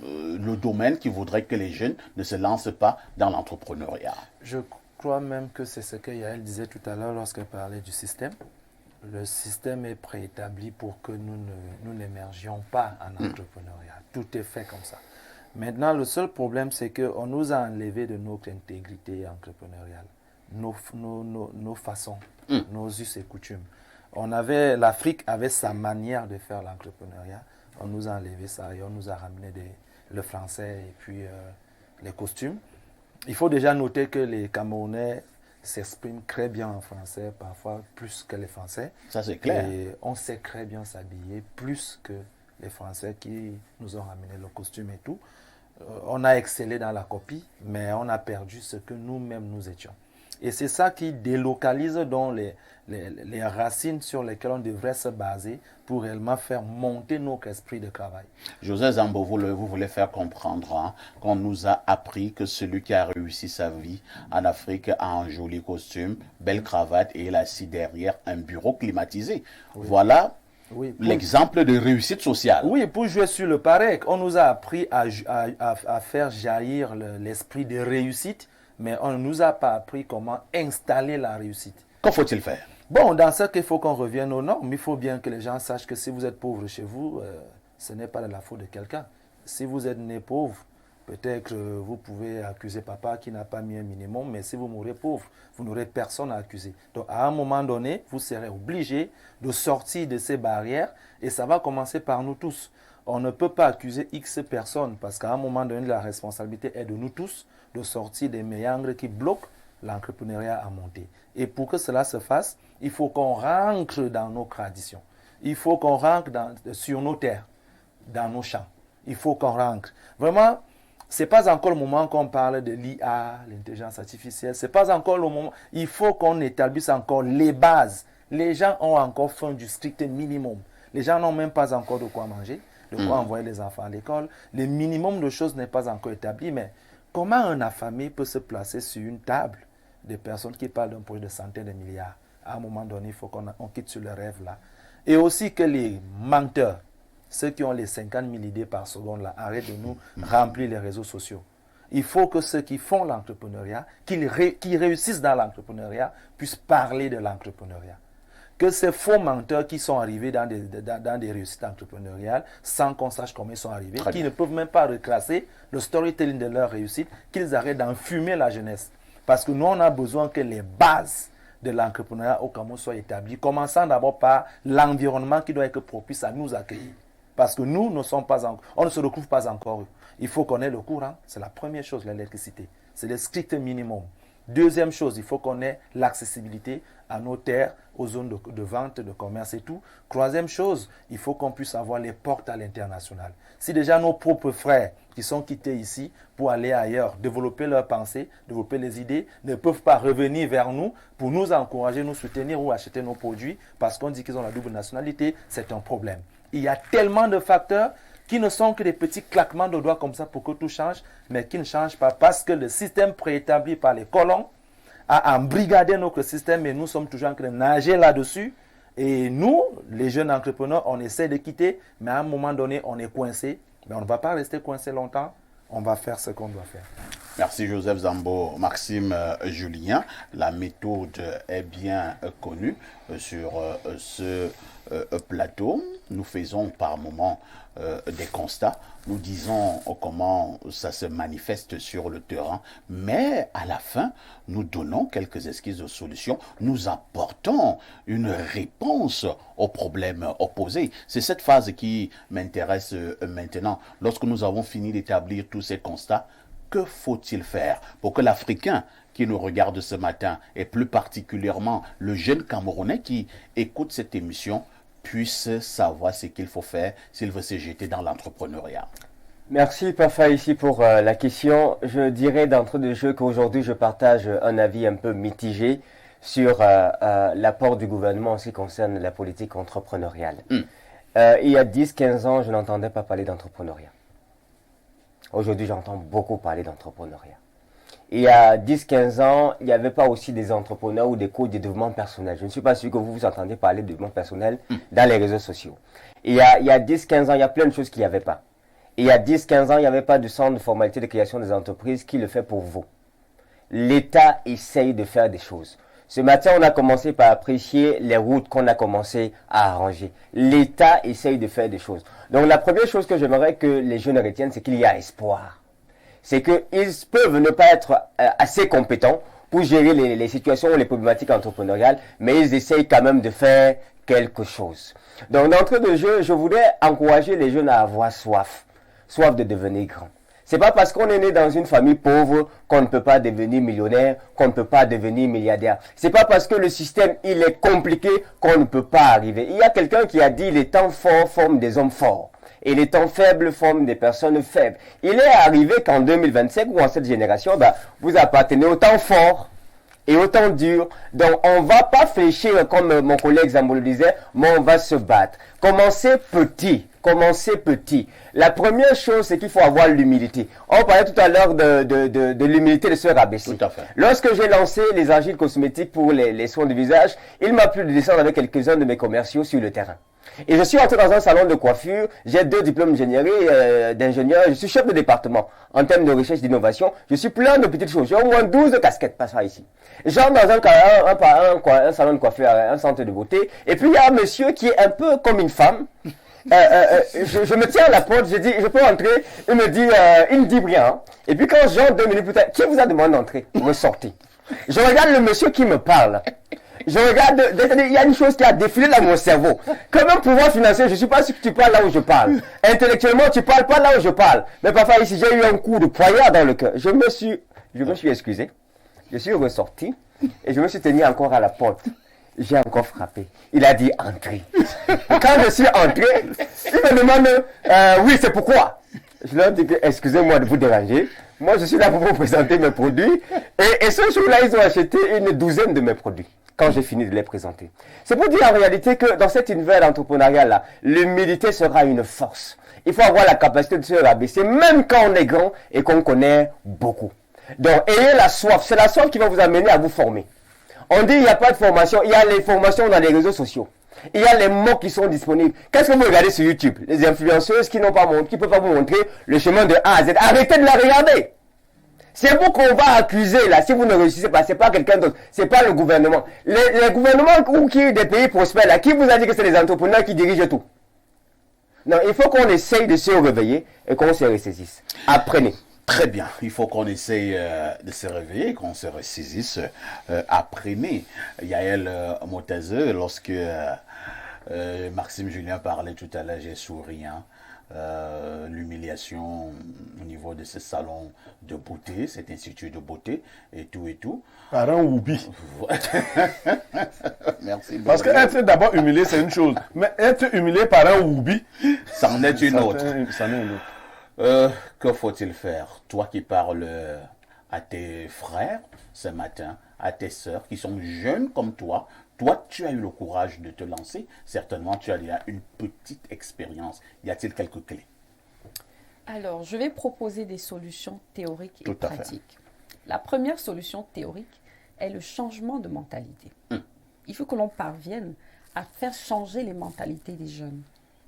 le domaine qui voudrait que les jeunes ne se lancent pas dans l'entrepreneuriat? Je crois même que c'est ce que Yael disait tout à l'heure lorsqu'elle parlait du système. Le système est préétabli pour que nous n'émergions pas en entrepreneuriat. Tout est fait comme ça. Maintenant, le seul problème, c'est qu'on nous a enlevé de notre intégrité entrepreneuriale, nos façons, nos us et coutumes. L'Afrique avait sa manière de faire l'entrepreneuriat. On nous a enlevé ça et on nous a ramené le français et puis les costumes. Il faut déjà noter que les Camerounais s'expriment très bien en français, parfois plus que les Français. Ça, c'est clair. Et on sait très bien s'habiller plus que les Français qui nous ont ramené le costume et tout. on a excellé dans la copie, mais on a perdu ce que nous-mêmes nous étions. Et c'est ça qui délocalise donc les racines sur lesquelles on devrait se baser pour réellement faire monter notre esprit de travail. José Zambo, vous voulez faire comprendre qu'on nous a appris que celui qui a réussi sa vie en Afrique a un joli costume, belle cravate et il a assis derrière un bureau climatisé. Oui. Voilà l'exemple de réussite sociale. Oui, pour jouer sur le pareil, on nous a appris à faire jaillir l'esprit de réussite, mais on ne nous a pas appris comment installer la réussite. Qu'en faut-il faire? Bon, dans ce cas, il faut qu'on revienne aux normes. Il faut bien que les gens sachent que si vous êtes pauvre chez vous, ce n'est pas de la faute de quelqu'un. Si vous êtes né pauvre, peut-être vous pouvez accuser papa qui n'a pas mis un minimum, mais si vous mourrez pauvre, vous n'aurez personne à accuser. Donc, à un moment donné, vous serez obligé de sortir de ces barrières et ça va commencer par nous tous. On ne peut pas accuser X personnes parce qu'à un moment donné, la responsabilité est de nous tous de sortir des méandres qui bloquent l'entrepreneuriat à monter. Et pour que cela se fasse, il faut qu'on rentre dans nos traditions. Il faut qu'on rentre sur nos terres, dans nos champs. Il faut qu'on rentre. Vraiment, ce n'est pas encore le moment qu'on parle de l'IA, l'intelligence artificielle. Ce n'est pas encore le moment. Il faut qu'on établisse encore les bases. Les gens ont encore faim du strict minimum. Les gens n'ont même pas encore de quoi manger, de quoi envoyer les enfants à l'école. Le minimum de choses n'est pas encore établi, mais comment un affamé peut se placer sur une table de personnes qui parlent d'un projet de centaines de milliards? À un moment donné, il faut qu'on quitte sur le rêve là. Et aussi que les menteurs, ceux qui ont les 50 000 idées par seconde là, arrêtent de nous remplir les réseaux sociaux. Il faut que ceux qui font l'entrepreneuriat, qui réussissent dans l'entrepreneuriat, puissent parler de l'entrepreneuriat. Que ces faux menteurs qui sont arrivés dans des réussites entrepreneuriales, sans qu'on sache comment ils sont arrivés, qui ne peuvent même pas reclasser le storytelling de leur réussite, qu'ils arrêtent d'enfumer la jeunesse. Parce que nous, on a besoin que les bases de l'entrepreneuriat au Cameroun soient établies, commençant d'abord par l'environnement qui doit être propice à nous accueillir. Parce que nous ne sommes pas on ne se retrouve pas encore. Il faut qu'on ait le courant, c'est la première chose, l'électricité. C'est le strict minimum. Deuxième chose, il faut qu'on ait l'accessibilité à nos terres, aux zones de vente, de commerce et tout. Troisième chose, il faut qu'on puisse avoir les portes à l'international. Si déjà nos propres frères qui sont quittés ici pour aller ailleurs, développer leurs pensées, développer les idées, ne peuvent pas revenir vers nous pour nous encourager, nous soutenir ou acheter nos produits parce qu'on dit qu'ils ont la double nationalité, c'est un problème. Il y a tellement de facteurs qui ne sont que des petits claquements de doigts comme ça pour que tout change, mais qui ne changent pas parce que le système préétabli par les colons a embrigadé notre système et nous sommes toujours en train de nager là-dessus. Et nous, les jeunes entrepreneurs, on essaie de quitter, mais à un moment donné, on est coincé. Mais on ne va pas rester coincé longtemps, on va faire ce qu'on doit faire. Merci Joseph Zambo. Maxime Julien, la méthode est bien connue sur ce plateau. Nous faisons par moments des constats. Nous disons comment ça se manifeste sur le terrain, mais à la fin, nous donnons quelques esquisses de solutions. Nous apportons une réponse aux problèmes opposés. C'est cette phase qui m'intéresse maintenant. Lorsque nous avons fini d'établir tous ces constats, que faut-il faire pour que l'Africain qui nous regarde ce matin, et plus particulièrement le jeune Camerounais qui écoute cette émission, puisse savoir ce qu'il faut faire s'il veut se jeter dans l'entrepreneuriat? Merci Pafa ici pour la question. Je dirais d'entrée de jeu qu'aujourd'hui je partage un avis un peu mitigé sur l'apport du gouvernement en ce qui concerne la politique entrepreneuriale. Il y a 10-15 ans, je n'entendais pas parler d'entrepreneuriat. Aujourd'hui, j'entends beaucoup parler d'entrepreneuriat. Il y a 10-15 ans, il n'y avait pas aussi des entrepreneurs ou des coachs de développement personnel. Je ne suis pas sûr que vous entendez parler de développement personnel dans les réseaux sociaux. Il y a 10-15 ans, il y a plein de choses qu'il n'y avait pas. Il y a 10-15 ans, il n'y avait pas de centre de formalité de création des entreprises qui le fait pour vous. L'État essaye de faire des choses. Ce matin, on a commencé par apprécier les routes qu'on a commencé à arranger. L'État essaye de faire des choses. Donc la première chose que j'aimerais que les jeunes retiennent, c'est qu'il y a espoir. C'est qu'ils peuvent ne pas être assez compétents pour gérer les situations ou les problématiques entrepreneuriales, mais ils essayent quand même de faire quelque chose. Donc d'entrée de jeu, je voudrais encourager les jeunes à avoir soif de devenir grands. C'est pas parce qu'on est né dans une famille pauvre qu'on ne peut pas devenir millionnaire, qu'on ne peut pas devenir milliardaire. C'est pas parce que le système il est compliqué qu'on ne peut pas arriver. Il y a quelqu'un qui a dit les temps forts forment des hommes forts et les temps faibles forment des personnes faibles. Il est arrivé qu'en 2025 ou en cette génération, vous appartenez au temps fort et au temps dur. Donc on va pas fléchir comme mon collègue Zambo le disait, mais on va se battre. Commencez petit. Commencez petit. La première chose, c'est qu'il faut avoir l'humilité. On parlait tout à l'heure de l'humilité de se rabaisser. Tout à fait. Lorsque j'ai lancé les argiles cosmétiques pour les soins du visage, il m'a plu de descendre avec quelques-uns de mes commerciaux sur le terrain. Et je suis entré dans un salon de coiffure, j'ai 2 diplômes d'ingénieur, je suis chef de département en termes de recherche d'innovation, je suis plein de petites choses, j'ai au moins 12 casquettes, pas ça ici. J'entre dans un salon de coiffure, un centre de beauté, et puis il y a un monsieur qui est un peu comme une femme. Je me tiens à la porte, je dis, je peux entrer, il me dit rien. Et puis quand j'entre 2 minutes plus tard, qui vous a demandé d'entrer? Vous sortez. Je regarde le monsieur qui me parle. Je regarde, il y a une chose qui a défilé dans mon cerveau. Comme un pouvoir financier, je ne suis pas sûr que tu parles là où je parle. Intellectuellement, tu ne parles pas là où je parle. Mais parfois ici, j'ai eu un coup de poignard dans le cœur. Je me suis excusé. Je suis ressorti et je me suis tenu encore à la porte. J'ai encore frappé. Il a dit entrez. Quand je suis entré, il me demande oui, c'est pourquoi. Je leur dis excusez-moi de vous déranger. Moi, je suis là pour vous présenter mes produits. Et ce jour-là, ils ont acheté une 12aine de mes produits quand j'ai fini de les présenter. C'est pour dire en réalité que dans cet univers d'entrepreneuriat-là, l'humilité sera une force. Il faut avoir la capacité de se rabaisser, même quand on est grand et qu'on connaît beaucoup. Donc, ayez la soif. C'est la soif qui va vous amener à vous former. On dit qu'il n'y a pas de formation. Il y a les formations dans les réseaux sociaux. Il y a les mots qui sont disponibles. Qu'est-ce que vous regardez sur YouTube? Les influenceuses qui n'ont pas montré, qui ne peuvent pas vous montrer le chemin de A à Z. Arrêtez de la regarder. C'est vous qu'on va accuser là. Si vous ne réussissez pas, c'est pas quelqu'un d'autre. C'est pas le gouvernement. Les gouvernements ou qui des pays prospères là, qui vous a dit que c'est les entrepreneurs qui dirigent tout? Non, il faut qu'on essaye de se réveiller et qu'on se ressaisisse. Apprenez. Très bien, il faut qu'on essaye de se réveiller, qu'on se ressaisisse. Apprenez. Yael Motazé, lorsque Maxime Julien parlait tout à l'heure, j'ai souri. L'humiliation au niveau de ce salon de beauté, cet institut de beauté et tout et tout. Par un oubi. Merci. Parce qu'être d'abord humilié, c'est une chose. Mais être humilié par un oubi, ça en est une autre. Ça en est une autre. Que faut-il faire? Toi qui parles à tes frères ce matin, à tes sœurs qui sont jeunes comme toi, tu as eu le courage de te lancer. Certainement, tu as déjà une petite expérience. Y a-t-il quelques clés? Alors, je vais proposer des solutions théoriques et pratiques. La première solution théorique est le changement de mentalité. Il faut que l'on parvienne à faire changer les mentalités des jeunes.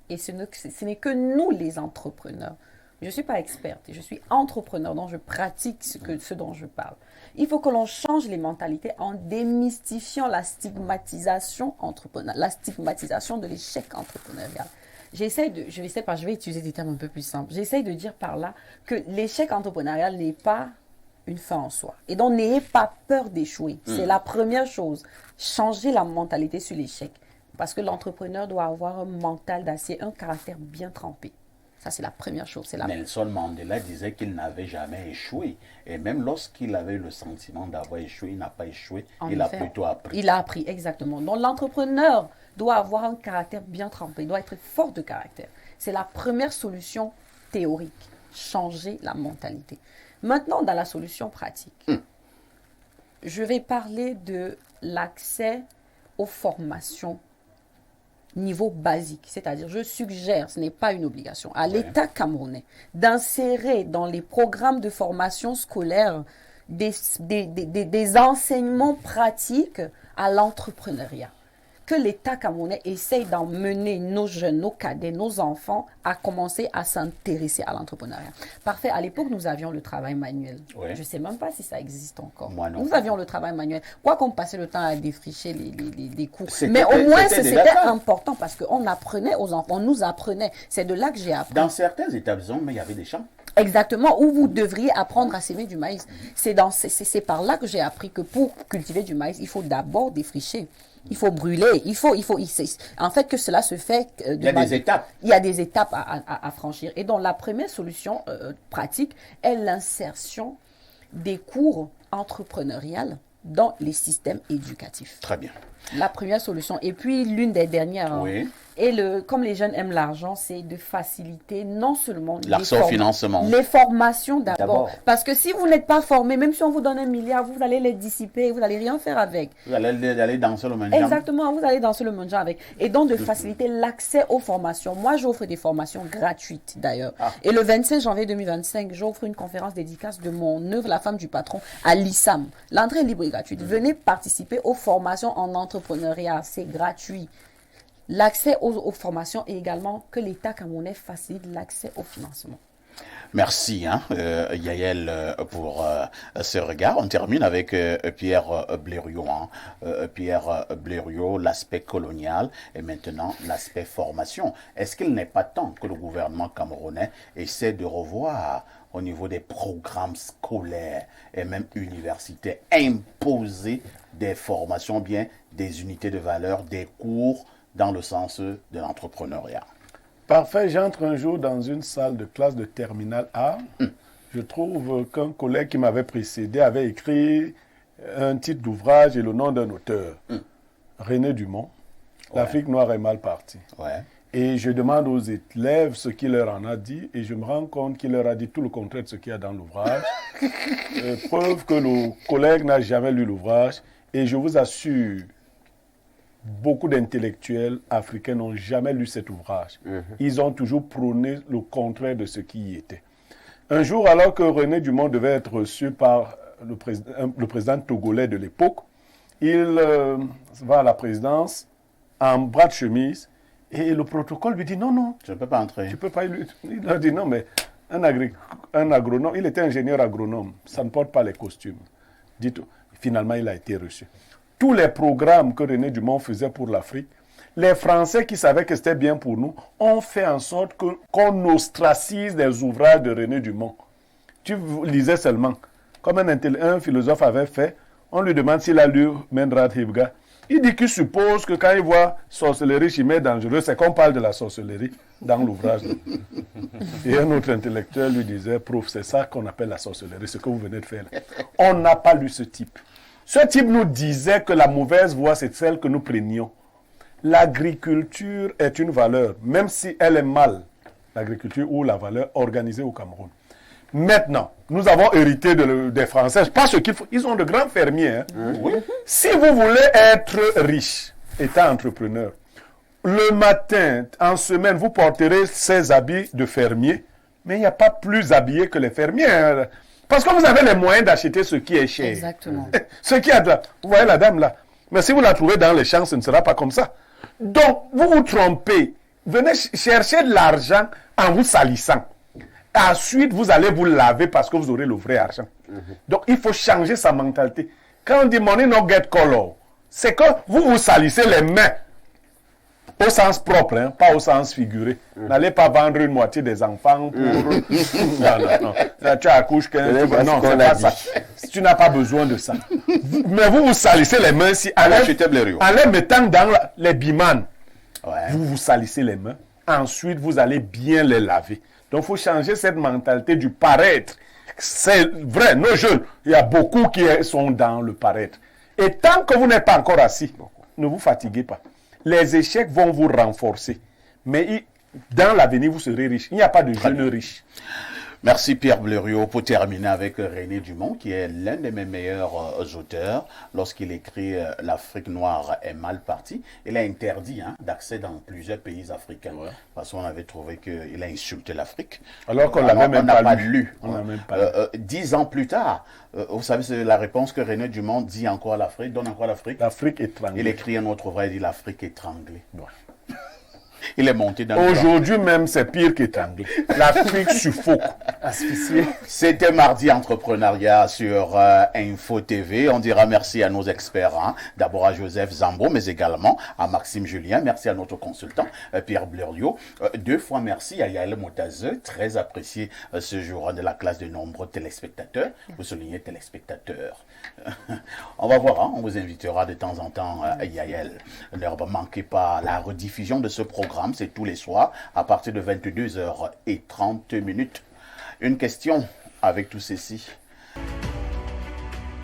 Et ce n'est que nous, les entrepreneurs. Je ne suis pas experte, je suis entrepreneur, donc je pratique ce dont je parle. Il faut que l'on change les mentalités en démystifiant la stigmatisation entrepreneuriale, la stigmatisation de l'échec entrepreneurial. Je vais utiliser des termes un peu plus simples. J'essaie de dire par là que l'échec entrepreneurial n'est pas une fin en soi. Et donc, n'ayez pas peur d'échouer. C'est la première chose. Changer la mentalité sur l'échec. Parce que l'entrepreneur doit avoir un mental d'acier, un caractère bien trempé. Ça, c'est la première chose. Nelson Mandela disait qu'il n'avait jamais échoué. Et même lorsqu'il avait le sentiment d'avoir échoué, il n'a pas échoué. Il a plutôt appris. Il a appris, exactement. Donc, l'entrepreneur doit avoir un caractère bien trempé. Il doit être fort de caractère. C'est la première solution théorique. Changer la mentalité. Maintenant, dans la solution pratique, je vais parler de l'accès aux formations niveau basique, c'est-à-dire je suggère, ce n'est pas une obligation, à l'État camerounais d'insérer dans les programmes de formation scolaire des enseignements pratiques à l'entrepreneuriat. Que l'État camerounais essaye d'emmener nos jeunes, nos cadets, nos enfants à commencer à s'intéresser à l'entrepreneuriat. Parfait, à l'époque, nous avions le travail manuel. Je ne sais même pas si ça existe encore. Nous avions le travail manuel. Quoi qu'on passait le temps à défricher les cours. Mais au moins, c'était important parce qu'on apprenait aux enfants, on nous apprenait. C'est de là que j'ai appris. Dans certains établissements, mais il y avait des champs. Exactement, où vous devriez apprendre à s'aimer du maïs. C'est par là que j'ai appris que pour cultiver du maïs, il faut d'abord défricher. Il faut brûler. En fait, que cela se fait. Il y a des étapes. Il y a des étapes à franchir. Et donc, la première solution pratique est l'insertion des cours entrepreneuriales dans les systèmes éducatifs. Très bien. La première solution. Et puis, l'une des dernières, oui. Comme les jeunes aiment l'argent, c'est de faciliter non seulement l'accès au financement. Les formations d'abord. Parce que si vous n'êtes pas formé, même si on vous donne 1 milliard, vous allez les dissiper, vous n'allez rien faire avec. Vous allez danser le mendiant. Exactement, vous allez danser le mendiant avec. Et donc, de faciliter l'accès aux formations. Moi, j'offre des formations gratuites, d'ailleurs. Et le 25 janvier 2025, j'offre une conférence dédicace de mon œuvre, La femme du patron, à l'ISAM. L'entrée est libre et gratuite. Venez participer aux formations en entrepreneuriat. C'est gratuit. L'accès aux formations et également que l'État camerounais facilite l'accès au financement. Merci, Yael, pour ce regard. On termine avec Pierre Blériot. Pierre Blériot, l'aspect colonial et maintenant l'aspect formation. Est-ce qu'il n'est pas temps que le gouvernement camerounais essaie de revoir au niveau des programmes scolaires et même universitaires, imposer des formations, bien des unités de valeur, des cours dans le sens de l'entrepreneuriat? Parfait, j'entre un jour dans une salle de classe de terminale A. Je trouve qu'un collègue qui m'avait précédé avait écrit un titre d'ouvrage et le nom d'un auteur. René Dumont, L'Afrique noire est mal partie. Et je demande aux élèves ce qu'il leur en a dit et je me rends compte qu'il leur a dit tout le contraire de ce qu'il y a dans l'ouvrage. Preuve que le collègue n'a jamais lu l'ouvrage et je vous assure, beaucoup d'intellectuels africains n'ont jamais lu cet ouvrage. Ils ont toujours prôné le contraire de ce qui y était. Un jour, alors que René Dumont devait être reçu par le président togolais de l'époque, il va à la présidence en bras de chemise et le protocole lui dit non, je ne peux pas entrer. Tu peux pas. Il a dit non, mais un agronome, il était ingénieur agronome, ça ne porte pas les costumes. Finalement, il a été reçu. Tous les programmes que René Dumont faisait pour l'Afrique, les Français qui savaient que c'était bien pour nous, ont fait en sorte qu'on ostracise les ouvrages de René Dumont. Tu lisais seulement. Comme un philosophe avait fait, on lui demande s'il a lu Menrad Hibga. Il dit qu'il suppose que quand il voit sorcellerie chimère dangereuse, c'est qu'on parle de la sorcellerie dans l'ouvrage. Et un autre intellectuel lui disait, prof, c'est ça qu'on appelle la sorcellerie, ce que vous venez de faire. On n'a pas lu ce type. Ce type nous disait que la mauvaise voie, c'est celle que nous prenions. L'agriculture est une valeur, même si elle est mal, l'agriculture ou la valeur organisée au Cameroun. Maintenant, nous avons hérité des Français, pas ce qu'il faut. Ils ont de grands fermiers. Oui. Si vous voulez être riche, étant entrepreneur, le matin, en semaine, vous porterez ces habits de fermier, mais il n'y a pas plus habillé que les fermiers. Parce que vous avez les moyens d'acheter ce qui est cher. Exactement. Ce qui est là. Vous voyez la dame là. Mais si vous la trouvez dans les champs, ce ne sera pas comme ça. Donc, vous vous trompez. Venez chercher de l'argent en vous salissant. Ensuite, vous allez vous laver parce que vous aurez le vrai argent. Donc, il faut changer sa mentalité. Quand on dit money no get color, c'est que vous vous salissez les mains. Au sens propre, hein, pas au sens figuré. N'allez pas vendre une moitié des enfants pour... non. Là, tu accouches 15... Non, c'est pas ça. Tu n'as pas besoin de ça. Mais vous vous salissez les mains si... En les mettant dans les bimanes. Vous vous salissez les mains. Ensuite, vous allez bien les laver. Donc, il faut changer cette mentalité du paraître. C'est vrai, nos jeunes, il y a beaucoup qui sont dans le paraître. Et tant que vous n'êtes pas encore assis, ne vous fatiguez pas. Les échecs vont vous renforcer. Mais dans l'avenir, vous serez riche. Il n'y a pas de jeunes riches. Merci Pierre Blériot. Pour terminer avec René Dumont, qui est l'un de mes meilleurs auteurs. Lorsqu'il écrit L'Afrique noire est mal partie, il a interdit d'accès dans plusieurs pays africains. Parce qu'on avait trouvé qu'il a insulté l'Afrique. Alors qu'on l'avait même pas lu. 10 ans plus tard, vous savez, c'est la réponse que René Dumont dit encore à l'Afrique, donne encore à l'Afrique. L'Afrique étranglée. Il écrit un autre ouvrage, il dit L'Afrique étranglée. Il est monté dans le Aujourd'hui même, c'est pire qu'étranglé. L'Afrique suffoque. Asphyxié. C'était mardi entrepreneuriat sur Info TV. On dira merci à nos experts, hein. D'abord à Joseph Zambo, mais également à Maxime Julien. Merci à notre consultant Pierre Blériot. 2 fois merci à Yael Motazeux, très apprécié ce jour de la classe de nombreux téléspectateurs. Vous soulignez téléspectateurs. On va voir, hein. On vous invitera de temps en temps Yael. Ne manquez pas la rediffusion de ce programme, c'est tous les soirs à partir de 22h30. Une question avec tout ceci.